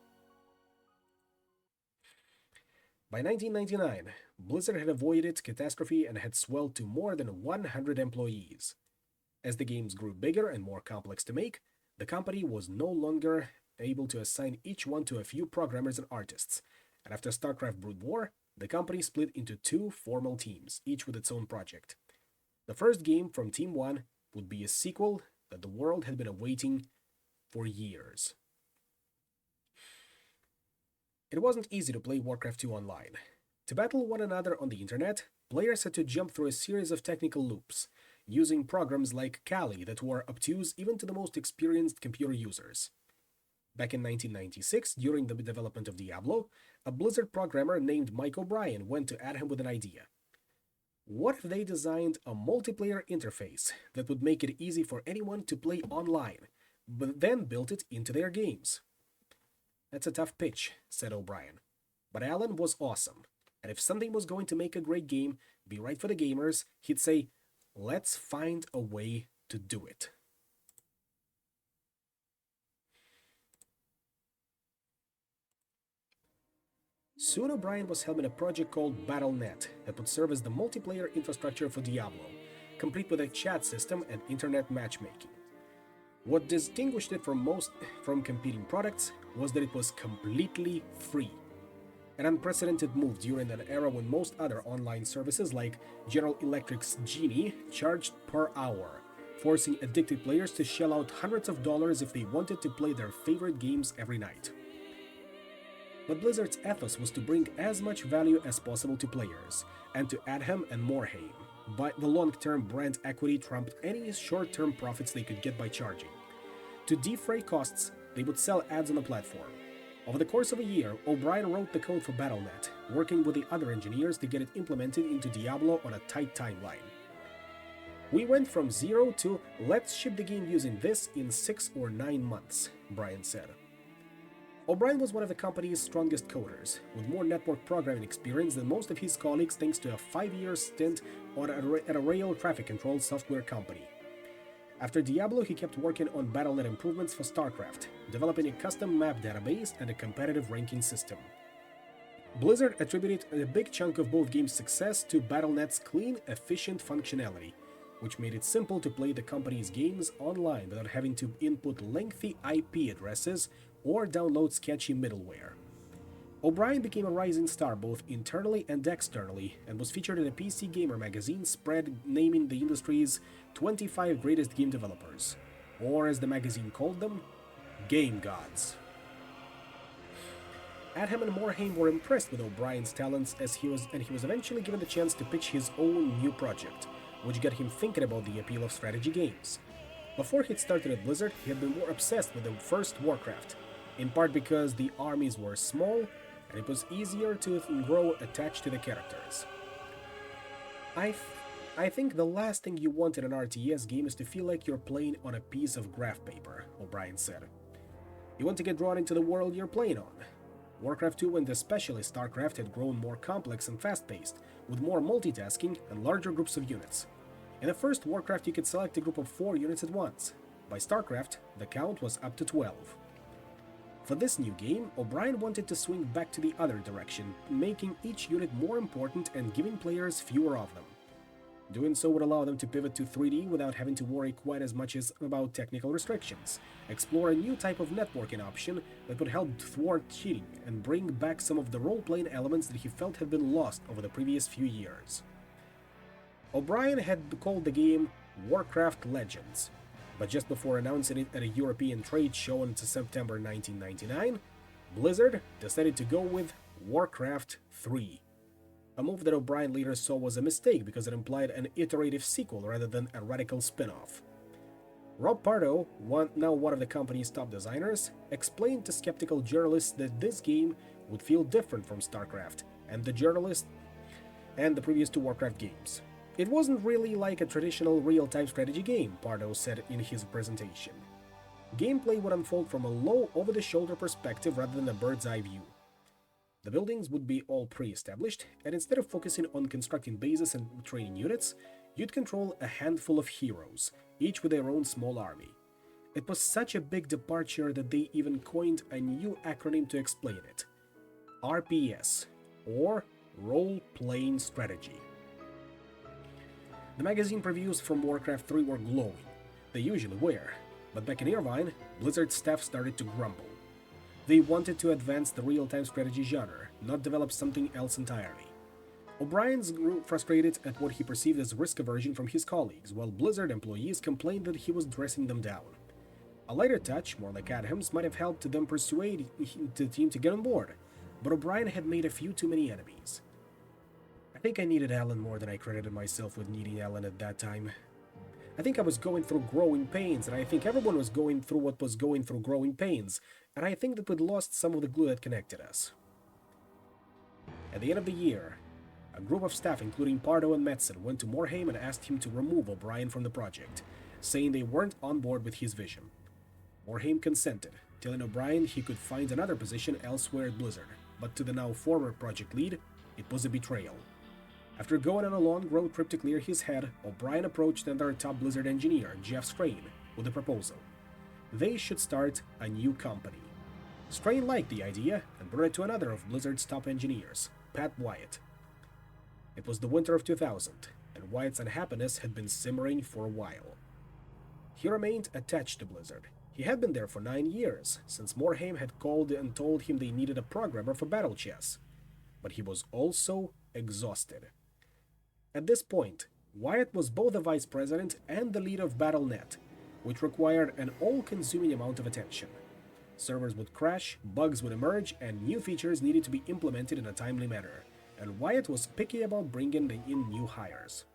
By 1999, Blizzard had avoided catastrophe and had swelled to more than 100 employees. As the games grew bigger and more complex to make, the company was no longer able to assign each one to a few programmers and artists, and after StarCraft Brood War, the company split into 2 formal teams, each with its own project. The first game from Team 1 would be a sequel that the world had been awaiting for years. It wasn't easy to play Warcraft 2 online. To battle one another on the internet, players had to jump through a series of technical loops, using programs like Kali that were obtuse even to the most experienced computer users. Back in 1996, during the development of Diablo, a Blizzard programmer named Mike O'Brien went to Adham with an idea. What if they designed a multiplayer interface that would make it easy for anyone to play online, but then built it into their games? That's a tough pitch, said O'Brien. But Alan was awesome, and if something was going to make a great game, be right for the gamers, he'd say, let's find a way to do it. Soon O'Brien was helming a project called Battle.net that would serve as the multiplayer infrastructure for Diablo, complete with a chat system and internet matchmaking. What distinguished it from competing products was that it was completely free. An unprecedented move during an era when most other online services like General Electric's Genie charged per hour, forcing addicted players to shell out hundreds of dollars if they wanted to play their favorite games every night. But Blizzard's ethos was to bring as much value as possible to players, and to Adham and Morhaime. But the long-term brand equity trumped any short-term profits they could get by charging. To defray costs, they would sell ads on the platform. Over the course of a year, O'Brien wrote the code for Battle.net, working with the other engineers to get it implemented into Diablo on a tight timeline. We went from zero to let's ship the game using this in 6 or 9 months, Brian said. O'Brien was one of the company's strongest coders, with more network programming experience than most of his colleagues thanks to a 5-year stint at a rail traffic control software company. After Diablo, he kept working on Battle.net improvements for StarCraft, developing a custom map database and a competitive ranking system. Blizzard attributed a big chunk of both games' success to Battle.net's clean, efficient functionality, which made it simple to play the company's games online without having to input lengthy IP addresses or download sketchy middleware. O'Brien became a rising star both internally and externally, and was featured in a PC Gamer magazine spread naming the industry's 25 greatest game developers, or as the magazine called them, Game Gods. Adham and Morhaime were impressed with O'Brien's talents and he was eventually given the chance to pitch his own new project, which got him thinking about the appeal of strategy games. Before he'd started at Blizzard, he had been more obsessed with the first Warcraft, in part because the armies were small and it was easier to grow attached to the characters. I think the last thing you want in an RTS game is to feel like you're playing on a piece of graph paper, O'Brien said. You want to get drawn into the world you're playing on. Warcraft 2 and especially StarCraft had grown more complex and fast-paced, with more multitasking and larger groups of units. In the first Warcraft you could select a group of 4 units at once. By StarCraft, the count was up to 12. For this new game, O'Brien wanted to swing back to the other direction, making each unit more important and giving players fewer of them. Doing so would allow them to pivot to 3D without having to worry quite as much about technical restrictions, explore a new type of networking option that would help thwart cheating, and bring back some of the role-playing elements that he felt had been lost over the previous few years. O'Brien had called the game Warcraft Legends, but just before announcing it at a European trade show in September 1999, Blizzard decided to go with Warcraft 3. A move that O'Brien later saw was a mistake because it implied an iterative sequel rather than a radical spin-off. Rob Pardo, now one of the company's top designers, explained to skeptical journalists that this game would feel different from StarCraft and the previous 2 Warcraft games. It wasn't really like a traditional real-time strategy game, Pardo said in his presentation. Gameplay would unfold from a low, over-the-shoulder perspective rather than a bird's-eye view. The buildings would be all pre-established, and instead of focusing on constructing bases and training units, you'd control a handful of heroes, each with their own small army. It was such a big departure that they even coined a new acronym to explain it: RPS, or Role Playing Strategy. The magazine previews from Warcraft 3 were glowing. They usually were, but back in Irvine, Blizzard staff started to grumble. They wanted to advance the real-time strategy genre, not develop something else entirely. O'Brien grew frustrated at what he perceived as risk aversion from his colleagues, while Blizzard employees complained that he was dressing them down. A lighter touch, more like Adham's, might have helped them persuade the team to get on board, but O'Brien had made a few too many enemies. I think I needed Alan more than I credited myself with needing Alan at that time. I think I was going through growing pains, and I think everyone was going through what was going through growing pains, and I think that we'd lost some of the glue that connected us. At the end of the year, a group of staff, including Pardo and Metzen, went to Morhaime and asked him to remove O'Brien from the project, saying they weren't on board with his vision. Morhaime consented, telling O'Brien he could find another position elsewhere at Blizzard, but to the now former project lead, it was a betrayal. After going on a long road trip to clear his head, O'Brien approached another top Blizzard engineer, Jeff Strain, with a proposal. They should start a new company. Strain liked the idea and brought it to another of Blizzard's top engineers, Pat Wyatt. It was the winter of 2000, and Wyatt's unhappiness had been simmering for a while. He remained attached to Blizzard. He had been there for 9 years, since Morhaime had called and told him they needed a programmer for Battle Chess. But he was also exhausted. At this point, Wyatt was both the vice president and the lead of Battle.net, which required an all-consuming amount of attention. Servers would crash, bugs would emerge, and new features needed to be implemented in a timely manner, and Wyatt was picky about bringing in new hires.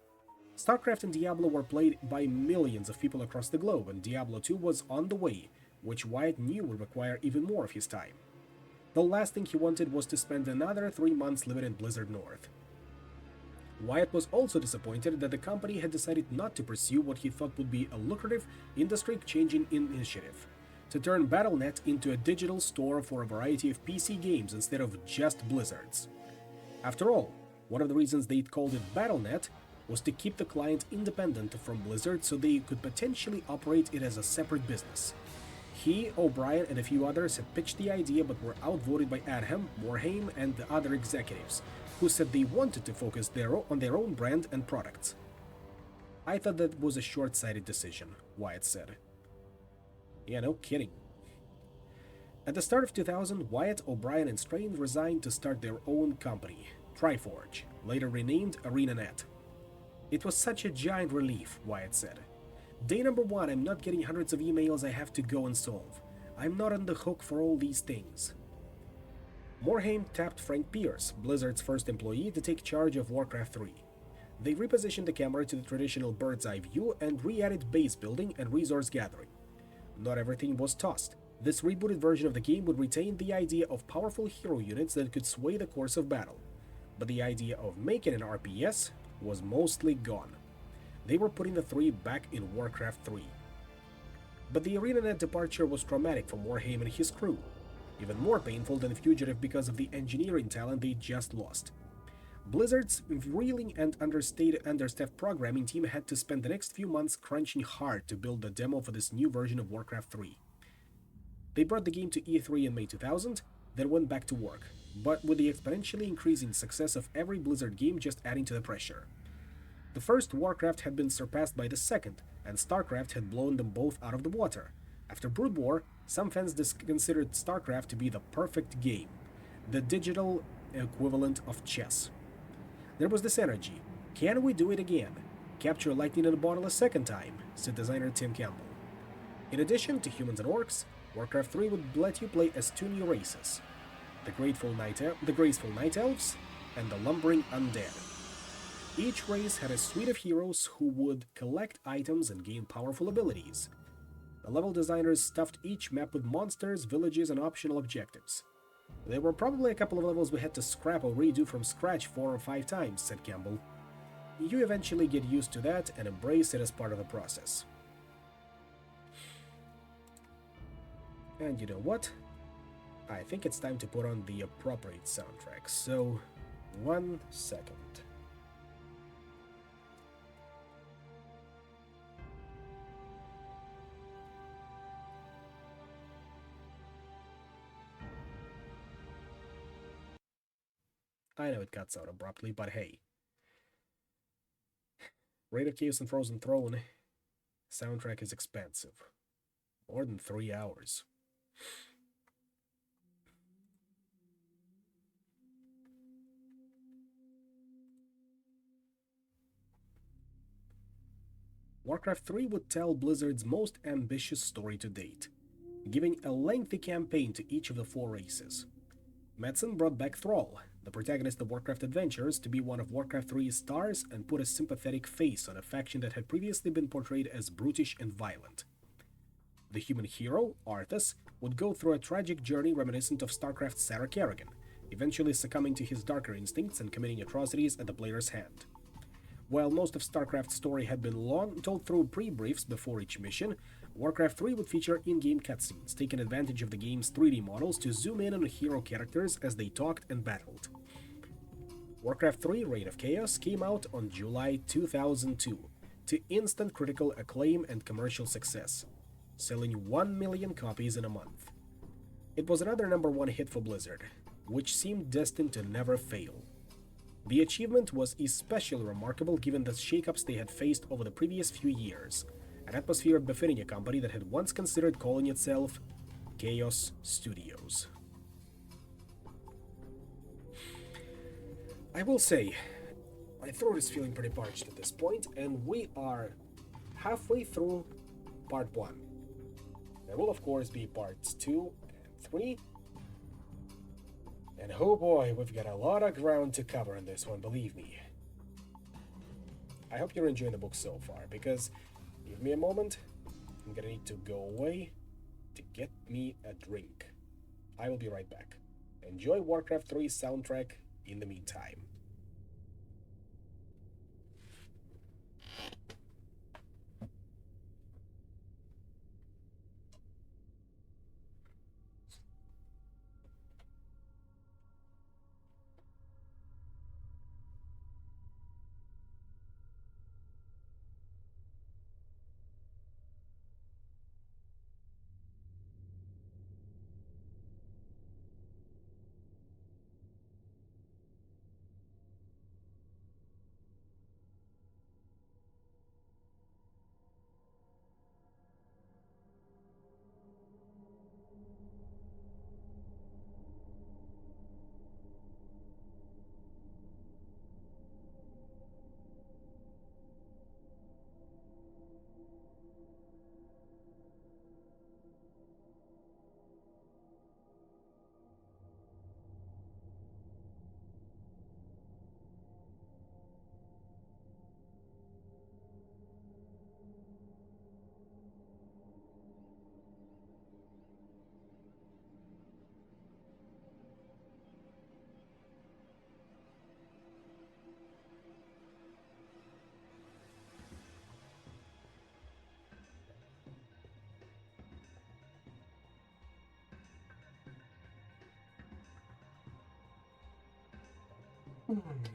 StarCraft and Diablo were played by millions of people across the globe, and Diablo 2 was on the way, which Wyatt knew would require even more of his time. The last thing he wanted was to spend another 3 months living in Blizzard North. Wyatt was also disappointed that the company had decided not to pursue what he thought would be a lucrative, industry-changing initiative, to turn Battle.net into a digital store for a variety of PC games instead of just Blizzard's. After all, one of the reasons they'd called it Battle.net was to keep the client independent from Blizzard so they could potentially operate it as a separate business. He, O'Brien, and a few others had pitched the idea but were outvoted by Adham, Morhaime, and the other executives, who said they wanted to focus on their own brand and products. I thought that was a short-sighted decision, Wyatt said. Yeah, no kidding. At the start of 2000, Wyatt, O'Brien, and Strain resigned to start their own company, Triforge, later renamed ArenaNet. It was such a giant relief, Wyatt said. Day number 1, I'm not getting hundreds of emails I have to go and solve. I'm not on the hook for all these things. Morhaime tapped Frank Pierce, Blizzard's first employee, to take charge of Warcraft 3. They repositioned the camera to the traditional bird's eye view and re-added base building and resource gathering. Not everything was tossed. This rebooted version of the game would retain the idea of powerful hero units that could sway the course of battle, but the idea of making an RPS was mostly gone. They were putting the 3 back in Warcraft 3. But the ArenaNet departure was traumatic for Morhaime and his crew, even more painful than Fugitive because of the engineering talent they just lost. Blizzard's reeling and understaffed programming team had to spend the next few months crunching hard to build the demo for this new version of Warcraft 3. They brought the game to E3 in May 2000, then went back to work, but with the exponentially increasing success of every Blizzard game just adding to the pressure. The first Warcraft had been surpassed by the second, and StarCraft had blown them both out of the water. After Brood War, some fans considered StarCraft to be the perfect game, the digital equivalent of chess. There was this energy. Can we do it again? Capture lightning in a bottle a second time, said designer Tim Campbell. In addition to humans and orcs, Warcraft 3 would let you play as 2 new races, the Graceful Night Elves and the Lumbering Undead. Each race had a suite of heroes who would collect items and gain powerful abilities. The level designers stuffed each map with monsters, villages, and optional objectives. There were probably a couple of levels we had to scrap or redo from scratch 4 or 5 times, said Campbell. You eventually get used to that and embrace it as part of the process. And you know what? I think it's time to put on the appropriate soundtrack, so 1 second. I know it cuts out abruptly, but hey. Raid of Chaos and Frozen Throne soundtrack is expensive. More than 3 hours. Warcraft 3 would tell Blizzard's most ambitious story to date, giving a lengthy campaign to each of the 4 races. Metzen brought back Thrall, the protagonist of Warcraft Adventures, to be one of Warcraft 3's stars and put a sympathetic face on a faction that had previously been portrayed as brutish and violent. The human hero, Arthas, would go through a tragic journey reminiscent of StarCraft's Sarah Kerrigan, eventually succumbing to his darker instincts and committing atrocities at the player's hand. While most of StarCraft's story had been long told through pre-briefs before each mission, Warcraft 3 would feature in-game cutscenes, taking advantage of the game's 3D models to zoom in on hero characters as they talked and battled. Warcraft 3 Reign of Chaos came out on July 2002 to instant critical acclaim and commercial success, selling 1 million copies in a month. It was another #1 hit for Blizzard, which seemed destined to never fail. The achievement was especially remarkable given the shakeups they had faced over the previous few years, an atmosphere befitting a company that had once considered calling itself Chaos Studios. I will say, my throat is feeling pretty parched at this point, and we are halfway through part 1. There will of course be parts 2 and 3. And oh boy, we've got a lot of ground to cover in this one, believe me. I hope you're enjoying the book so far, because give me a moment, I'm gonna need to go away to get me a drink. I will be right back. Enjoy Warcraft 3 soundtrack in the meantime.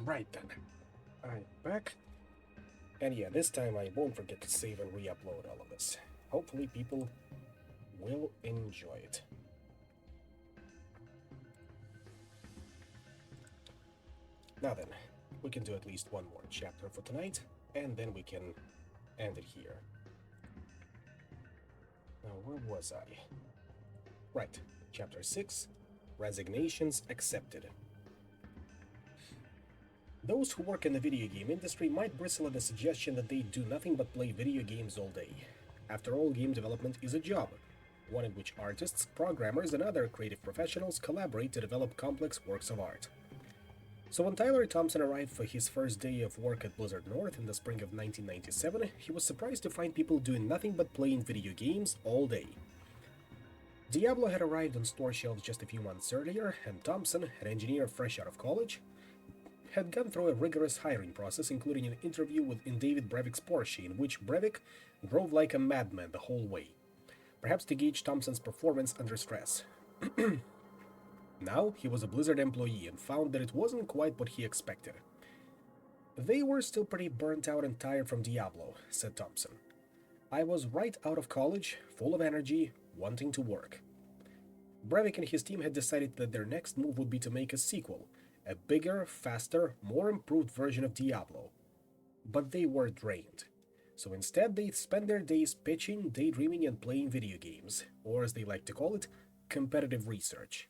Right then. I'm back. And yeah, this time I won't forget to save and re-upload all of this. Hopefully people will enjoy it. Now then, we can do at least one more chapter for tonight, and then we can end it here. Now, where was I? Right, chapter 6, Resignations Accepted. Those who work in the video game industry might bristle at the suggestion that they do nothing but play video games all day. After all, game development is a job, one in which artists, programmers, and other creative professionals collaborate to develop complex works of art. So when Tyler Thompson arrived for his first day of work at Blizzard North in the spring of 1997, he was surprised to find people doing nothing but playing video games all day. Diablo had arrived on store shelves just a few months earlier, and Thompson, an engineer fresh out of college, had gone through a rigorous hiring process, including an interview in David Brevik's Porsche, in which Brevik drove like a madman the whole way, perhaps to gauge Thompson's performance under stress. Now, he was a Blizzard employee and found that it wasn't quite what he expected. They were still pretty burnt out and tired from Diablo, said Thompson. I was right out of college, full of energy, wanting to work. Brevik and his team had decided that their next move would be to make a sequel, a bigger, faster, more improved version of Diablo. But they were drained. So instead they spent their days pitching, daydreaming, and playing video games, or as they like to call it, competitive research.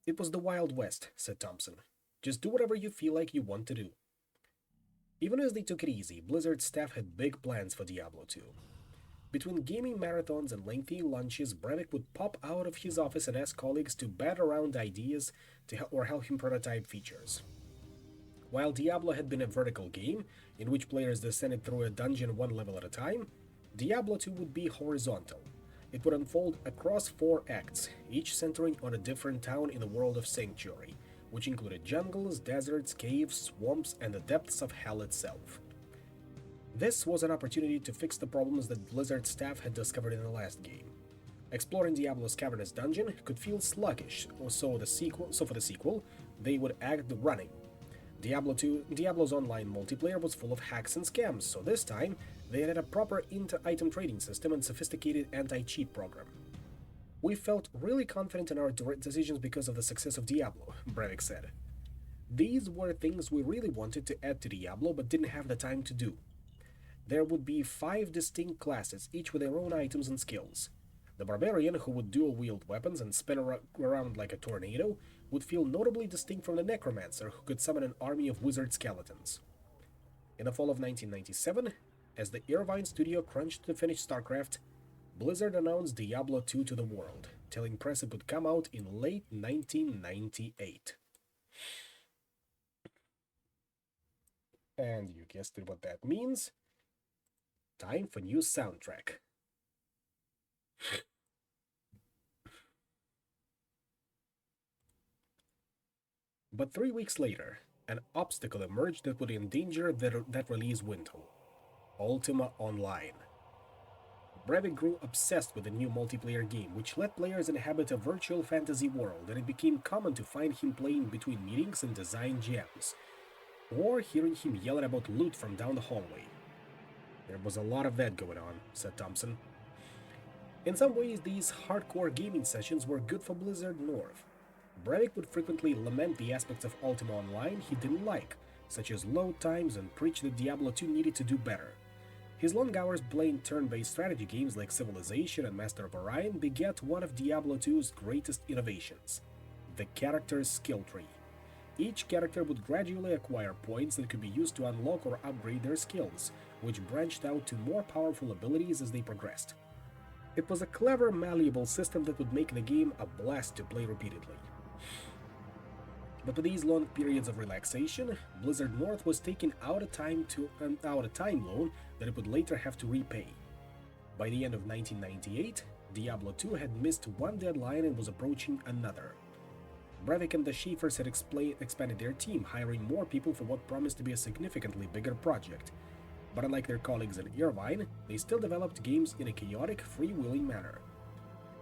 It was the Wild West, said Thompson. Just do whatever you feel like you want to do. Even as they took it easy, Blizzard's staff had big plans for Diablo 2. Between gaming marathons and lengthy lunches, Brevik would pop out of his office and ask colleagues to bat around ideas or help him prototype features. While Diablo had been a vertical game, in which players descended through a dungeon one level at a time, Diablo 2 would be horizontal. It would unfold across 4 acts, each centering on a different town in the world of Sanctuary, which included jungles, deserts, caves, swamps, and the depths of hell itself. This was an opportunity to fix the problems that Blizzard's staff had discovered in the last game. Exploring Diablo's cavernous dungeon could feel sluggish, so for the sequel, they would act running. Diablo's online multiplayer was full of hacks and scams, so this time, they had a proper item trading system and sophisticated anti-cheat program. We felt really confident in our decisions because of the success of Diablo, Brevik said. These were things we really wanted to add to Diablo but didn't have the time to do. There would be 5 distinct classes, each with their own items and skills. The Barbarian, who would dual-wield weapons and spin around like a tornado, would feel notably distinct from the Necromancer, who could summon an army of wizard skeletons. In the fall of 1997, as the Irvine studio crunched to finish StarCraft, Blizzard announced Diablo 2 to the world, telling press it would come out in late 1998. And you guessed it, what that means. Time for new soundtrack. But 3 weeks later, an obstacle emerged that would endanger that release window: Ultima Online. Brevik grew obsessed with the new multiplayer game, which let players inhabit a virtual fantasy world, and it became common to find him playing between meetings and design jams, or hearing him yelling about loot from down the hallway. There was a lot of that going on, said Thompson. In some ways, these hardcore gaming sessions were good for Blizzard North. Brevik would frequently lament the aspects of Ultima Online he didn't like, such as load times, and preach that Diablo 2 needed to do better. His long hours playing turn-based strategy games like Civilization and Master of Orion begat one of Diablo 2's greatest innovations: the character's skill tree. Each character would gradually acquire points that could be used to unlock or upgrade their skills, which branched out to more powerful abilities as they progressed. It was a clever, malleable system that would make the game a blast to play repeatedly. But with these long periods of relaxation, Blizzard North was taking out a time loan that it would later have to repay. By the end of 1998, Diablo 2 had missed one deadline and was approaching another. Brevik and the Schaefers had expanded their team, hiring more people for what promised to be a significantly bigger project. But unlike their colleagues in Irvine, they still developed games in a chaotic, freewheeling manner.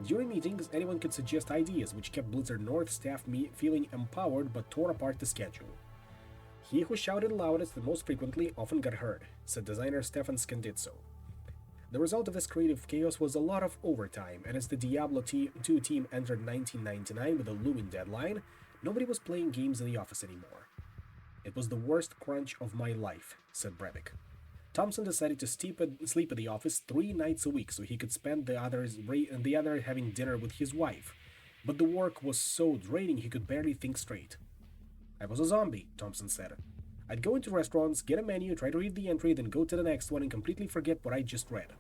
During meetings, anyone could suggest ideas, which kept Blizzard North staff feeling empowered but tore apart the schedule. He who shouted loudest and most frequently often got heard, said designer Stefan Scandizzo. The result of this creative chaos was a lot of overtime, and as the Diablo 2 team entered 1999 with a looming deadline, nobody was playing games in the office anymore. It was the worst crunch of my life, said Brevik. Thompson decided to sleep at the office 3 nights a week so he could spend the other having dinner with his wife. But the work was so draining he could barely think straight. I was a zombie, Thompson said. I'd go into restaurants, get a menu, try to read the entry, then go to the next one and completely forget what I just read.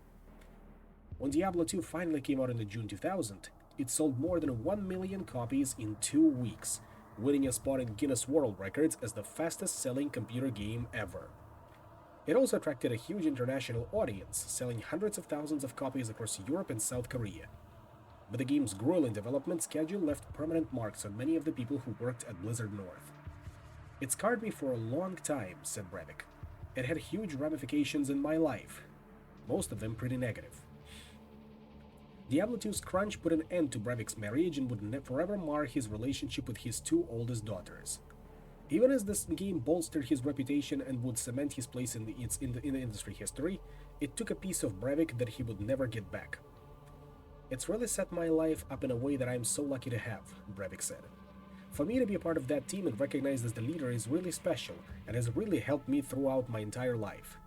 When Diablo 2 finally came out in June 2000, it sold more than 1 million copies in 2 weeks, winning a spot in Guinness World Records as the fastest-selling computer game ever. It also attracted a huge international audience, selling hundreds of thousands of copies across Europe and South Korea. But the game's grueling development schedule left permanent marks on many of the people who worked at Blizzard North. It scarred me for a long time, said Brevik. It had huge ramifications in my life, most of them pretty negative. Diablo 2's crunch put an end to Brevik's marriage and would forever mar his relationship with his 2 oldest daughters. Even as this game bolstered his reputation and would cement his place in the industry history, it took a piece of Brevik that he would never get back. It's really set my life up in a way that I'm so lucky to have, Brevik said. For me to be a part of that team and recognized as the leader is really special and has really helped me throughout my entire life.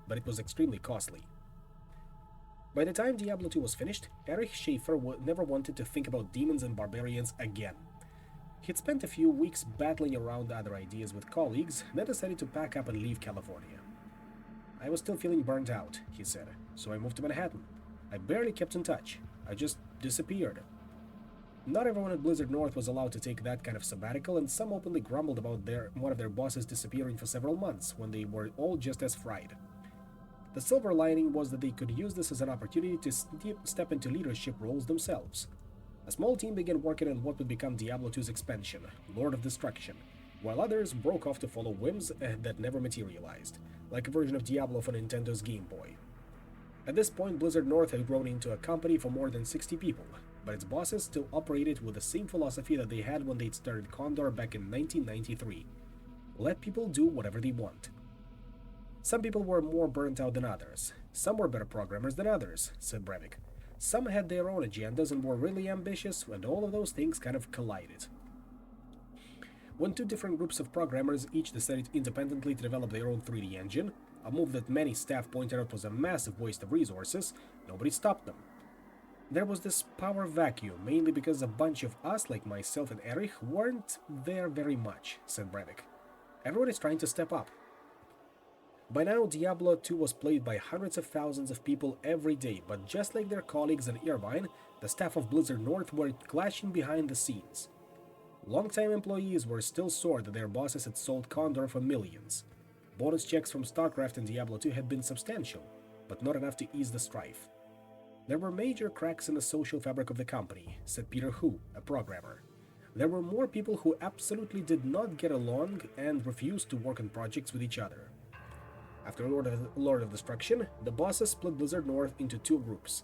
But it was extremely costly. By the time Diablo 2 was finished, Erich Schaefer never wanted to think about demons and barbarians again. He'd spent a few weeks battling around other ideas with colleagues, then decided to pack up and leave California. I was still feeling burnt out, he said, so I moved to Manhattan. I barely kept in touch. I just disappeared. Not everyone at Blizzard North was allowed to take that kind of sabbatical, and some openly grumbled about one of their bosses disappearing for several months when they were all just as fried. The silver lining was that they could use this as an opportunity to step into leadership roles themselves. A small team began working on what would become Diablo 2's expansion, Lord of Destruction, while others broke off to follow whims that never materialized, like a version of Diablo for Nintendo's Game Boy. At this point, Blizzard North had grown into a company for more than 60 people, but its bosses still operated with the same philosophy that they had when they'd started Condor back in 1993. Let people do whatever they want. Some people were more burnt out than others. Some were better programmers than others, said Brevik. Some had their own agendas and were really ambitious, and all of those things kind of collided. When 2 different groups of programmers each decided independently to develop their own 3D engine, a move that many staff pointed out was a massive waste of resources, nobody stopped them. There was this power vacuum, mainly because a bunch of us, like myself and Erich, weren't there very much, said Brevik. Everyone is trying to step up. By now, Diablo 2 was played by hundreds of thousands of people every day, but just like their colleagues in Irvine, the staff of Blizzard North were clashing behind the scenes. Longtime employees were still sore that their bosses had sold Condor for millions. Bonus checks from StarCraft and Diablo 2 had been substantial, but not enough to ease the strife. There were major cracks in the social fabric of the company, said Peter Hu, a programmer. There were more people who absolutely did not get along and refused to work on projects with each other. After Lord of Destruction, the bosses split Blizzard North into 2 groups,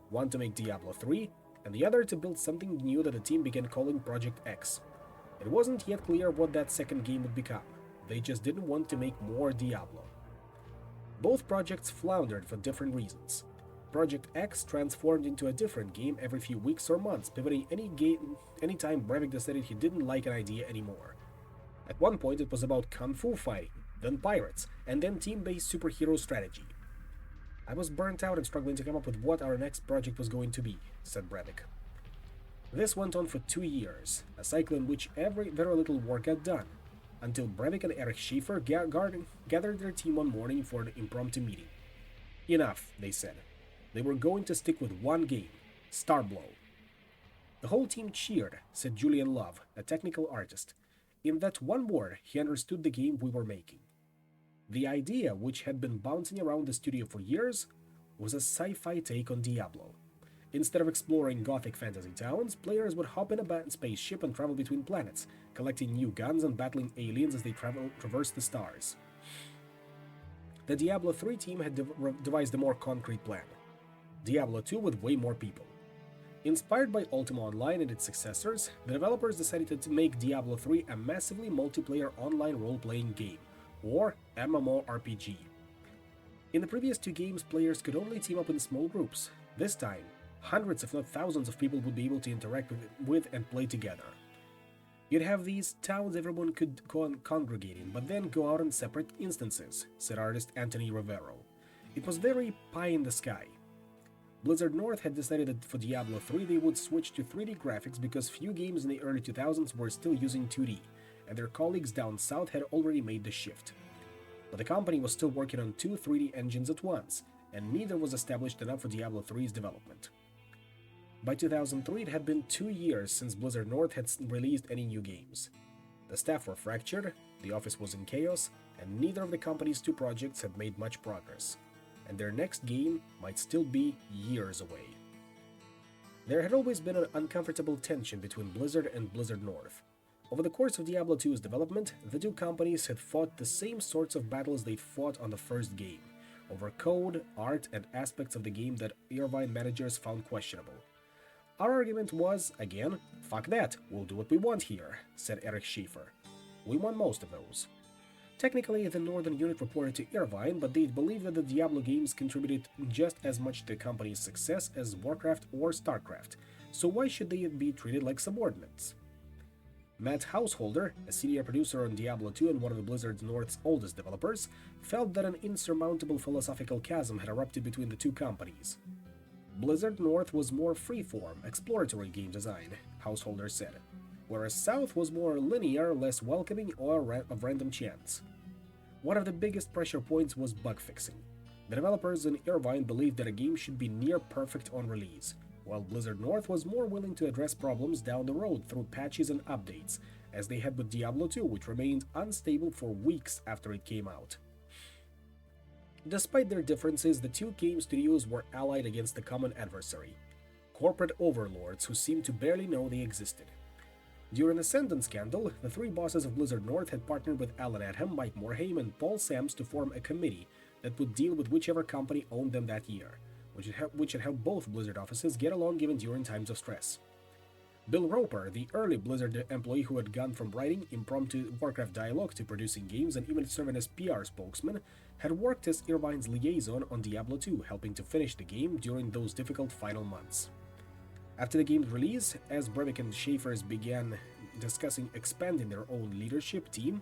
one to make Diablo 3, and the other to build something new that the team began calling Project X. It wasn't yet clear what that second game would become. They just didn't want to make more Diablo. Both projects floundered for different reasons. Project X transformed into a different game every few weeks or months, pivoting anytime Brevik decided he didn't like an idea anymore. At one point it was about kung fu fighting, then pirates, and then team-based superhero strategy. I was burnt out and struggling to come up with what our next project was going to be, said Brevik. This went on for 2 years, a cycle in which very little work got done, until Brevik and Erich Schaefer gathered their team one morning for an impromptu meeting. Enough, they said. They were going to stick with one game, Starblow. The whole team cheered, said Julian Love, a technical artist. In that one word, he understood the game we were making. The idea, which had been bouncing around the studio for years, was a sci-fi take on Diablo. Instead of exploring gothic fantasy towns, players would hop in a spaceship and travel between planets, collecting new guns and battling aliens as they traverse the stars. The Diablo 3 team had devised a more concrete plan. Diablo 2 with way more people. Inspired by Ultima Online and its successors, the developers decided to make Diablo 3 a massively multiplayer online role-playing game, or MMORPG. In the previous two games, players could only team up in small groups. This time, hundreds if not thousands of people would be able to interact with and play together. You'd have these towns everyone could congregate in, but then go out on separate instances, said artist Anthony Rivero. It was very pie in the sky. Blizzard North had decided that for Diablo 3 they would switch to 3D graphics because few games in the early 2000s were still using 2D, and their colleagues down south had already made the shift. But the company was still working on two 3D engines at once, and neither was established enough for Diablo 3's development. By 2003, it had been 2 years since Blizzard North had released any new games. The staff were fractured, the office was in chaos, and neither of the company's two projects had made much progress, and their next game might still be years away. There had always been an uncomfortable tension between Blizzard and Blizzard North. Over the course of Diablo 2's development, the two companies had fought the same sorts of battles they'd fought on the first game, over code, art, and aspects of the game that Irvine managers found questionable. Our argument was, again, fuck that, we'll do what we want here, said Eric Schaefer. We won most of those. Technically, the Northern unit reported to Irvine, but they believed that the Diablo games contributed just as much to the company's success as Warcraft or Starcraft, so why should they be treated like subordinates? Matt Householder, a senior producer on Diablo 2 and one of the Blizzard North's oldest developers, felt that an insurmountable philosophical chasm had erupted between the two companies. Blizzard North was more freeform, exploratory game design, Householder said, whereas South was more linear, less welcoming, or of random chance. One of the biggest pressure points was bug fixing. The developers in Irvine believed that a game should be near perfect on release, while Blizzard North was more willing to address problems down the road through patches and updates, as they had with Diablo 2, which remained unstable for weeks after it came out. Despite their differences, the two game studios were allied against a common adversary, corporate overlords who seemed to barely know they existed. During the Sendon scandal, the three bosses of Blizzard North had partnered with Alan Adham, Mike Morhaime, and Paul Sams to form a committee that would deal with whichever company owned them that year, which had helped both Blizzard offices get along even during times of stress. Bill Roper, the early Blizzard employee who had gone from writing impromptu Warcraft dialogue to producing games and even serving as PR spokesman, had worked as Irvine's liaison on Diablo 2, helping to finish the game during those difficult final months. After the game's release, as Brevik and Schaefer began discussing expanding their own leadership team,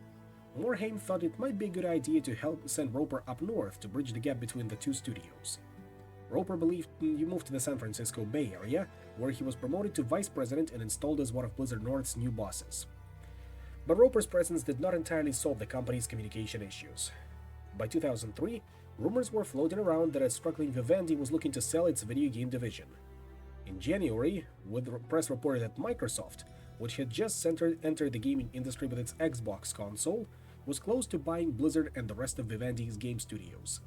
Morhaime thought it might be a good idea to help send Roper up north to bridge the gap between the two studios. Roper believed he moved to the San Francisco Bay Area, where he was promoted to vice president and installed as one of Blizzard North's new bosses. But Roper's presence did not entirely solve the company's communication issues. By 2003, rumors were floating around that a struggling Vivendi was looking to sell its video game division. In January, with the press reported that Microsoft, which had just entered the gaming industry with its Xbox console, was close to buying Blizzard and the rest of Vivendi's game studios.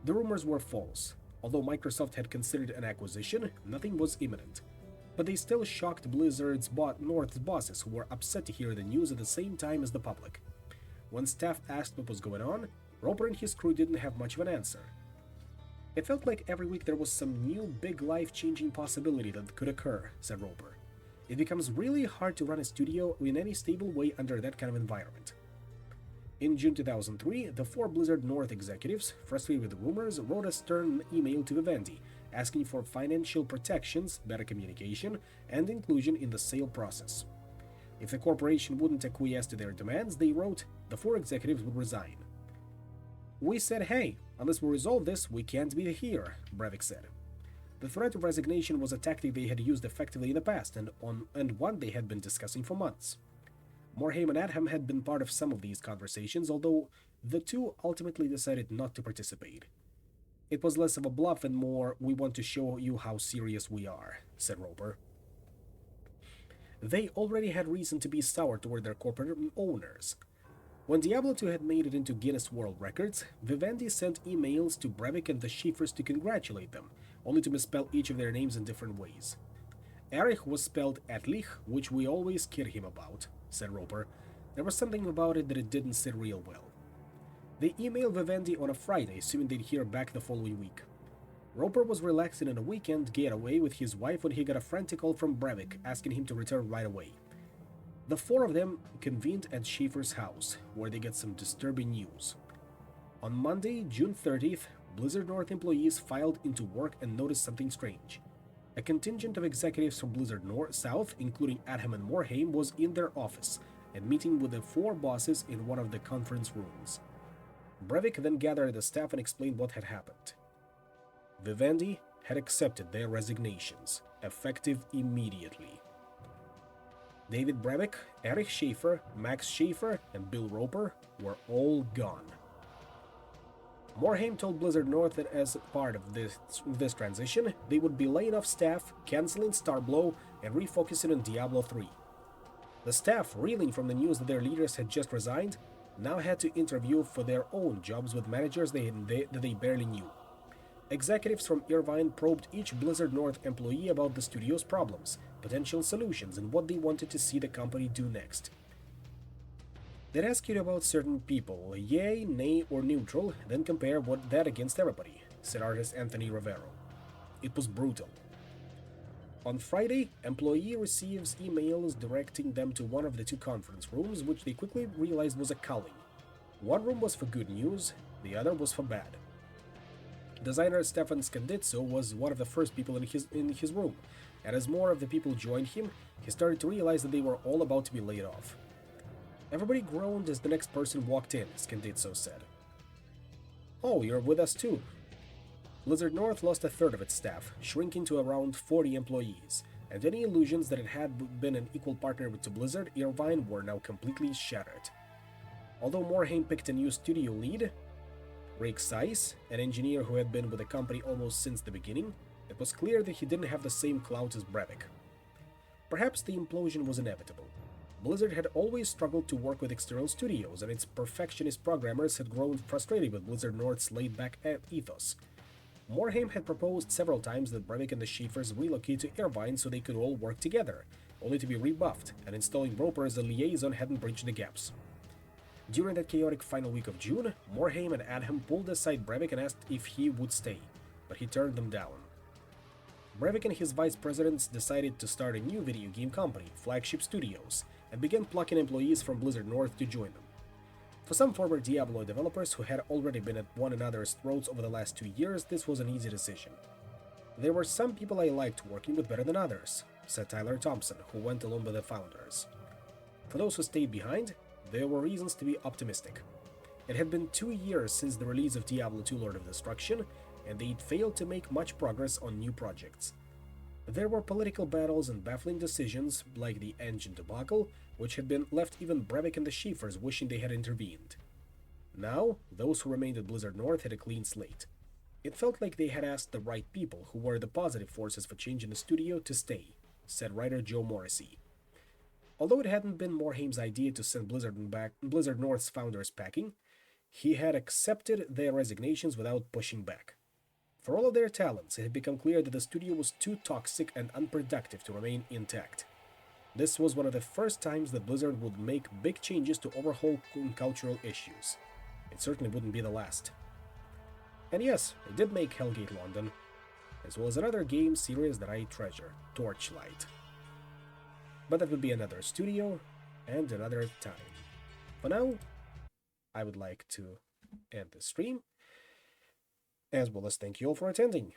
The rumors were false. Although Microsoft had considered an acquisition, nothing was imminent. But they still shocked Blizzard's North's bosses, who were upset to hear the news at the same time as the public. When staff asked what was going on, Roper and his crew didn't have much of an answer. It felt like every week there was some new big life-changing possibility that could occur, said Roper. It becomes really hard to run a studio in any stable way under that kind of environment. In June 2003, the four Blizzard North executives, frustrated with the rumors, wrote a stern email to Vivendi, asking for financial protections, better communication, and inclusion in the sale process. If the corporation wouldn't acquiesce to their demands, they wrote, the four executives would resign. We said, hey, unless we resolve this, we can't be here, Brevik said. The threat of resignation was a tactic they had used effectively in the past, and one they had been discussing for months. Morhaime and Adham had been part of some of these conversations, although the two ultimately decided not to participate. It was less of a bluff and more, we want to show you how serious we are, said Roper. They already had reason to be sour toward their corporate owners. When Diablo 2 had made it into Guinness World Records, Vivendi sent emails to Brevik and the Schaefers to congratulate them, only to misspell each of their names in different ways. Erich was spelled Etlich, which we always kid him about, said Roper. There was something about it that it didn't sit real well. They emailed Vivendi on a Friday, assuming they'd hear back the following week. Roper was relaxing on a weekend getaway with his wife when he got a frantic call from Brevik asking him to return right away. The four of them convened at Schaefer's house, where they get some disturbing news. On Monday, June 30th, Blizzard North employees filed into work and noticed something strange. A contingent of executives from Blizzard North South, including Adham and Morhaime, was in their office and meeting with the four bosses in one of the conference rooms. Brevik then gathered the staff and explained what had happened. Vivendi had accepted their resignations, effective immediately. David Brevik, Erich Schaefer, Max Schaefer, and Bill Roper were all gone. Morhaime told Blizzard North that as part of this transition, they would be laying off staff, canceling Starblow, and refocusing on Diablo 3. The staff, reeling from the news that their leaders had just resigned, now had to interview for their own jobs with managers that they barely knew. Executives from Irvine probed each Blizzard North employee about the studio's problems, potential solutions, and what they wanted to see the company do next. They'd ask you about certain people, yay, nay, or neutral, then compare that against everybody, said artist Anthony Rivero. It was brutal. On Friday, employee receives emails directing them to one of the two conference rooms, which they quickly realized was a culling. One room was for good news, the other was for bad. Designer Stefan Scandizzo was one of the first people in his room, and as more of the people joined him, he started to realize that they were all about to be laid off. Everybody groaned as the next person walked in, Scandizzo said. Oh, you're with us too. Blizzard North lost a third of its staff, shrinking to around 40 employees, and any illusions that it had been an equal partner to Blizzard Irvine were now completely shattered. Although Morhaime picked a new studio lead, Rick Seiss, an engineer who had been with the company almost since the beginning, it was clear that he didn't have the same clout as Brevik. Perhaps the implosion was inevitable. Blizzard had always struggled to work with external studios, and its perfectionist programmers had grown frustrated with Blizzard North's laid-back ethos. Morhaime had proposed several times that Brevik and the Schaefers relocate to Irvine so they could all work together, only to be rebuffed, and installing Roper as a liaison hadn't bridged the gaps. During that chaotic final week of June, Morhaime and Adham pulled aside Brevik and asked if he would stay, but he turned them down. Brevik and his vice presidents decided to start a new video game company, Flagship Studios, and began plucking employees from Blizzard North to join them. For some former Diablo developers who had already been at one another's throats over the last 2 years, this was an easy decision. There were some people I liked working with better than others, said Tyler Thompson, who went along with the founders. For those who stayed behind, there were reasons to be optimistic. It had been 2 years since the release of Diablo 2 Lord of Destruction, and they'd failed to make much progress on new projects. There were political battles and baffling decisions, like the engine debacle, which had been left even Brevik and the Schaefers wishing they had intervened. Now, those who remained at Blizzard North had a clean slate. It felt like they had asked the right people, who were the positive forces for change in the studio, to stay, said writer Joe Morrissey. Although it hadn't been Morhaime's idea to send Blizzard North's founders packing, he had accepted their resignations without pushing back. For all of their talents, it had become clear that the studio was too toxic and unproductive to remain intact. This was one of the first times that Blizzard would make big changes to overhaul cultural issues. It certainly wouldn't be the last. And yes, it did make Hellgate London, as well as another game series that I treasure, Torchlight. But that would be another studio and another time. For now, I would like to end the stream, as well as thank you all for attending.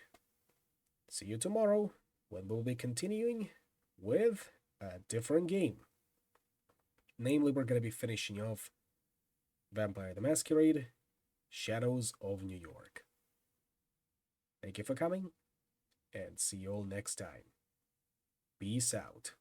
See you tomorrow, when we'll be continuing with a different game. Namely, we're going to be finishing off Vampire the Masquerade, Shadows of New York. Thank you for coming, and see you all next time. Peace out.